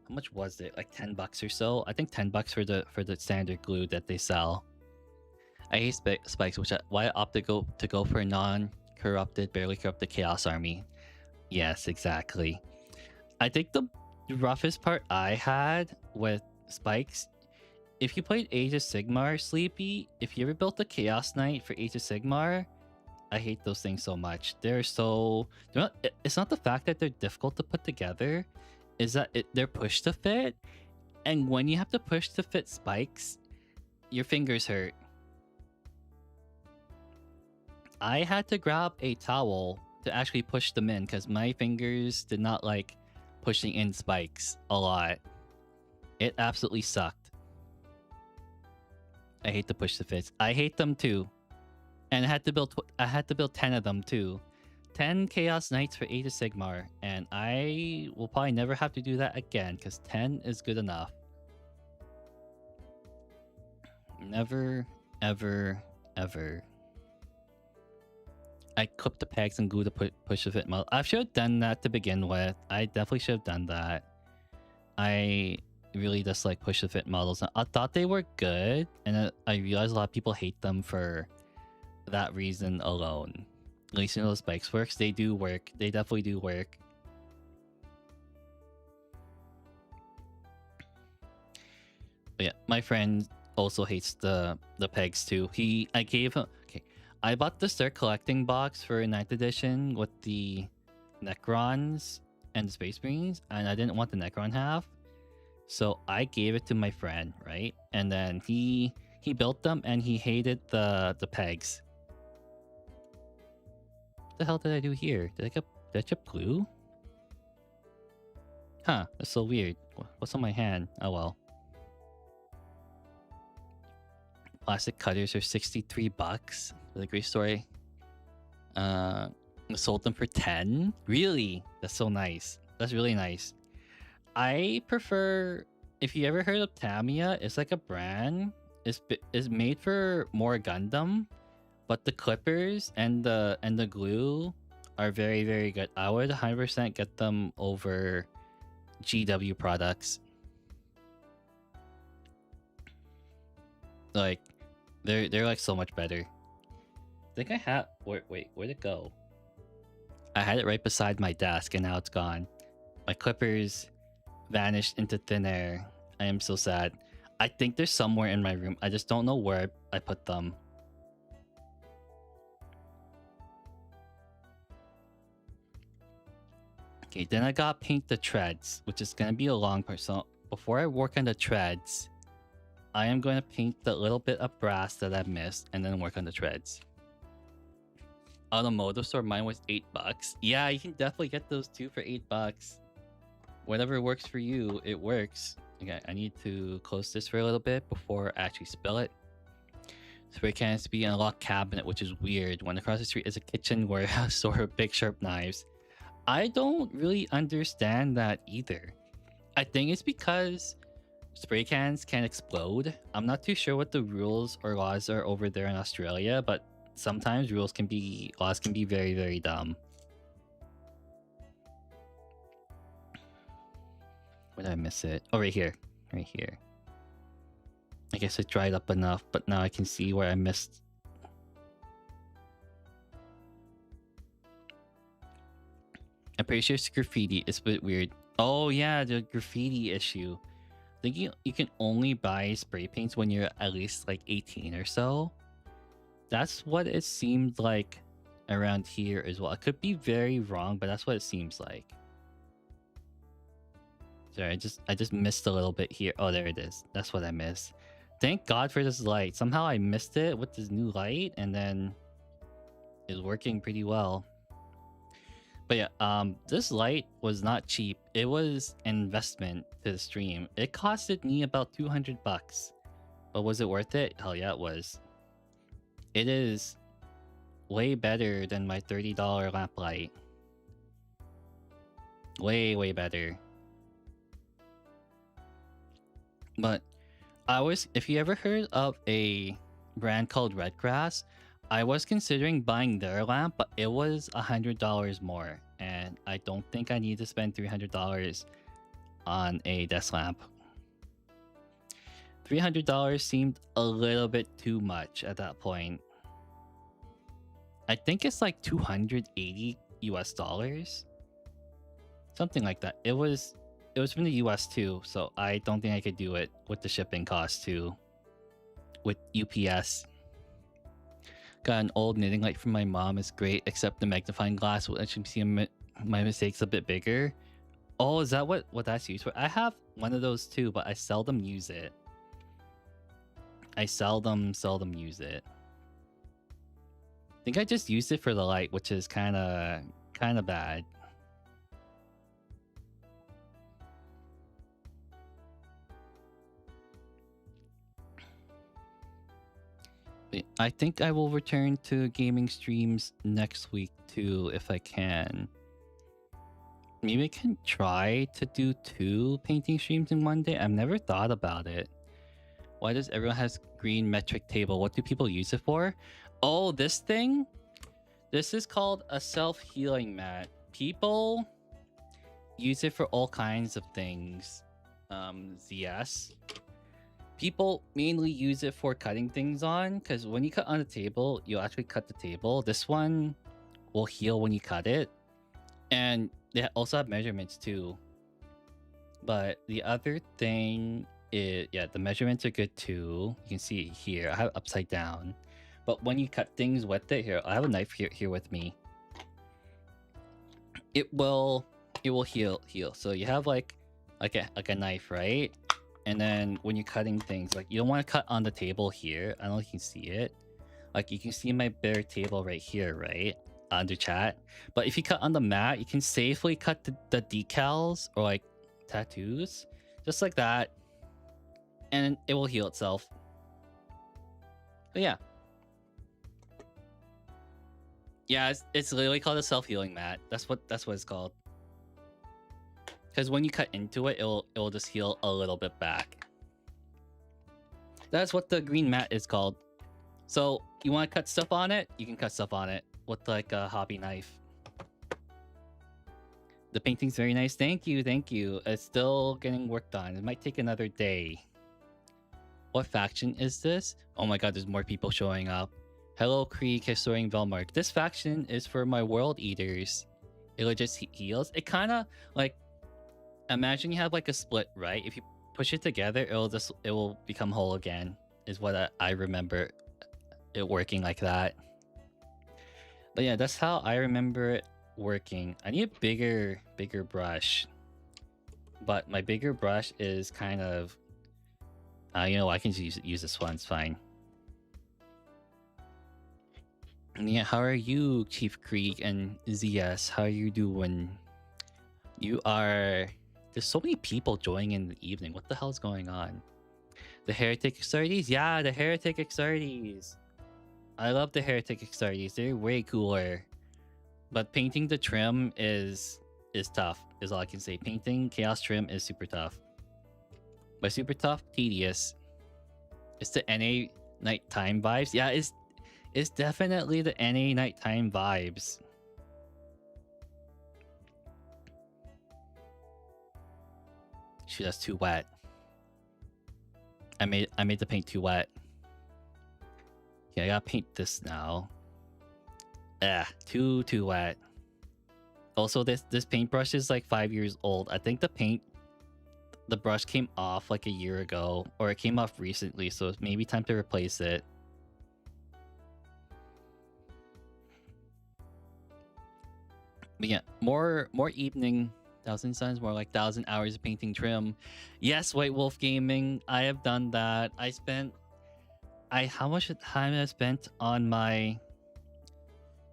how much was it? Like $10 or so. I think $10 for the standard glue that they sell. I hate spikes, why I opted to go for a non-corrupted, barely corrupted Chaos Army. Yes, exactly. I think the roughest part I had with spikes, if you played Age of Sigmar, Sleepy, if you ever built a Chaos Knight for Age of Sigmar, I hate those things so much. It's not the fact that they're difficult to put together, is that they're pushed to fit, and when you have to push to fit spikes, your fingers hurt. I had to grab a towel to actually push them in because my fingers did not like pushing in spikes a lot. It absolutely sucked. I hate to push the fits. I hate them too. And I had to build 10 of them too. 10 Chaos Knights for Age of Sigmar, and I will probably never have to do that again because 10 is good enough. Never, ever, ever. I clipped the pegs and glue to push the fit model. I should have done that to begin with. I definitely should have done that. I really just like push the fit models. I thought they were good, and I realized a lot of people hate them for that reason alone. At least in those spikes works, they do work. They definitely do work. But yeah, my friend also hates the pegs too. I gave him. Okay, I bought the Start Collecting box for 9th edition with the Necrons and the Space Marines, and I didn't want the Necron half, so I gave it to my friend, right? And then he built them, and he hated the pegs. What the hell did I do here? Did I chip glue? Huh, that's so weird. What's on my hand? Oh well. Plastic cutters are $63 for the Great Story. I sold them for 10. Really? That's so nice. That's really nice. I prefer. If you ever heard of Tamiya, it's like a brand. It's made for more Gundam, but the clippers and the glue are very very good. I would 100% get them over GW products. Like they're like so much better. I think I had wait, where'd it go? I had it right beside my desk and now it's gone. My clippers vanished into thin air. I am so sad. I think they're somewhere in my room. I just don't know where I put them. Okay, then I gotta paint the treads, which is gonna be a long part. So before I work on the treads, I am going to paint the little bit of brass that I missed and then work on the treads. Automotive store, mine was $8. Yeah, you can definitely get those too for $8. Whatever works for you, it works. Okay, I need to close this for a little bit before I actually spill it. Spray cans to be in a locked cabinet, which is weird. When across the street is a kitchen warehouse store with big sharp knives. I don't really understand that either. I think it's because spray cans can explode. I'm not too sure what the rules or laws are over there in Australia, but sometimes laws can be very very dumb. Where did I miss it? Oh, right here. Right here. I guess it dried up enough, but now I can see where I missed. I'm pretty sure it's graffiti. It's a bit weird. Oh yeah, the graffiti issue. I think you can only buy spray paints when you're at least like 18 or so. That's what it seemed like around here as well. I could be very wrong, but that's what it seems like. Sorry, I just missed a little bit here. Oh, there it is. That's what I missed. Thank God for this light. Somehow I missed it with this new light, and then it's working pretty well. But yeah, this light was not cheap. It was an investment to the stream. It costed me about $200. But was it worth it? Hell yeah, it was. It is way better than my $30 lamp light. Way, way better. But if you ever heard of a brand called Redgrass, I was considering buying their lamp, but it was $100 more. And I don't think I need to spend $300 on a desk lamp. $300 seemed a little bit too much at that point. I think it's like $280 US. Something like that. It was from the US too, so I don't think I could do it with the shipping cost too. With UPS. Got an old knitting light from my mom. It's great, except the magnifying glass will let you see my mistakes a bit bigger. Oh, is that what that's used for? I have one of those too, but I seldom use it. I seldom use it. I think I just used it for the light, which is kind of bad. I think I will return to gaming streams next week too, if I can. Maybe I can try to do 2 painting streams in one day. I've never thought about it. Why does everyone has green metric table? What do people use it for? Oh, this thing? This is called a self-healing mat. People use it for all kinds of things. ZS. People mainly use it for cutting things on, because when you cut on the table, you'll actually cut the table. This one will heal when you cut it. And they also have measurements too. But the other thing is, yeah, the measurements are good too. You can see it here. I have it upside down. But when you cut things with it, here, I have a knife here with me. It will heal. So you have like a knife, right? And then when you're cutting things, like, you don't want to cut on the table here. I don't know if you can see it. Like, you can see my bare table right here, right? Under chat. But if you cut on the mat, you can safely cut the decals or like tattoos. Just like that. And it will heal itself. But yeah. Yeah, it's literally called a self-healing mat. That's what it's called. Because when you cut into it, it'll just heal a little bit back. That's what the green mat is called. So you want to cut stuff on it? You can cut stuff on it with like a hobby knife. The painting's very nice. Thank you, thank you. It's still getting worked on. It might take another day. What faction is this? Oh my god, there's more people showing up. Hello, Krieg, Historian Velmark. This faction is for my World Eaters. It just heals. It kind of like, imagine you have like a split, right? If you push it together, it will become whole again. Is what I remember it working like that. But yeah, that's how I remember it working. I need a bigger brush, but my bigger brush is kind of you know, I can use this one. It's fine. And yeah, how are you, Chief Krieg and ZS? How are you doing? You are. There's so many people joining in the evening. What the hell is going on? The Heretic Exartes? Yeah, the Heretic Exartes. I love the Heretic Exartes. They're way cooler. But painting the trim is tough, is all I can say. Painting Chaos Trim is super tough. By super tough, tedious. It's the NA nighttime vibes. Yeah, it's definitely the NA nighttime vibes. Shoot, that's too wet. I made the paint too wet. Yeah, I gotta paint this now. Too wet. Also, this paintbrush is like 5 years old. I think the brush came off like a year ago, or it came off recently, so it's maybe time to replace it. But yeah, more evening. 1,000 Suns, more like 1,000 hours of painting trim. Yes, White Wolf Gaming, I have done that. How much time I spent on my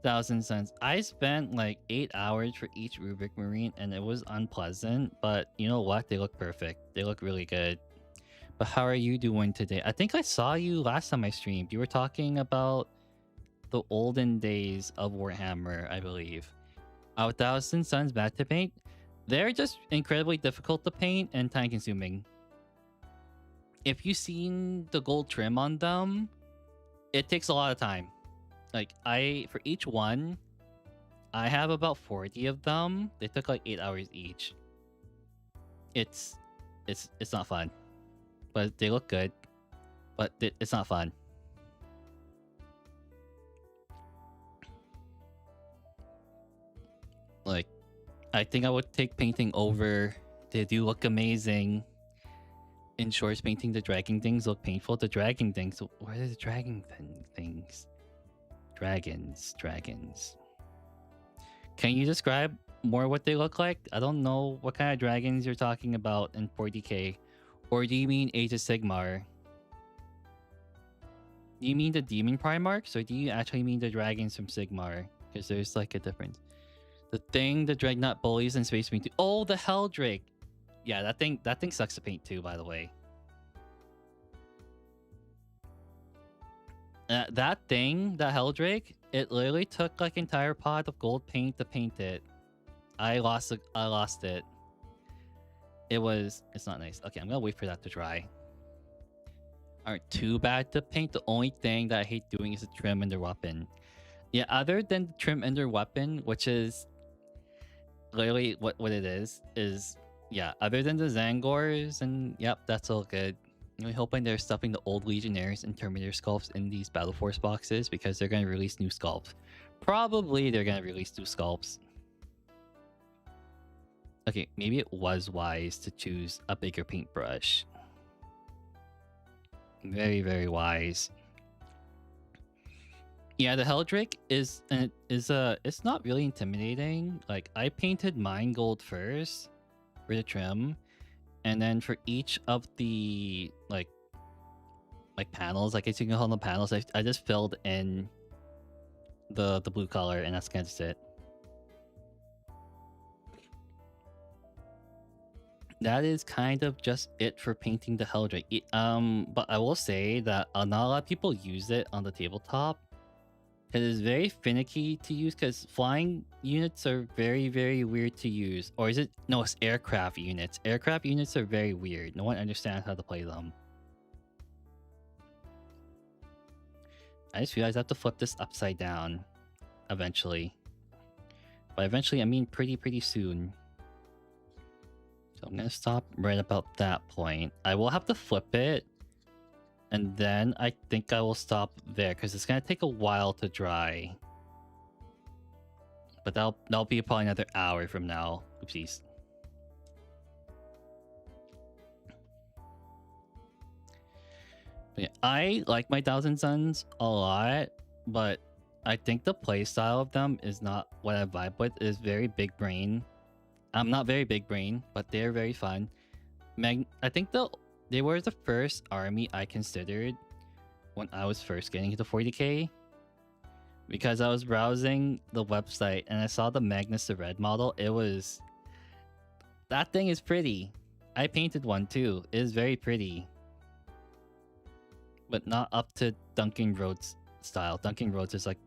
1,000 Suns? I spent like 8 hours for each Rubric Marine, and it was unpleasant, but you know what? They look perfect. They look really good. But how are you doing today? I think I saw you last time I streamed. You were talking about the olden days of Warhammer, I believe. 1,000 Suns back to paint. They're just incredibly difficult to paint and time consuming. If you've seen the gold trim on them, it takes a lot of time. Like for each one, I have about 40 of them. They took like 8 hours each. It's not fun, but they look good. But it's not fun. Like, I think I would take painting over. They do look amazing. In shorts, painting the dragging things look painful. The dragging things. What are the dragging things? Dragons. Can you describe more what they look like? I don't know what kind of dragons you're talking about in 40k. Or do you mean Age of Sigmar? Do you mean the demon Primarchs, or do you actually mean the dragons from Sigmar? Because there's like a difference. The thing, the Dreadnought bullies and Space Marine 2. Oh, the Helldrake. Yeah, that thing sucks to paint too, by the way. That thing, that Helldrake, it literally took like entire pot of gold paint to paint it. I lost it. It's not nice. Okay, I'm gonna wait for that to dry. Aren't too bad to paint. The only thing that I hate doing is the trim and the weapon. Yeah, other than the trim and their weapon, which is literally what it is yeah, other than the Zangors, and yep, that's all good. I'm hoping they're stuffing the old Legionnaires and Terminator sculpts in these Battle Force boxes, because they're going to release new sculpts. Probably they're going to release new sculpts. Okay, maybe it was wise to choose a bigger paintbrush. Very, very wise. Yeah, the Helldrake is it's not really intimidating. Like, I painted mine gold first for the trim, and then for each of the like panels, like you can call them panels, I just filled in the blue color, and that's kind of it. That is kind of just it for painting the Helldrake. But I will say that not a lot of people use it on the tabletop. Because it's very finicky to use, because flying units are very, very weird to use. Or is it? No, it's aircraft units. Aircraft units are very weird. No one understands how to play them. I just realized I have to flip this upside down eventually. By eventually, I mean pretty soon. So I'm going to stop right about that point. I will have to flip it. And then I think I will stop there because it's going to take a while to dry. But that'll be probably another hour from now. Oopsies. But yeah, I like my Thousand Suns a lot, but I think the playstyle of them is not what I vibe with. It is very big brain. I'm not very big brain, but they're very fun. I think they were the first army I considered when I was first getting into 40k. Because I was browsing the website and I saw the Magnus the Red model. That thing is pretty. I painted one too. It is very pretty. But not up to Duncan Rhodes style. Duncan Rhodes is like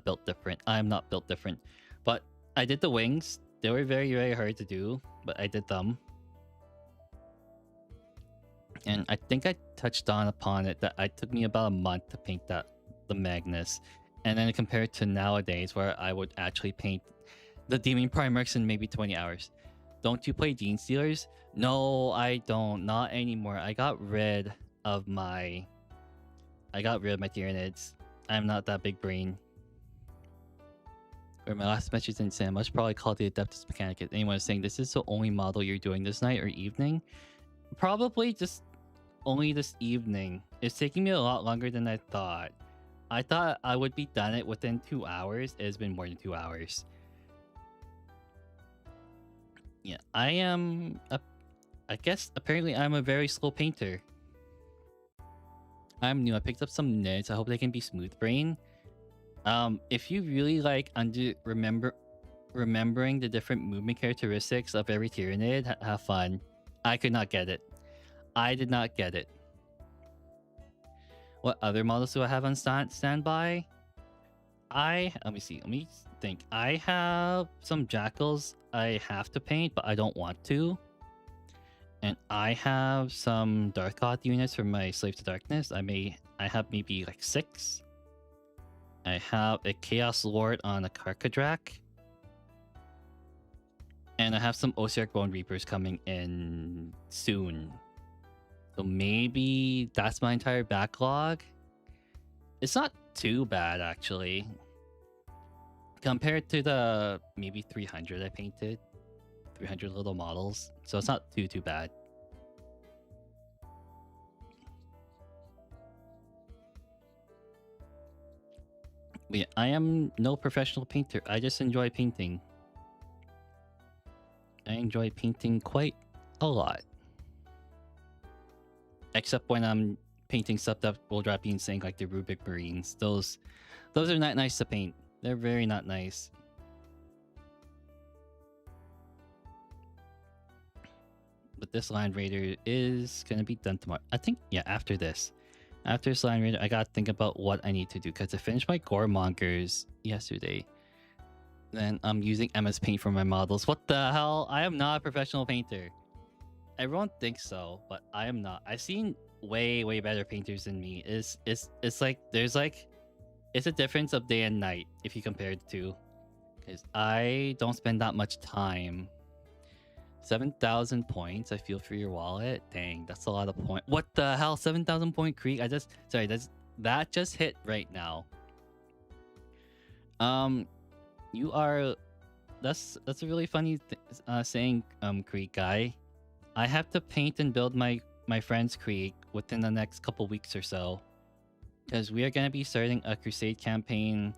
built different. I'm not built different. But I did the wings. They were very, very hard to do, but I did them. And I think I touched on upon it that it took me about a month to paint the Magnus. And then compared to nowadays where I would actually paint the Demon Primarchs in maybe 20 hours. Don't you play Gene Stealers? No, I don't. Not anymore. I got rid of my Tyranids. I'm not that big brain. Or my last message in Sam, I should probably call the Adeptus Mechanicus. Anyone is saying this is the only model you're doing this night or evening? Probably just only this evening. It's taking me a lot longer than I thought. I thought I would be done it within 2 hours. It has been more than 2 hours. Yeah, I guess apparently I'm a very slow painter. I'm new. I picked up some nids. I hope they can be smooth brain. If you really like remembering the different movement characteristics of every Tyranid, have fun. I could not get it. I did not get it. What other models do I have on standby? Let me see. Let me think. I have some Jackals I have to paint, but I don't want to. And I have some Dark God units for my Slave to Darkness. I have maybe like 6. I have a Chaos Lord on a Karkadrak. And I have some Osiark Bone Reapers coming in soon. So maybe that's my entire backlog. It's not too bad, actually. Compared to the maybe 300 I painted. 300 little models. So it's not too bad. But yeah, I am no professional painter. I just enjoy painting. I enjoy painting quite a lot. Except when I'm painting stuff that will drop you insane, like the Rubik Marines. Those are not nice to paint. They're very not nice. But this Land Raider is gonna be done tomorrow. I think, yeah, after this. After this Land Raider, I gotta think about what I need to do. Because I finished my Goremongers yesterday. Then I'm using MS Paint for my models. What the hell? I am not a professional painter. Everyone thinks so, but I am not. I've seen way better painters than me. It's like it's a difference of day and night if you compare the two. Because I don't spend that much time. 7,000 points. I feel for your wallet. Dang, that's a lot of points. What the hell? 7,000 point creek. That just hit right now. You are. That's a really funny saying, Creek guy. I have to paint and build my friend's Creek within the next couple weeks or so. Because we are going to be starting a Crusade campaign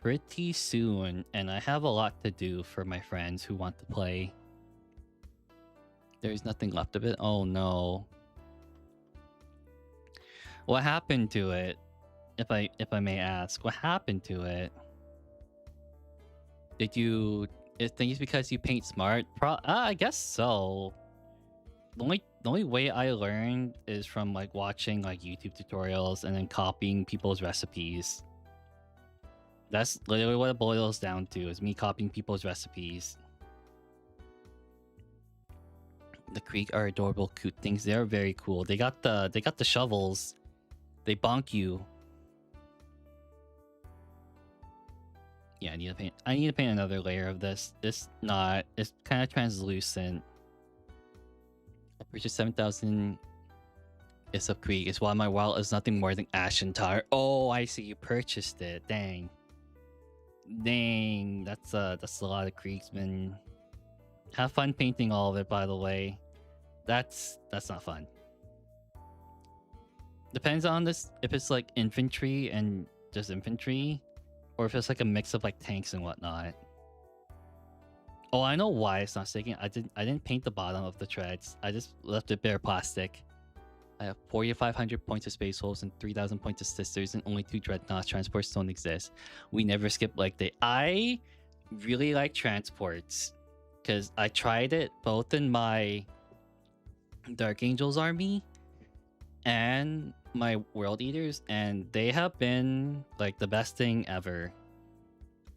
pretty soon. And I have a lot to do for my friends who want to play. There's nothing left of it. Oh no. What happened to it? If I may ask, what happened to it? Did you... I think it's because you paint smart? I guess so. The only way I learned is from like watching like YouTube tutorials and then copying people's recipes. That's literally what it boils down to, is me copying people's recipes. The Creek are adorable, cute things. They're very cool. They got the shovels. They bonk you. Yeah, I need to paint another layer of this. It's kind of translucent. I purchased 7,000 Isop Creek. It's why my wallet is nothing more than ash and tar. Oh, I see. You purchased it. Dang. That's a lot of Kriegsman. Have fun painting all of it, by the way. That's not fun. Depends on this, if it's like infantry and just infantry, or if it's like a mix of like tanks and whatnot. Oh, I know why it's not sticking. I didn't paint the bottom of the treads. I just left it bare plastic. I have 4,500 points of space holes and 3,000 points of sisters, and only 2 dreadnoughts. Transports don't exist. We never skip leg day. I really like transports because I tried it both in my Dark Angels army and my World Eaters, and they have been like the best thing ever.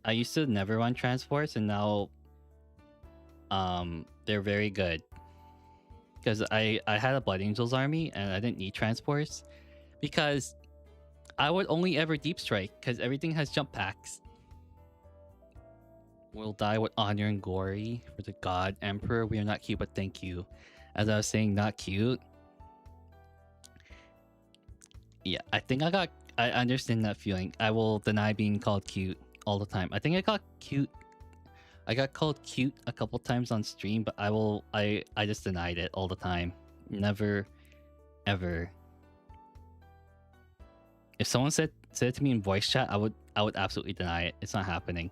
I used to never run transports, and now they're very good. Because I had a Blood Angels army and I didn't need transports because I would only ever deep strike because everything has jump packs. We'll die with honor and glory for the God Emperor. We are not cute, but thank you. As I was saying, not cute. Yeah, I think I understand that feeling. I will deny being called cute all the time. I think I got cute. I got called cute a couple times on stream, but I just denied it all the time. Never, ever. If someone said it to me in voice chat, I would absolutely deny it. It's not happening.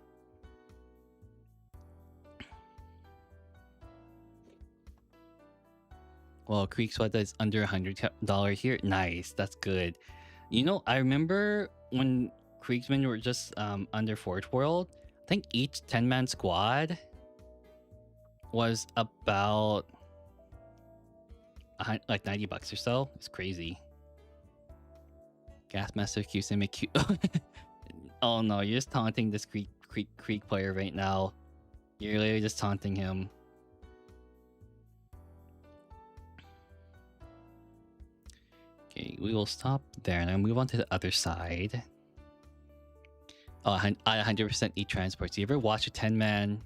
Well, Creek Sweat is under $100 here. Nice, that's good. You know, I remember when Kriegsmen were just under Forge World. I think each 10-man squad was about like $90 or so. It's crazy. Gasmaster QC make cute. Oh no, you're just taunting this Creek player right now. You're literally just taunting him. Okay, we will stop there and then move on to the other side. Oh, I 100% eat transports. You ever watch a 10-man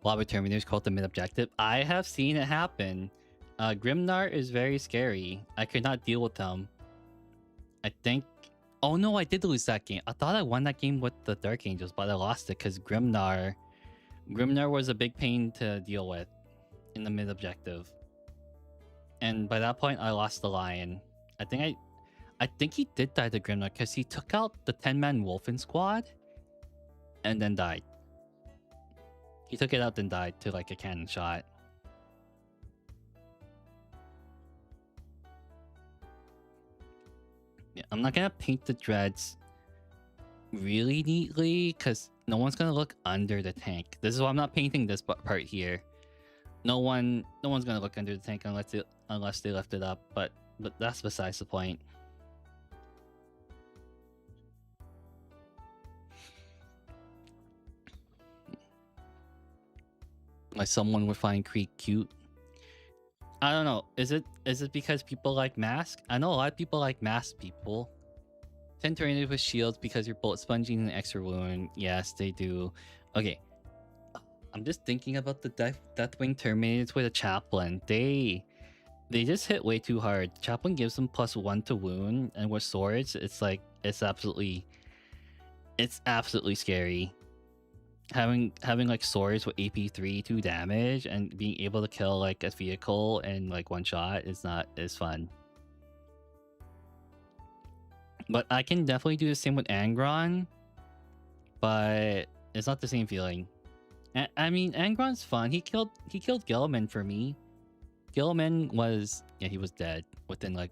lobby terminators called the mid-objective? I have seen it happen. Grimnar is very scary. I could not deal with them. I think... Oh no, I did lose that game. I thought I won that game with the Dark Angels, but I lost it because Grimnar was a big pain to deal with in the mid-objective. And by that point, I lost the Lion. I think he did die to Grimnar because he took out the 10-man Wolfen squad and then died. He took it out then died to like a cannon shot. Yeah, I'm not gonna paint the dreads really neatly because no one's gonna look under the tank. This is why I'm not painting this part here. No one's gonna look under the tank unless they lift it up, but that's besides the point. Like someone would find Creek cute. I don't know. Is it because people like mask? I know a lot of people like mask people. 10 tornadoes with shields because you're bullet sponging an extra wound. Yes, they do. Okay. I'm just thinking about the Deathwing Terminators with a Chaplain. They just hit way too hard. Chaplain gives them +1 to wound, and with swords, it's like it's absolutely scary. Having like swords with AP 3-2 damage and being able to kill like a vehicle in like one shot is fun. But I can definitely do the same with Angron, but it's not the same feeling. I mean, Angron's fun. He killed Gilliman for me. Gilliman was he was dead within like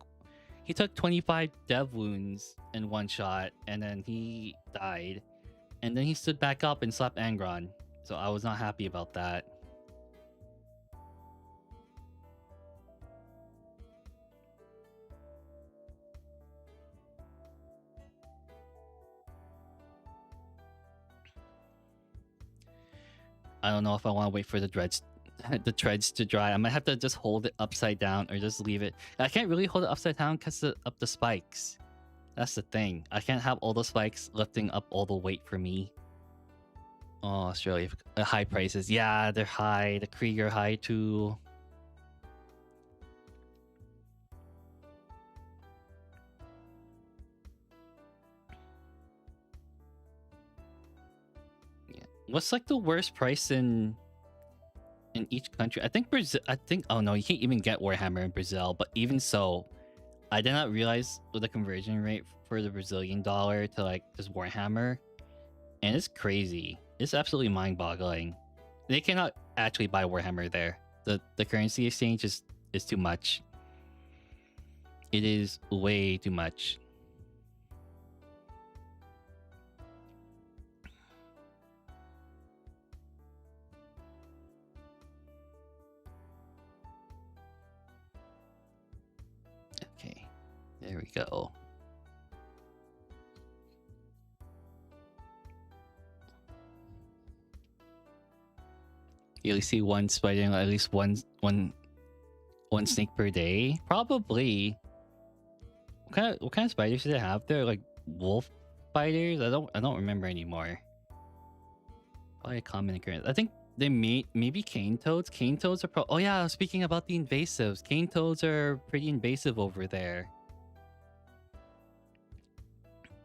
he took 25 dev wounds in one shot and then he died. And then he stood back up and slapped Angron. So I was not happy about that. I don't know if I want to wait for the dreads the treads to dry. I might have to just hold it upside down or just leave it. I can't really hold it upside down because of the spikes. That's the thing. I can't have all the spikes lifting up all the weight for me. Oh, Australia. High prices. Yeah, they're high. The Krieger high too. Yeah. What's like the worst price in each country? I think Brazil. Oh no, you can't even get Warhammer in Brazil. But even so, I did not realize the conversion rate for the Brazilian dollar to like just Warhammer, and it's crazy. It's absolutely mind-boggling. They cannot actually buy Warhammer there. The currency exchange is too much. It is way too much. Okay, there we go. You only see one spider, at least one snake per day. Probably. What kind of spiders do they have there? Like wolf spiders? I don't remember anymore. Probably a common occurrence. I think they maybe cane toads. Cane toads are oh yeah. Speaking about the invasives, cane toads are pretty invasive over there.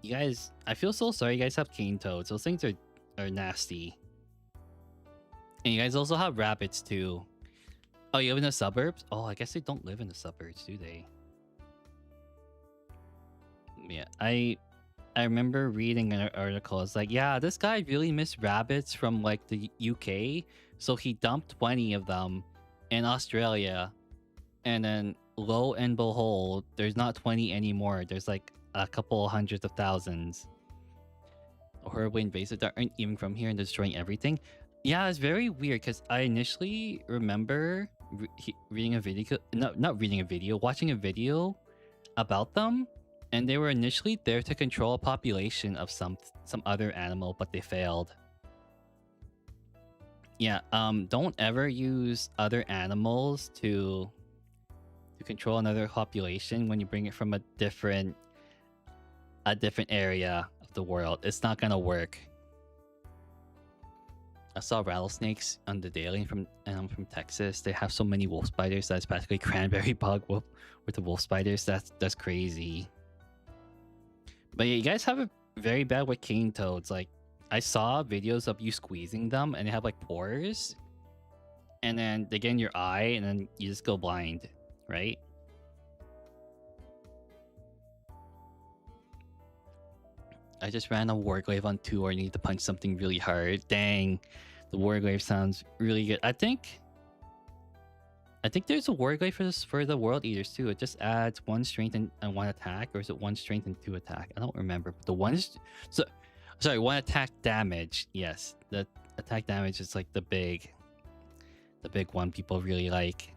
You guys, I feel so sorry. You guys have cane toads. Those things are nasty. And you guys also have rabbits too. Oh, you live in the suburbs? Oh, I guess they don't live in the suburbs, do they? Yeah, I remember reading an article. It's like, yeah, this guy really missed rabbits from like the UK, so he dumped 20 of them in Australia, and then lo and behold, there's not 20 anymore. There's like a couple hundreds of thousands. Horribly invasive that aren't even from here and destroying everything. Yeah, it's very weird because I initially remember reading a video, not reading a video, watching a video about them, and they were initially there to control a population of some other animal, but they failed. Yeah, don't ever use other animals to control another population when you bring it from a different area of the world. It's not gonna work. I saw rattlesnakes on the daily from Texas. They have so many wolf spiders that's practically cranberry bog with the wolf spiders. That's crazy. But yeah, you guys have it very bad with cane toads. Like I saw videos of you squeezing them and they have like pores, and then they get in your eye and then you just go blind, right? I just ran a warglaive on 2 or need to punch something really hard. Dang, the warglaive sounds really good. I think there's a warglaive for the world eaters too. It just adds 1 strength and 1 attack, or is it 1 strength and 2 attack? I don't remember. But the 1 attack damage. Yes, the attack damage is like the big one people really like.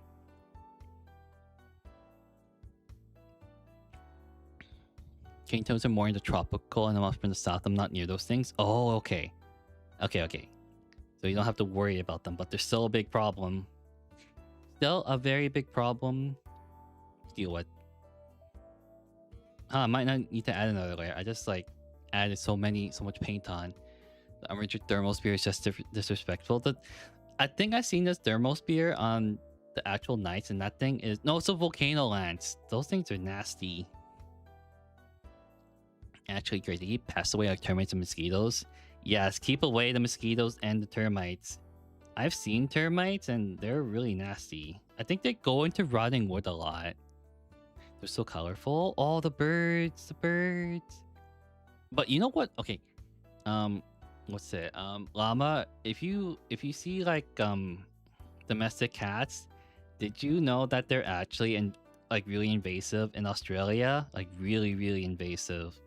Cane toads are more in the tropical, and I'm up from the south. I'm not near those things. Oh, okay. Okay. So you don't have to worry about them, but they're still a big problem. Still a very big problem to deal with. I might not need to add another layer. I just like added so much paint on. The armored thermal spear is just disrespectful. I think I've seen this thermal spear on the actual knights, and that thing is no, it's a volcano lance. Those things are nasty. Actually, great. They keep pass away like termites and mosquitoes. Yes, keep away the mosquitoes and the termites. I've seen termites and they're really nasty. I think they go into rotting wood a lot. They're so colorful. Oh, the birds. But you know what? Okay. What's it? Llama, if you see like domestic cats, did you know that they're actually like really invasive in Australia? Like really invasive.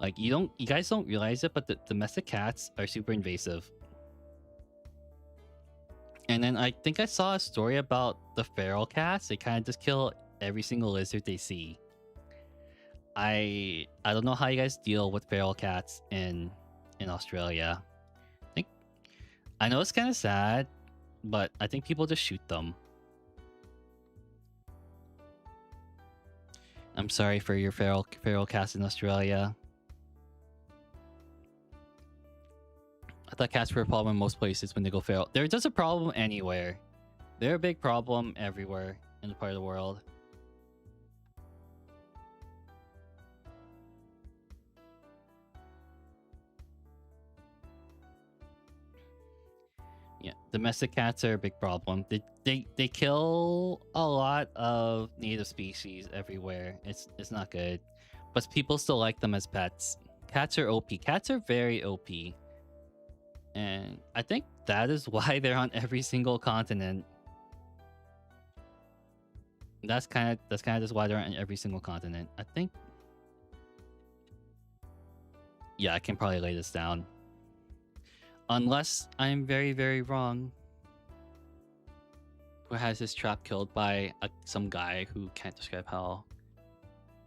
Like you guys don't realize it, but the domestic cats are super invasive. And then I think I saw a story about the feral cats. They kind of just kill every single lizard they see. I don't know how you guys deal with feral cats in Australia. I know it's kind of sad, but I think people just shoot them. I'm sorry for your feral cats in Australia. I thought cats were a problem in most places when they go feral. They're just a problem anywhere. They're a big problem everywhere in the part of the world. Yeah, domestic cats are a big problem. They kill a lot of native species everywhere. It's not good, but people still like them as pets. Cats are OP. Cats are very OP, and I think that is why they're on every single continent. That's kind of just why they're on every single continent. I think. Yeah, I can probably lay this down. Unless I'm very, very wrong. Who has his trap killed by some guy who can't describe how.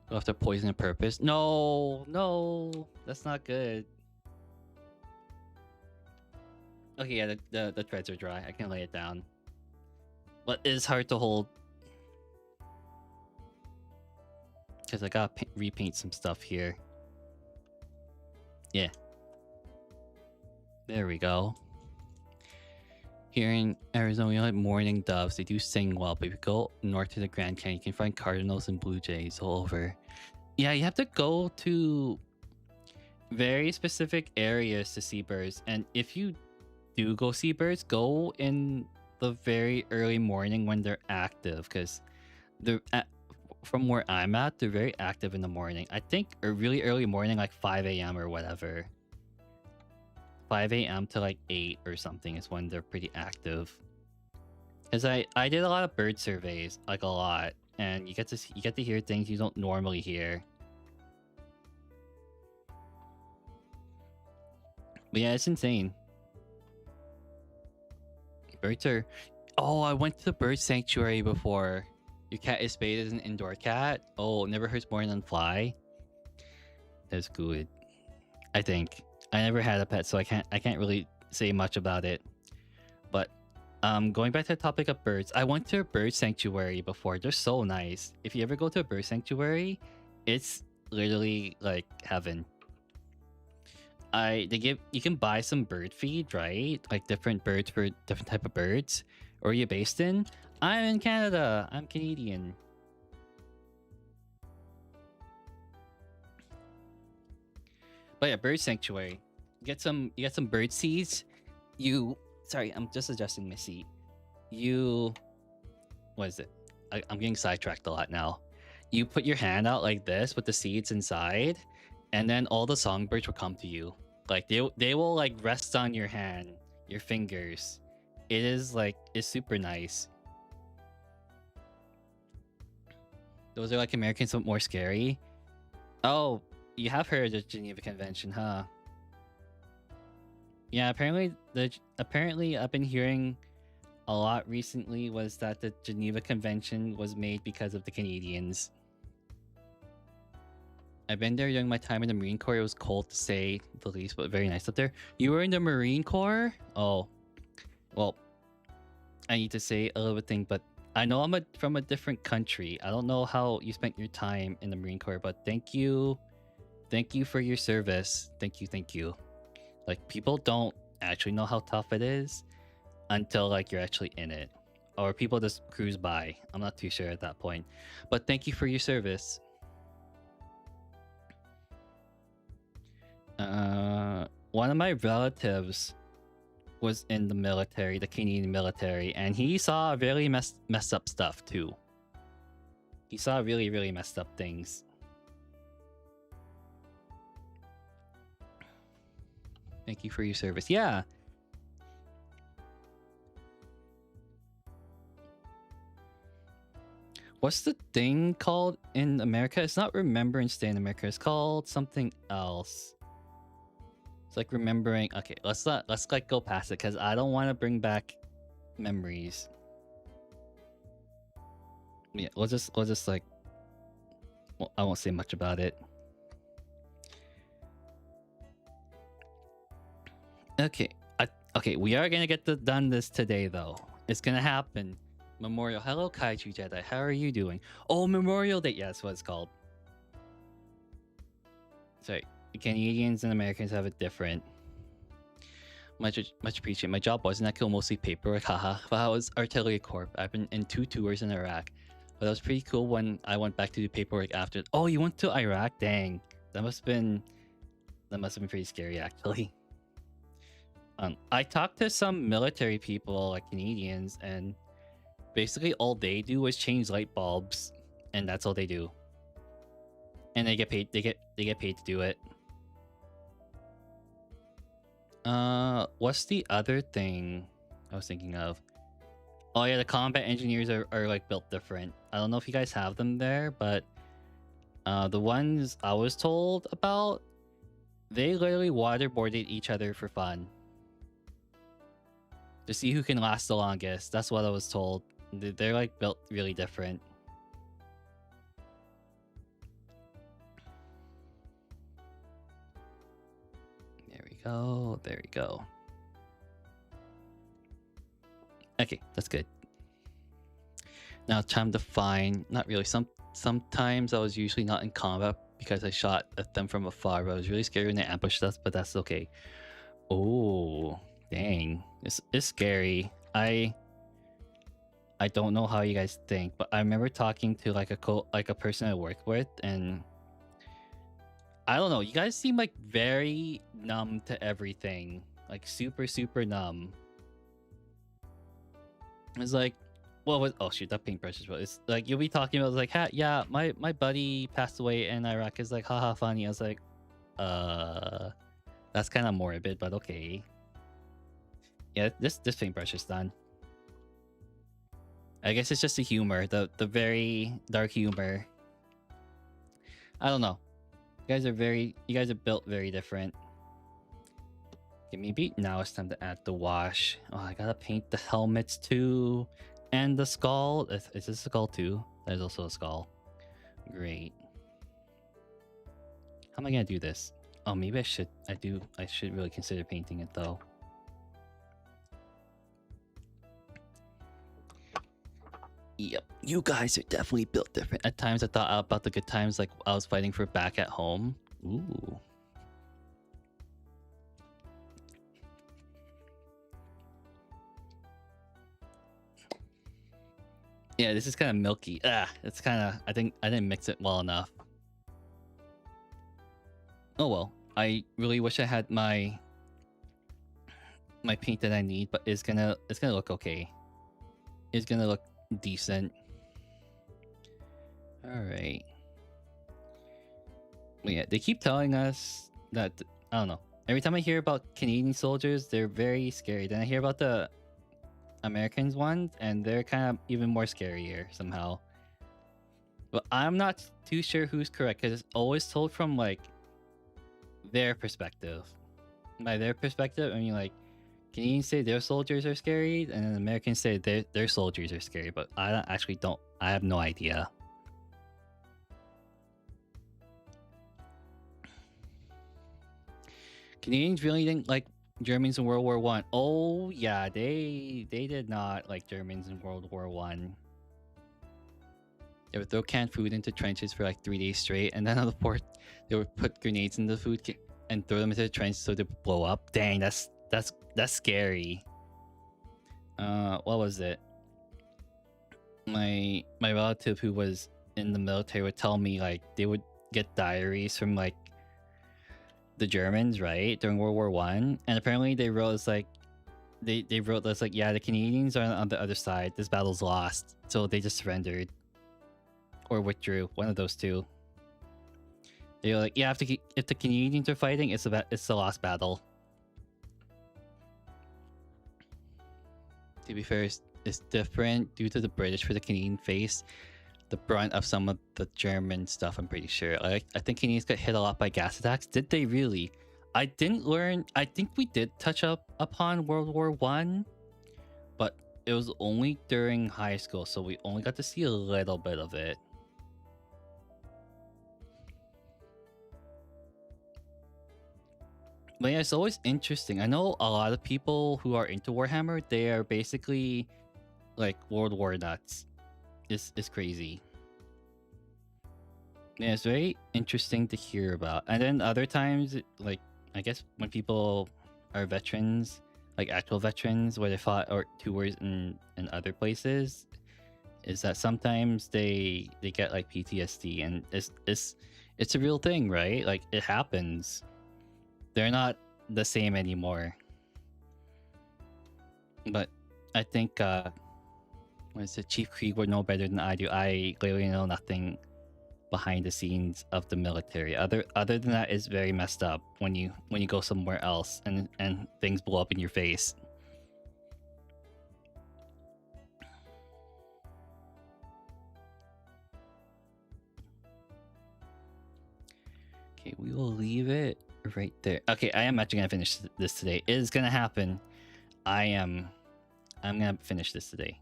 Who have to poison on purpose? No, no, that's not good. Okay, yeah, the threads are dry. I can lay it down. But it's hard to hold. Because I gotta repaint some stuff here. Yeah. There we go. Here in Arizona, we have mourning doves. They do sing well, but if you go north to the Grand Canyon, you can find cardinals and blue jays all over. Yeah, you have to go to very specific areas to see birds. And if you do go see birds, go in the very early morning when they're active, because they're from where I'm at, they're very active in the morning. I think a really early morning, like 5 a.m. or whatever. 5 a.m. to like 8 or something is when they're pretty active. Because I did a lot of bird surveys, like a lot, and you get to hear things you don't normally hear. But yeah, it's insane. Birds are. Oh, I went to the bird sanctuary before. Your cat is spayed as an indoor cat. Oh, never hurts more than fly. That's good. I think. I never had a pet, so I can't really say much about it. But going back to the topic of birds, I went to a bird sanctuary before. They're so nice. If you ever go to a bird sanctuary, it's literally like heaven. You can buy some bird feed, right? Like different birds for different type of birds. Where are you based in? I'm in Canada. I'm Canadian. But yeah, bird sanctuary. You get some bird seeds. Sorry, I'm just adjusting my seat. What is it? I'm getting sidetracked a lot now. You put your hand out like this with the seeds inside, and then all the songbirds will come to you. Like they will like rest on your hand, your fingers. It's super nice. Those are like Americans, but more scary. Oh, you have heard of the Geneva Convention, huh? Yeah, apparently I've been hearing a lot recently was that the Geneva Convention was made because of the Canadians. I've been there during my time in the Marine Corps. It was cold to say the least, but very nice up there. You were in the Marine Corps? Oh, well, I need to say a little bit thing, but I know I'm from a different country. I don't know how you spent your time in the Marine Corps, but thank you for your service. Thank you. Like, people don't actually know how tough it is until like you're actually in it, or people just cruise by. I'm not too sure at that point, but thank you for your service. One of my relatives was in the military, the Canadian military, and he saw really messed up stuff too. He saw really, really messed up things. Thank you for your service. Yeah. What's the thing called in America? It's not Remembrance Day in America. It's called something else. It's like remembering. Okay, let's like go past it because I don't want to bring back memories. Yeah, we'll just like. Well, I won't say much about it. Okay, Okay, we are gonna get done this today, though. It's gonna happen. Memorial. Hello, Kaiju Jedi. How are you doing? Oh, Memorial Day. Yeah, that's what it's called. Sorry. Canadians and Americans have it different. Much appreciated. My job wasn't that cool, mostly paperwork, haha. But I was Artillery Corp. I've been in 2 tours in Iraq. But that was pretty cool when I went back to do paperwork after. Oh, you went to Iraq? Dang. That must have been pretty scary, actually. I talked to some military people, like Canadians, and basically all they do is change light bulbs, and that's all they do. And they get paid. They get paid to do it. What's the other thing I was thinking of? Oh yeah, the combat engineers are like built different. I don't know if you guys have them there, but the ones I was told about, they literally waterboarded each other for fun to see who can last the longest. That's what I was told. They're like built really different. There we go. There we go. Okay, that's good. Now time to find. Not really. Sometimes I was usually not in combat because I shot at them from afar. But I was really scared when they ambushed us, but that's okay. Oh, dang. It's scary. I don't know how you guys think, but I remember talking to like a person I work with, and I don't know. You guys seem like very numb to everything, like super numb. It's like, oh shoot, that paintbrush is. It's like you'll be talking about like, yeah, my buddy passed away in Iraq. Is like, haha, funny. I was like, that's kind of morbid, but okay. Yeah, this paintbrush is done. I guess it's just the humor, the very dark humor. I don't know. You guys are built very different. Okay, maybe now it's time to add the wash. Oh, I gotta paint the helmets too. And the skull. Is this a skull too? There's also a skull. Great. How am I gonna do this? Oh, maybe I should really consider painting it though. Yep, you guys are definitely built different. At times I thought about the good times, like I was fighting for back at home. Ooh. Yeah, this is kind of milky. It's kind of, I think I didn't mix it well enough. Oh well, I really wish I had my paint that I need, but it's gonna look okay. It's gonna look decent. All right. Yeah, they keep telling us that, I don't know. Every time I hear about Canadian soldiers, they're very scary. Then I hear about the Americans ones, and they're kind of even more scarier somehow. But I'm not too sure who's correct, because it's always told from like their perspective. By their perspective, I mean like Canadians say their soldiers are scary, and then Americans say their soldiers are scary. But I have no idea. Canadians really didn't like Germans in World War One. Oh yeah, they did not like Germans in World War One. They would throw canned food into trenches for like 3 days straight, and then on the fourth, they would put grenades in the food and throw them into the trench so they would blow up. Dang, that's scary. What was it? My relative who was in the military would tell me like they would get diaries from like the Germans, right, during World War One, and apparently they wrote us like they wrote us like, yeah, the Canadians are on the other side. This battle's lost, so they just surrendered or withdrew. One of those two. They were like, yeah, if the Canadians are fighting, it's the lost battle. To be fair, it's different due to the British for the Canadian face the brunt of some of the German stuff, I'm pretty sure. I think Canadians got hit a lot by gas attacks. Did they really? I didn't learn. I think we did touch upon World War One, but it was only during high school, so we only got to see a little bit of it. But yeah, it's always interesting. I know a lot of people who are into Warhammer, they are basically like World War nuts. It's crazy. Yeah, it's very interesting to hear about. And then other times, like I guess when people are veterans, like actual veterans, where they fought or tours in other places, is that sometimes they get like PTSD, and it's a real thing, right? Like it happens. They're not the same anymore. But I think what is it, Chief Krieg would know better than I do. I clearly know nothing behind the scenes of the military. Other than that, it's very messed up when you go somewhere else and things blow up in your face. Okay, we will leave it right there. Okay, I am actually gonna finish this today. It is gonna happen. I'm gonna finish this today.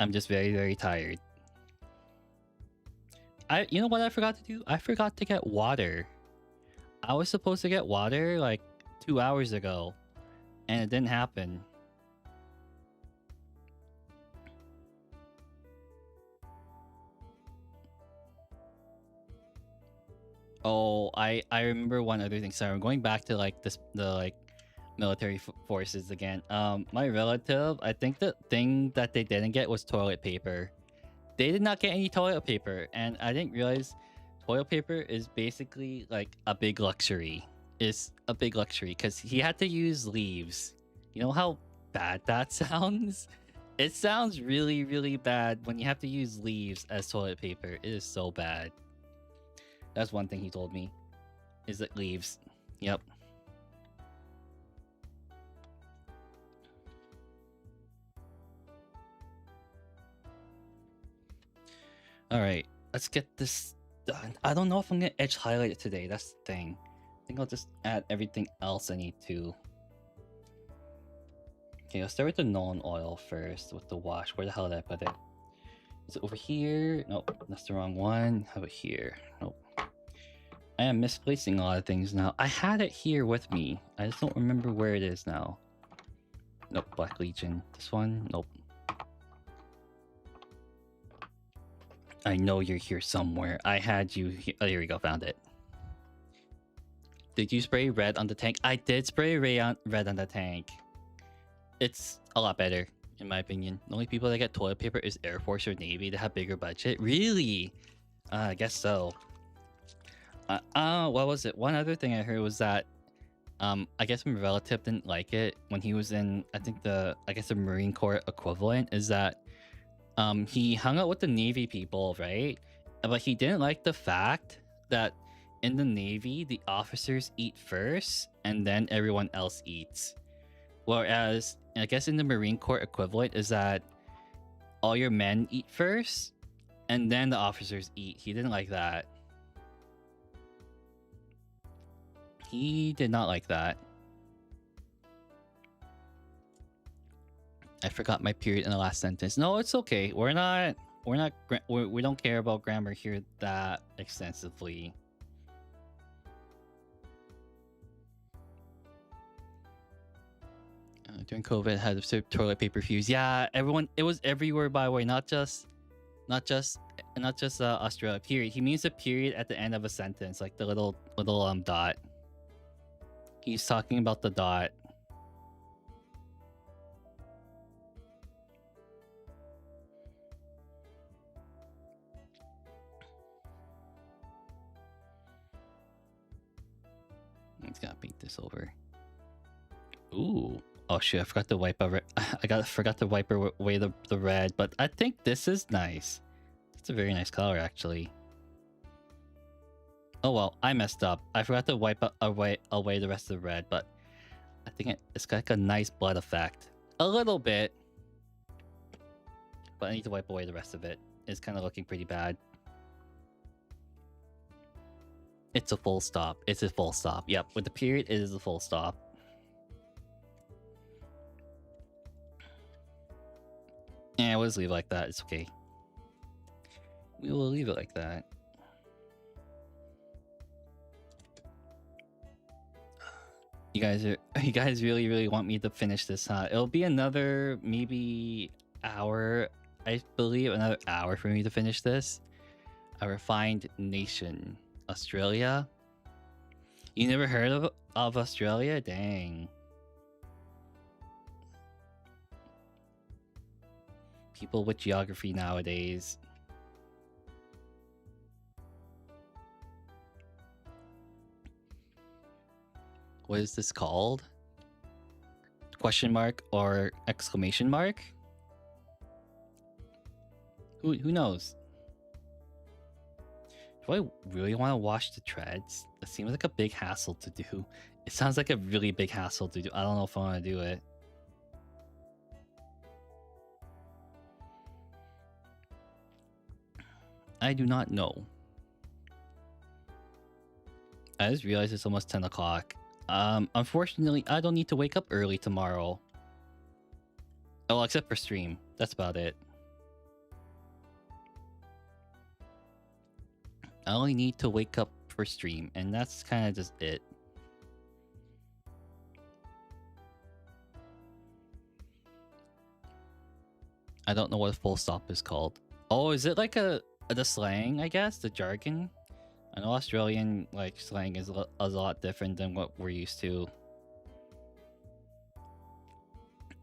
I'm just very, very tired. You know what I forgot to do? I forgot to get water. I was supposed to get water like 2 hours ago, and it didn't happen. Oh, I remember one other thing. Sorry, I'm going back to like the like military forces again. My relative, I think the thing that they didn't get was toilet paper. They did not get any toilet paper, and I didn't realize toilet paper is basically like a big luxury. It's a big luxury because he had to use leaves. You know how bad that sounds? It sounds really, really bad when you have to use leaves as toilet paper. It is so bad. That's one thing he told me. Is it leaves? Yep. All right, let's get this done. I don't know if I'm gonna edge highlight it today. That's the thing. I think I'll just add everything else I need to. Okay, I'll start with the Nolan oil first with the wash. Where the hell did I put it? Is it over here? Nope, that's the wrong one. How about here? Nope. I am misplacing a lot of things now. I had it here with me. I just don't remember where it is now. Nope, Black Legion. This one? Nope. I know you're here somewhere. I had you here. Oh, here we go. Found it. Did you spray red on the tank? I did spray red on the tank. It's a lot better, in my opinion. The only people that get toilet paper is Air Force or Navy that have bigger budget. Really? I guess so. What was it? One other thing I heard was that I guess my relative didn't like it when he was in, I think the Marine Corps equivalent is that he hung out with the Navy people, right? But he didn't like the fact that in the Navy the officers eat first and then everyone else eats. Whereas I guess in the Marine Corps equivalent is that all your men eat first and then the officers eat. He didn't like that. He did not like that. I forgot my period in the last sentence. No, it's okay. We don't care about grammar here that extensively. During COVID, had toilet paper fuse. Yeah, everyone. It was everywhere. By the way, not just Australia. Period. He means a period at the end of a sentence, like the little dot. He's talking about the dot. He's gotta beat this over. Ooh. Oh shit! I forgot to wipe over. Forgot to wipe away the red, but I think this is nice. It's a very nice color, actually. Oh well, I messed up. I forgot to wipe away the rest of the red, but I think it's got like a nice blood effect. A little bit, but I need to wipe away the rest of it. It's kind of looking pretty bad. It's a full stop. It's a full stop. Yep, with the period, it is a full stop. Yeah, we'll just leave it like that. It's okay. We will leave it like that. You guys really want me to finish this, huh? It'll be another maybe hour, I believe, another hour for me to finish this. A refined nation, Australia. You never heard of Australia? Dang. People with geography nowadays. What is this called? Question mark or exclamation mark? Who knows? Do I really want to wash the treads? It seems like a big hassle to do. It sounds like a really big hassle to do. I don't know if I want to do it. I do not know. I just realized it's almost 10 o'clock. Unfortunately, I don't need to wake up early tomorrow. Oh, except for stream. That's about it. I only need to wake up for stream, and that's kind of just it. I don't know what a full stop is called. Oh, is it like the slang, I guess? The jargon? I know Australian like slang is a lot different than what we're used to.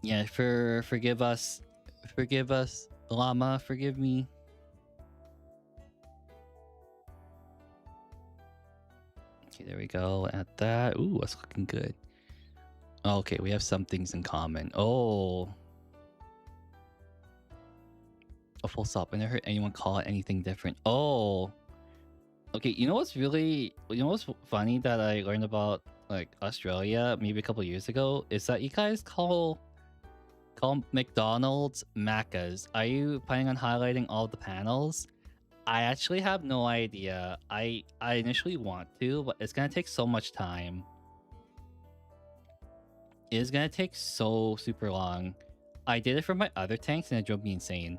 Yeah, forgive us, llama, forgive me. Okay, there we go. At that, ooh, that's looking good. Okay, we have some things in common. Oh, a full stop. I never heard anyone call it anything different. Oh. Okay, you know what's funny that I learned about like Australia maybe a couple years ago is that you guys call McDonald's Macca's. Are you planning on highlighting all the panels? I actually have no idea. I initially want to, but it's gonna take so much time. It is gonna take so super long. I did it for my other tanks and it drove me insane.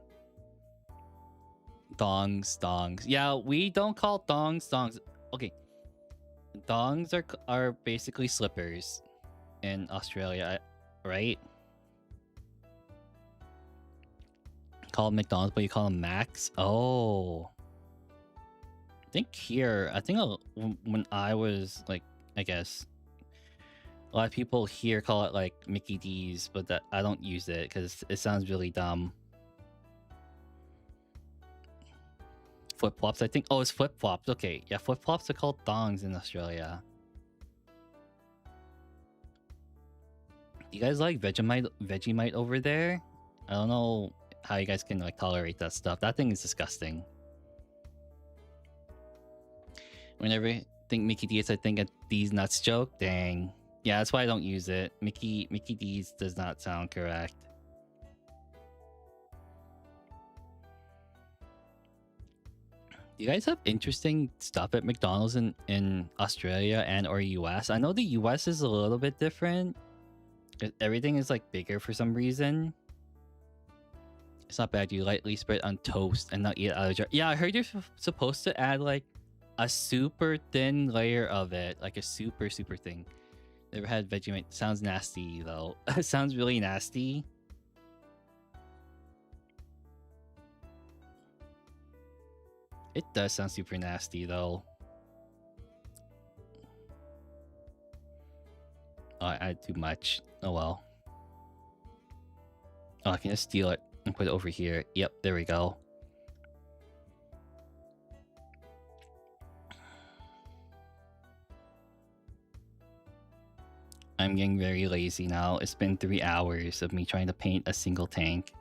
Dongs. Yeah, we don't call dongs. Okay, dongs are basically slippers in Australia, right? Call them McDonald's, but you call them Macs. Oh, I think when I was like, I guess a lot of people here call it like Mickey D's, but that I don't use it because it sounds really dumb. Flip flops, I think. Oh, it's flip flops. Okay, yeah, flip flops are called thongs in Australia. You guys like Vegemite over there? I don't know how you guys can like tolerate that stuff. That thing is disgusting. Whenever I think Mickey D's, I think a D's nuts joke. Dang. Yeah, that's why I don't use it. Mickey D's does not sound correct. You guys have interesting stuff at McDonald's in Australia and or US. I know the US is a little bit different. Everything is like bigger for some reason. It's not bad. You lightly spread on toast and not eat it out of the jar. Yeah, I heard you're supposed to add like a super thin layer of it, like a super thin. Never had Vegemite. Sounds nasty though. It sounds really nasty. It does sound super nasty though. Oh, I added too much. Oh well. Oh, I can just steal it and put it over here. Yep, there we go. I'm getting very lazy now. It's been 3 hours of me trying to paint a single tank.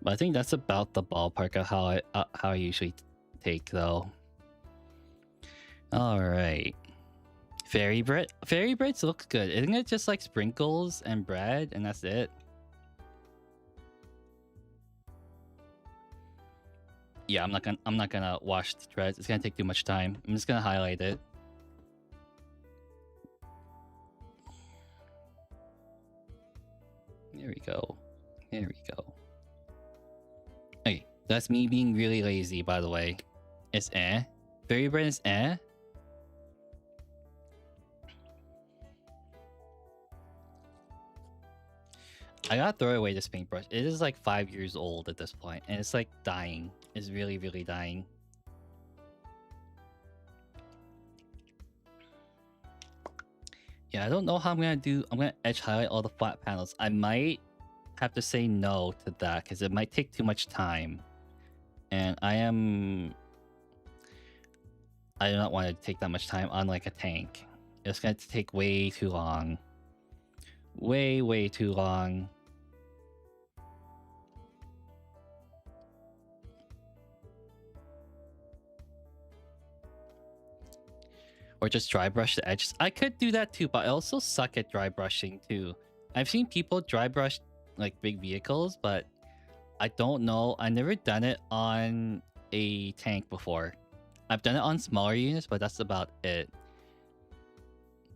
But I think that's about the ballpark of how I usually take though. All right. Fairy bread. Fairy breads looks good. Isn't it just like sprinkles and bread and that's it? Yeah, I'm not gonna wash the threads. It's gonna take too much time. I'm just gonna highlight it. There we go. There we go. Okay, that's me being really lazy, by the way. It's eh. Fairy bread is eh. I gotta throw away this paintbrush. It is like 5 years old at this point, and it's like dying. It's really, really dying. Yeah, I don't know how I'm gonna do. I'm gonna edge highlight all the flat panels. I might have to say no to that because it might take too much time. And I do not want to take that much time on like a tank. It's going to take way too long. Way too long. Or just dry brush the edges. I could do that too, but I also suck at dry brushing too. I've seen people dry brush like big vehicles, but I don't know. I've never done it on a tank before. I've done it on smaller units, but that's about it.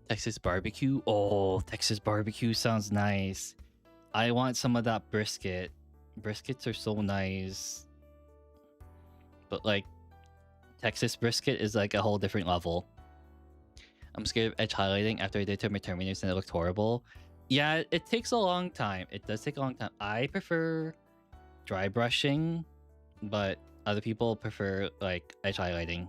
Texas barbecue. Oh, Texas barbecue sounds nice. I want some of that brisket. Briskets are so nice. But like, Texas brisket is like a whole different level. I'm scared of edge highlighting after I did to my Terminators and it looked horrible. Yeah, it takes a long time. It does take a long time. I prefer dry brushing, but other people prefer like edge highlighting.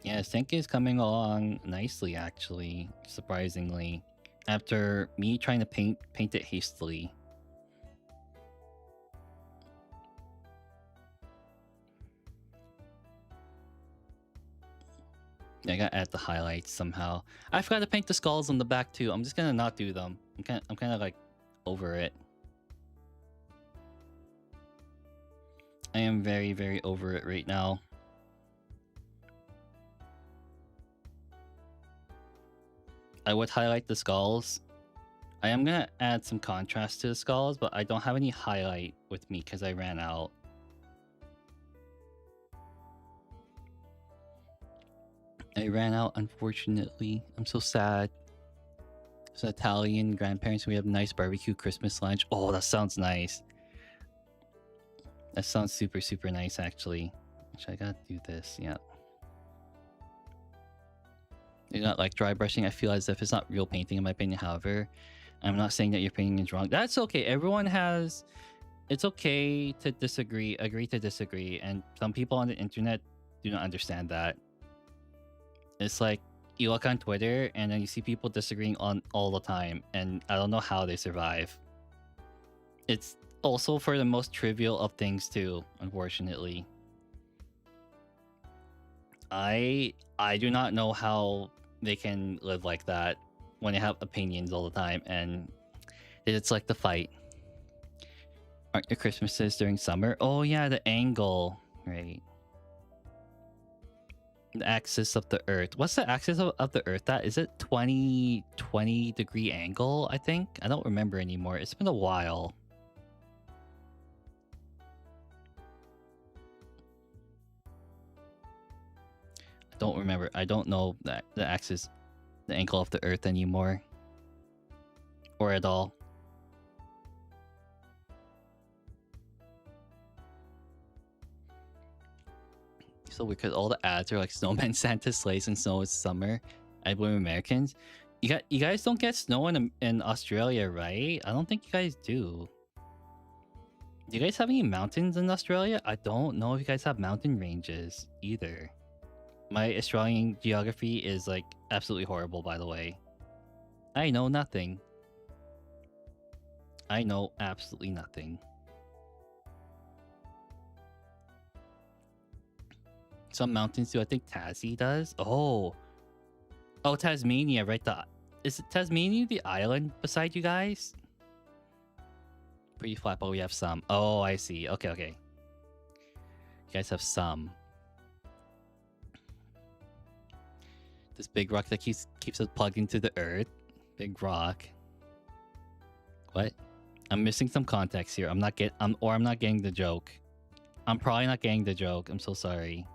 Yeah, this tank is coming along nicely, actually, surprisingly. After me trying to paint it hastily. I gotta add the highlights somehow. I forgot to paint the skulls on the back too. I'm just gonna not do them. I'm kind of like over it. I am very over it right now. I would highlight the skulls. I am gonna add some contrast to the skulls, but I don't have any highlight with me because I ran out. I ran out, unfortunately. I'm so sad. It's Italian grandparents. We have nice barbecue Christmas lunch. Oh, that sounds nice. That sounds super nice, actually. Actually, I gotta do this. Yeah. You're not like dry brushing. I feel as if it's not real painting, in my opinion. However, I'm not saying that your painting is wrong. That's okay. Everyone has. It's okay to disagree. Agree to disagree. And some people on the internet do not understand that. It's like you look on Twitter and then you see people disagreeing on all the time, and I don't know how they survive. It's also for the most trivial of things too, unfortunately. I do not know how they can live like that when they have opinions all the time, and it's like the fight. Aren't your Christmases during summer? Oh yeah, the angle, right? The axis of the Earth. What's the axis of the Earth? That is it 20 degree angle, I think? I don't remember anymore. It's been a while. I don't remember. I don't know that the axis, the angle of the Earth anymore. Or at all. So because all the ads are like snowman Santa sleighs and snow is summer. I blame Americans. You guys don't get snow in Australia, right? I don't think you guys do. Do you guys have any mountains in Australia? I don't know if you guys have mountain ranges either. My Australian geography is like absolutely horrible, by the way. I know nothing. I know absolutely nothing. Some mountains do. I think Tassie does. Oh, Tasmania, right? Is it Tasmania the island beside you guys? Pretty flat, but we have some. Oh, I see. Okay. You guys have some. This big rock that keeps us plugged into the earth. Big rock. What? I'm missing some context here. I'm not getting the joke. I'm probably not getting the joke. I'm so sorry.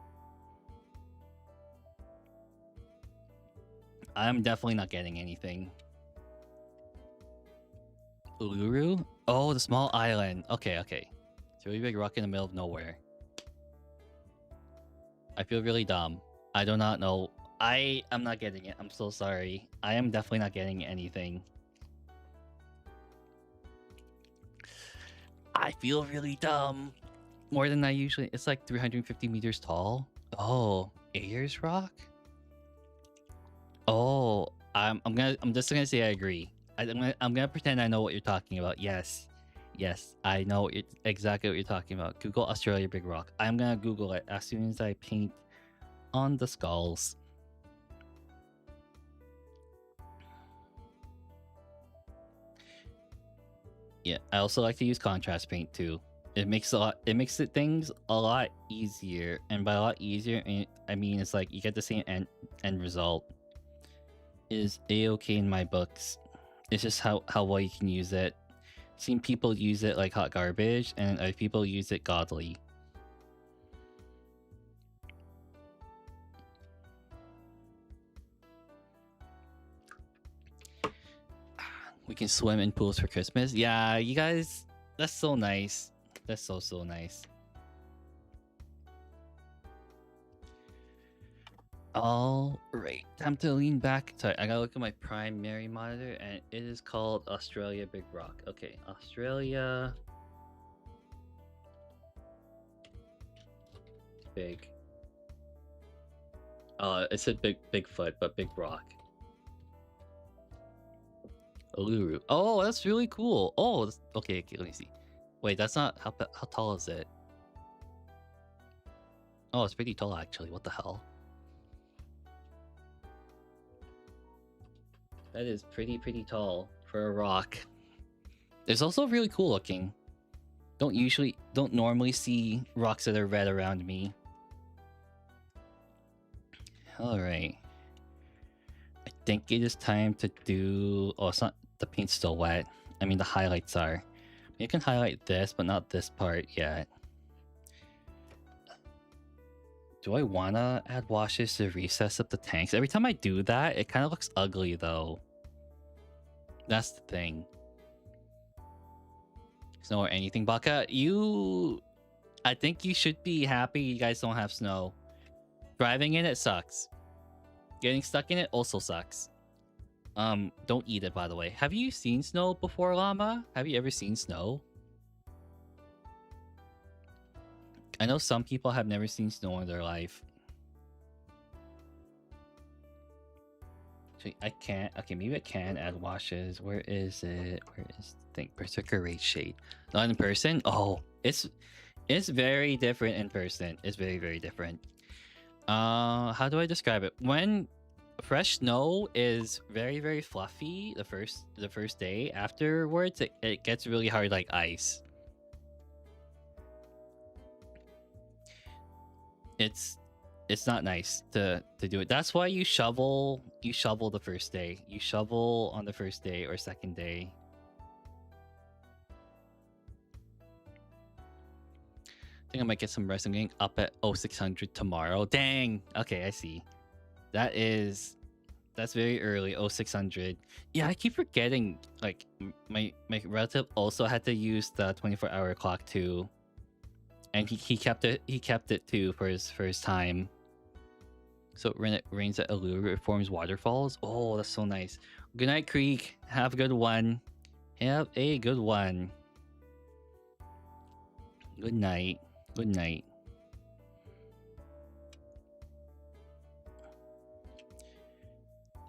I'm definitely not getting anything. Uluru? Oh, the small island. Okay. It's a really big rock in the middle of nowhere. I feel really dumb. I do not know. I'm not getting it. I'm so sorry. I am definitely not getting anything. I feel really dumb. More than I usually. It's like 350 meters tall. Oh, Ayers Rock. Oh, I'm just gonna say I agree. I'm gonna pretend I know what you're talking about. Yes, yes, I know exactly what you're talking about. Google Australia Big Rock. I'm gonna Google it as soon as I paint on the skulls. Yeah, I also like to use contrast paint too. It makes things a lot easier, and by a lot easier, I mean it's like you get the same end result. Is a-okay in my books. It's just how well you can use it. Seen people use it like hot garbage, and other people use it godly. We can swim in pools for Christmas. Yeah, you guys, that's so nice. That's so nice. All right, time to lean back. Sorry, I gotta look at my primary monitor, and it is called Australia Big Rock. Okay, Australia Big. It said Bigfoot, but Big Rock. Uluru. Oh, that's really cool. Oh, okay. Let me see. Wait, that's not how tall is it? Oh, it's pretty tall actually. What the hell? That is pretty tall for a rock. It's also really cool looking. Don't normally see rocks that are red around me. All right. I think it is time to do. Oh, it's not. The paint's still wet. I mean, the highlights are. You can highlight this, but not this part yet. Do I wanna add washes to recess up the tanks? Every time I do that, it kind of looks ugly though. That's the thing. Snow or anything, Baka? I think you should be happy you guys don't have snow. Driving in it sucks. Getting stuck in it also sucks. Don't eat it, by the way. Have you seen snow before, Llama? Have you ever seen snow? I know some people have never seen snow in their life. Actually, I can't. Okay, maybe I can add washes. Where is it? Where is the thing? Berserker Raid Shade. Not in person? Oh, it's very different in person. It's very different. How do I describe it? When fresh snow is very fluffy the first day, afterwards it gets really hard like ice. It's not nice to do it. That's why you shovel the first day. You shovel on the first day or second day. I think I might get some rest. I'm getting up at 0600 tomorrow. Dang. Okay, I see. That's very early. 0600. Yeah, I keep forgetting. Like my relative also had to use the 24-hour clock too, and he kept it. He kept it too for his first time. So when it rains at Uluru, it forms waterfalls. Oh, that's so nice. Good night, Creek. Have a good one. Have a good one. Good night. Good night.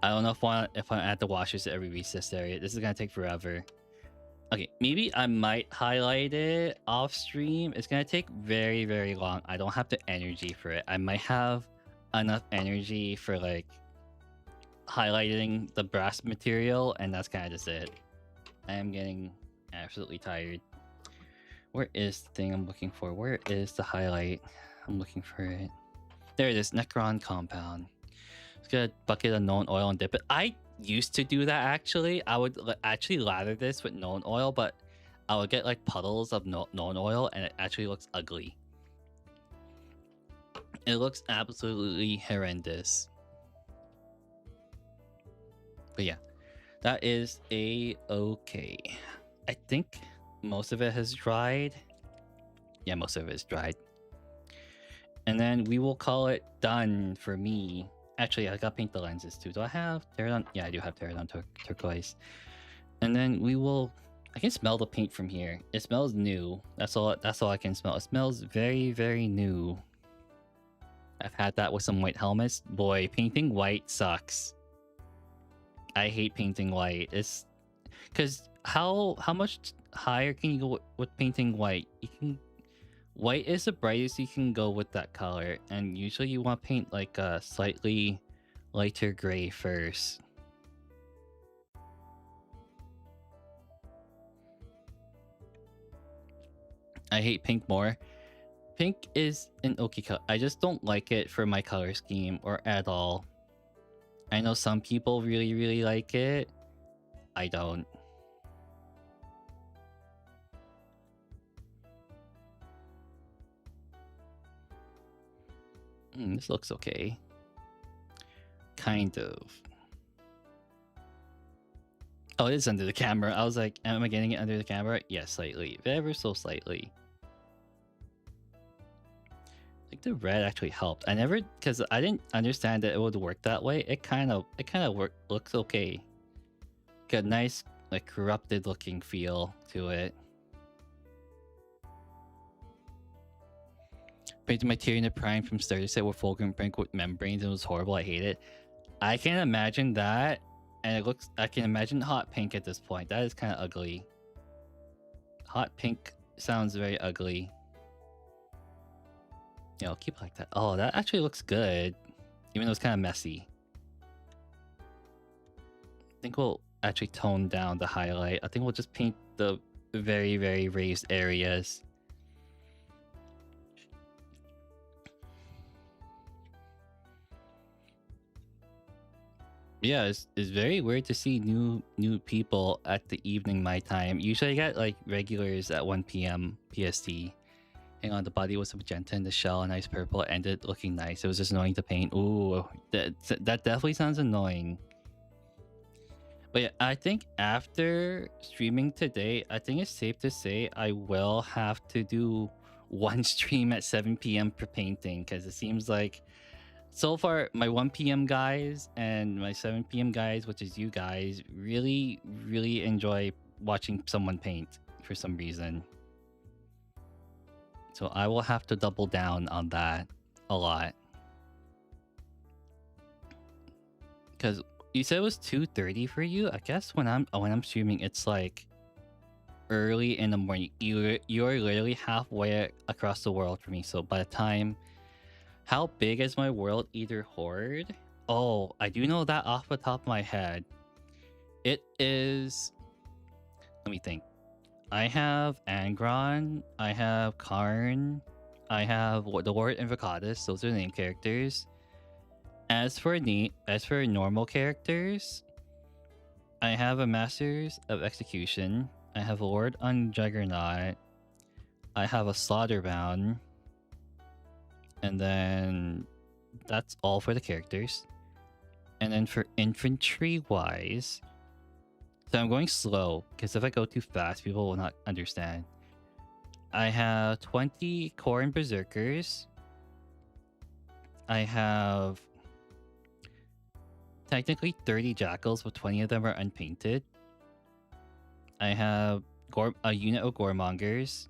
I don't know if I add the washers to every recess area. This is gonna take forever. Okay, maybe I might highlight it off stream. It's gonna take very long. I don't have the energy for it. I might have enough energy for like highlighting the brass material, and that's kind of just it. I am getting absolutely tired. Where is the thing I'm looking for? Where is the highlight? I'm looking for it. There it is. Necron compound. Let's get a bucket of known oil and dip it. I used to do that actually. I would actually lather this with known oil, but I would get like puddles of known oil, and it actually looks ugly. It looks absolutely horrendous. But yeah, that is a-okay. I think most of it has dried. Yeah, most of it is dried. And then we will call it done for me. Actually, I got paint the lenses too. Do I have Pterodon? Yeah, I do have Pterodon turquoise. And then we will. I can smell the paint from here. It smells new. That's all. That's all I can smell. It smells very, very new. I've had that with some white helmets. Boy, painting white sucks. I hate painting white. It's because how much higher can you go with painting white? You can. White is the brightest you can go with that color, and usually you want to paint like a slightly lighter gray first. I hate pink more. Pink is an okay color. I just don't like it for my color scheme or at all. I know some people really, really like it. I don't. This looks okay. Kind of. Oh, it is under the camera. I was like, am I getting it under the camera? Yes, slightly. Ever so slightly. Like the red actually helped. I never, because I didn't understand that it would work that way. It kind of looks okay. Got a nice, like corrupted looking feel to it. Painted my Tyranid Prime from starter set with Fulgrim Brink with membranes and it was horrible. I hate it. I can imagine that, and it looks. I can imagine hot pink at this point. That is kind of ugly. Hot pink sounds very ugly. Yeah, I'll keep it like that. Oh, that actually looks good, even though it's kind of messy. I think we'll actually tone down the highlight. I think we'll just paint the very, very raised areas. Yeah, it's very weird to see new people at the evening my time. Usually I get like regulars at 1 p.m. PST. Hang on, the body was magenta and the shell a nice purple. It ended looking nice. It was just annoying to paint. Ooh, that definitely sounds annoying. But yeah, I think after streaming today, I think it's safe to say I will have to do one stream at 7 p.m. for painting, because it seems like so far my 1 p.m. guys and my 7 p.m. guys, which is you guys, really, really enjoy watching someone paint for some reason. So I will have to double down on that a lot. Because you said it was 2:30 for you. I guess when I'm streaming, it's like early in the morning. You're literally halfway across the world for me. So by the time, how big is my world eater horde? Oh, I do know that off the top of my head. It is. Let me think. I have Angron, I have Karn, I have the Ward Invocadus. Those are the name characters. As for normal characters, I have a Masters of Execution. I have a Lord on Juggernaut. I have a Slaughterbound. And then that's all for the characters. And then for infantry wise, so I'm going slow, because if I go too fast, people will not understand. I have 20 Khorne Berserkers. I have technically 30 Jackals, but 20 of them are unpainted. I have a unit of Goremongers.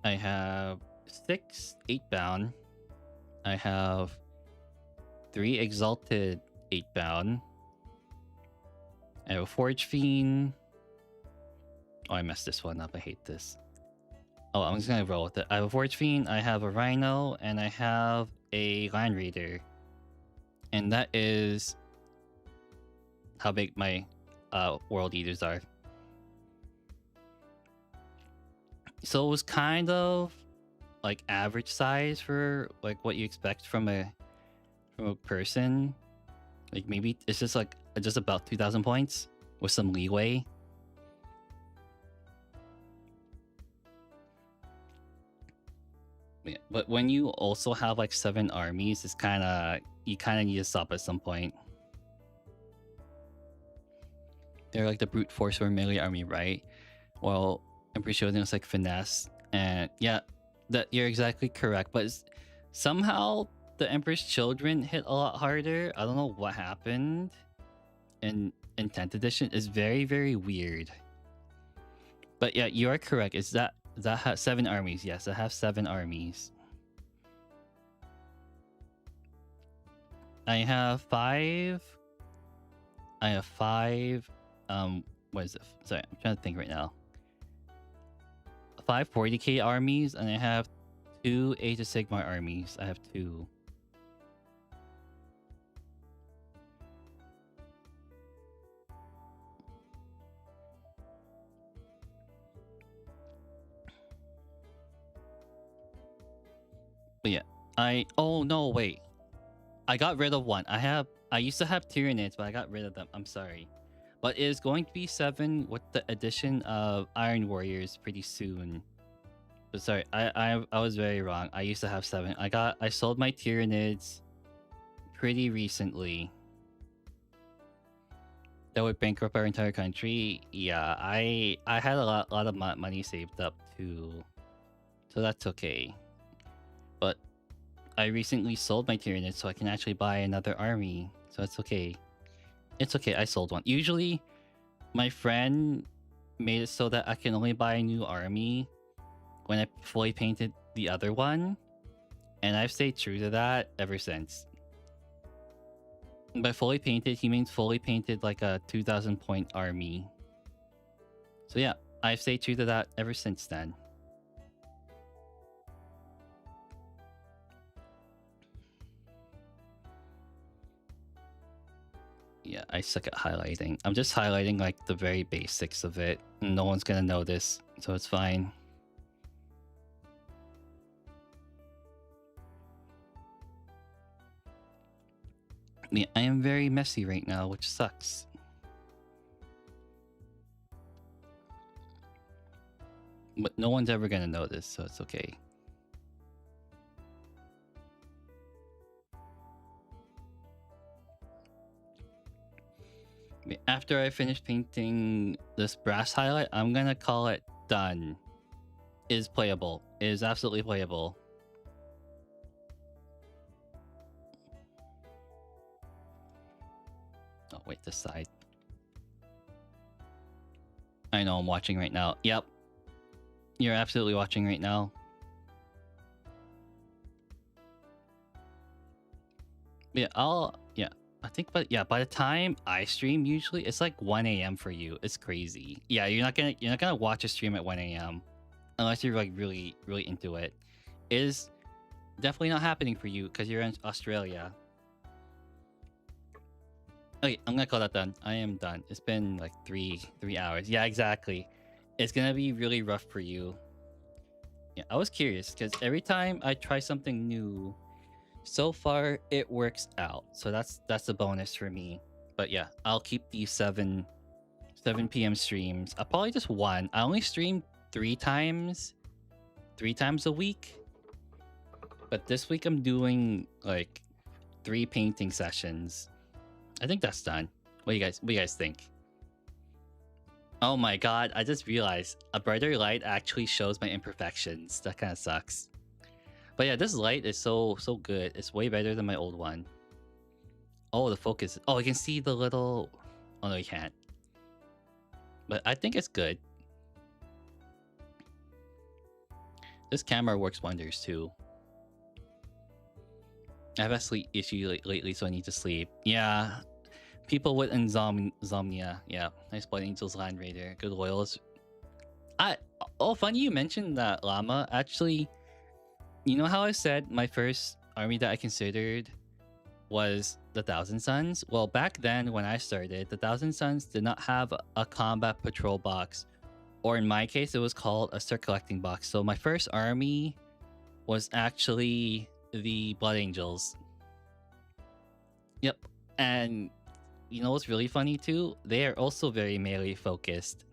I have 6 8-bound. I have 3 Exalted 8-bound. I have a Forge Fiend. Oh, I messed this one up. I hate this. Oh, I'm just gonna roll with it. I have a Forge Fiend, I have a Rhino, and I have a Land Raider. And that is how big my World Eaters are. So it was kind of like average size for like what you expect from a person. Like maybe it's just like just about 2,000 points with some leeway. Yeah, but when you also have like 7 armies, it's you kind of need to stop at some point. They're like the brute force or melee army, right? Well, I'm pretty sure there's like finesse, and yeah, that you're exactly correct. But somehow the Emperor's Children hit a lot harder. I don't know what happened. In 10th edition is very, very weird. But yeah, you are correct. Is that has 7 armies? Yes, I have 7 armies. I have 5. I have 5. What is it? Sorry, I'm trying to think right now. 5 40k armies, and I have 2 Age of Sigmar armies. I have 2. But yeah, oh no, wait. I got rid of one. I used to have Tyranids, but I got rid of them. I'm sorry. But it is going to be 7 with the addition of Iron Warriors pretty soon. But sorry, I was very wrong. I used to have 7. I sold my Tyranids pretty recently. That would bankrupt our entire country. Yeah, I had a lot of money saved up too. So that's okay. But I recently sold my Tyranids so I can actually buy another army. So it's okay. It's okay, I sold one. Usually, my friend made it so that I can only buy a new army when I fully painted the other one. And I've stayed true to that ever since. By fully painted, he means fully painted like a 2,000 point army. So yeah, I've stayed true to that ever since then. Yeah, I suck at highlighting. I'm just highlighting like the very basics of it. No one's gonna notice, so it's fine. Yeah, I am very messy right now, which sucks. But no one's ever gonna notice, so it's okay. After I finish painting this brass highlight, I'm gonna call it done. Is playable. Is absolutely playable. Oh, wait, this side. I know, I'm watching right now. Yep. You're absolutely watching right now. Yeah, I think, but yeah, by the time I stream, usually it's like 1 a.m. for you. It's crazy. Yeah, you're not gonna watch a stream at 1 a.m. unless you're like really into it. It is definitely not happening for you because you're in Australia. Okay, I'm gonna call that done. I am done. It's been like three hours. Yeah, exactly. It's gonna be really rough for you. Yeah, I was curious because every time I try something new, so far it works out. So that's a bonus for me. But yeah, I'll keep these 7 p.m. streams. I'll probably just 1. I only stream 3 times a week. But this week I'm doing like 3 painting sessions. I think that's done. What do you guys think? Oh my god, I just realized a brighter light actually shows my imperfections. That kind of sucks. But yeah, this light is so good. It's way better than my old one. Oh, the focus. Oh, you can see the little... Oh no, you can't. But I think it's good. This camera works wonders too. I have a sleep issue lately, so I need to sleep. Yeah, people with insomnia. Yeah, nice Blood Angels Land Raider. Good loyals. Oh, funny you mentioned that, Llama. Actually, you know how I said my first army that I considered was the Thousand Suns? Well, back then when I started, the Thousand Suns did not have a combat patrol box. Or in my case, it was called a start collecting box. So my first army was actually the Blood Angels. Yep. And you know what's really funny too? They are also very melee focused.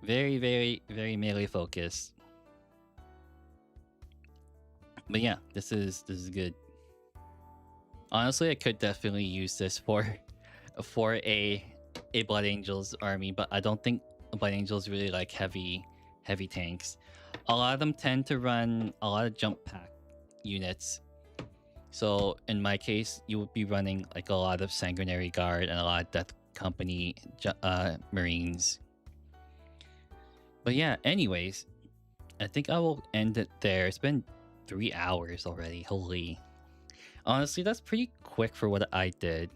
Very melee focused. But yeah, this is good. Honestly, I could definitely use this for a Blood Angels army, but I don't think Blood Angels really like heavy tanks. A lot of them tend to run a lot of jump pack units. So in my case, you would be running like a lot of Sanguinary Guard and a lot of Death Company Marines. But yeah, anyways, I think I will end it there. It's been 3 hours already. Holy. Honestly, that's pretty quick for what I did.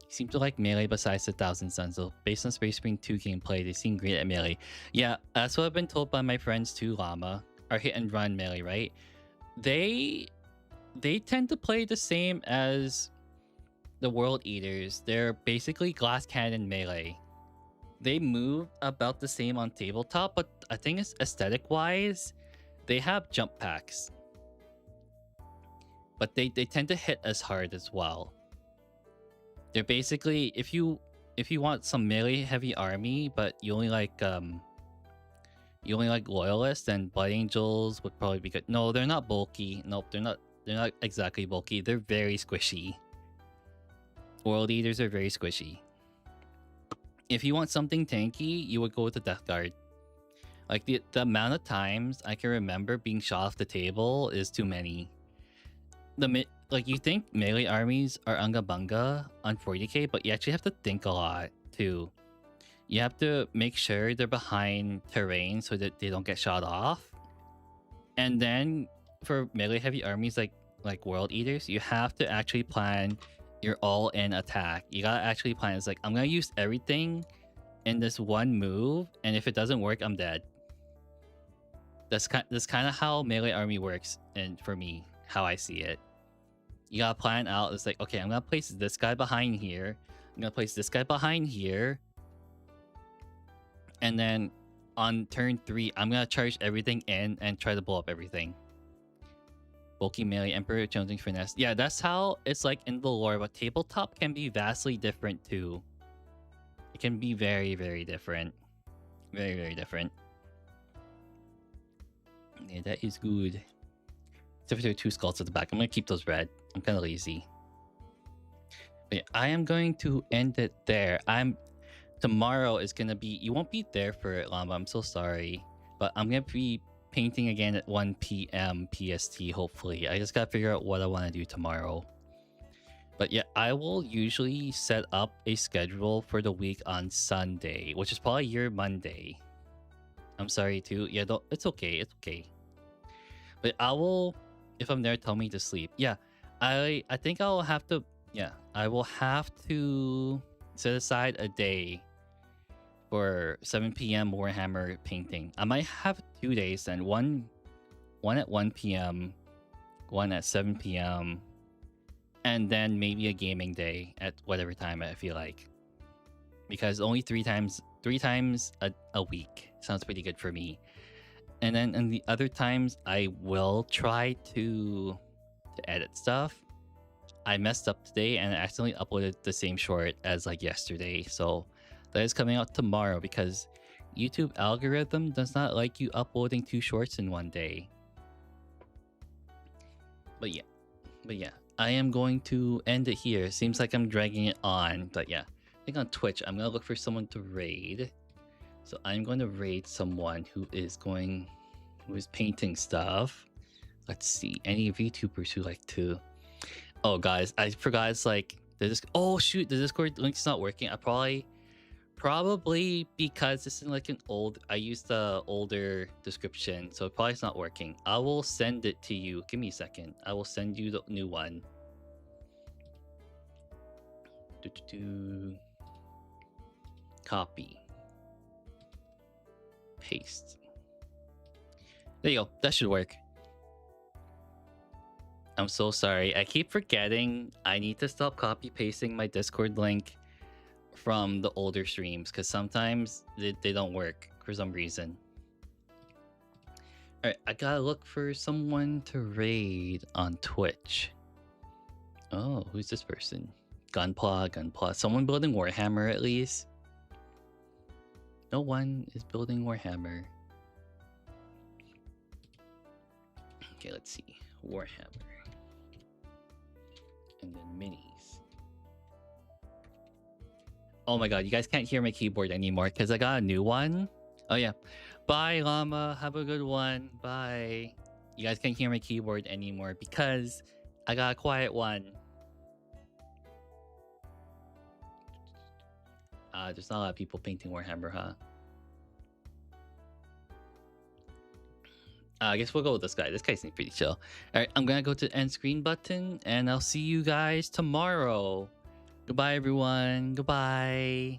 Seem to like melee besides the Thousand Suns. So based on Space Marine 2 gameplay, they seem great at melee. Yeah, that's what I've been told by my friends too, Llama. Are hit and run melee, right? They tend to play the same as the World Eaters. They're basically glass cannon melee. They move about the same on tabletop, but I think it's aesthetic wise, they have jump packs. But they tend to hit as hard as well. They're basically, if you want some melee heavy army, but you only like loyalists, then Blood Angels would probably be good. No, they're not bulky. Nope, they're not exactly bulky. They're very squishy. World Eaters are very squishy. If you want something tanky, you would go with the Death Guard. Like the amount of times I can remember being shot off the table is too many. Like you think melee armies are unga bunga on 40k, but you actually have to think a lot too. You have to make sure they're behind terrain so that they don't get shot off. And then for melee heavy armies like World Eaters, you have to actually plan your all-in attack. You gotta actually plan. It's like, I'm gonna use everything in this one move, and if it doesn't work, I'm dead. That's kind of how melee army works, and for me, how I see it. You gotta plan out. It's like, okay, I'm gonna place this guy behind here. I'm gonna place this guy behind here. And then on turn 3, I'm gonna charge everything in and try to blow up everything. Bulky melee, Emperor, Jonesing Finesse. Yeah, that's how it's like in the lore, but tabletop can be vastly different too. It can be very, very different. Very, very different. Yeah, that is good. Except for there are 2 skulls at the back. I'm gonna keep those red. I'm kind of lazy. But yeah, I am going to end it there. Tomorrow is gonna be, you won't be there for it, Llama. I'm so sorry, but I'm gonna be painting again at 1 p.m. PST. Hopefully, I just gotta figure out what I want to do tomorrow. But yeah, I will usually set up a schedule for the week on Sunday, which is probably your Monday. I'm sorry too. Yeah, it's okay. It's okay. But I will, if I'm there, tell me to sleep. Yeah, I think I'll have to. Yeah, I will have to set aside a day for 7 p.m. Warhammer painting. I might have 2 days then. One at 1 p.m., one at 7 p.m., and then maybe a gaming day at whatever time I feel like. Because only 3 times a week sounds pretty good for me. And then in the other times, I will try to edit stuff. I messed up today and I accidentally uploaded the same short as like yesterday. So that is coming out tomorrow because YouTube algorithm does not like you uploading 2 shorts in one day. But yeah, I am going to end it here. Seems like I'm dragging it on, but yeah. I think on Twitch, I'm gonna look for someone to raid. So I'm going to raid someone who is painting stuff. Let's see, any VTubers who like to. Oh guys, I forgot. It's like oh shoot, the Discord link's not working. I probably because this is like I used the older description, so probably it's not working. I will send it to you. Give me a second. I will send you the new one. Copy. Paste. There you go. That should work. I'm so sorry. I keep forgetting I need to stop copy pasting my Discord link from the older streams because sometimes they don't work for some reason. Alright, I gotta look for someone to raid on Twitch. Oh, who's this person? Gunpla. Someone building Warhammer at least. No one is building Warhammer. Okay, let's see. Warhammer. And then minis. Oh my god, you guys can't hear my keyboard anymore because I got a new one. Oh yeah. Bye, Llama. Have a good one. Bye. You guys can't hear my keyboard anymore because I got a quiet one. There's not a lot of people painting Warhammer, huh? I guess we'll go with this guy. This guy seems pretty chill. All right, I'm gonna go to the end screen button, and I'll see you guys tomorrow. Goodbye, everyone. Goodbye.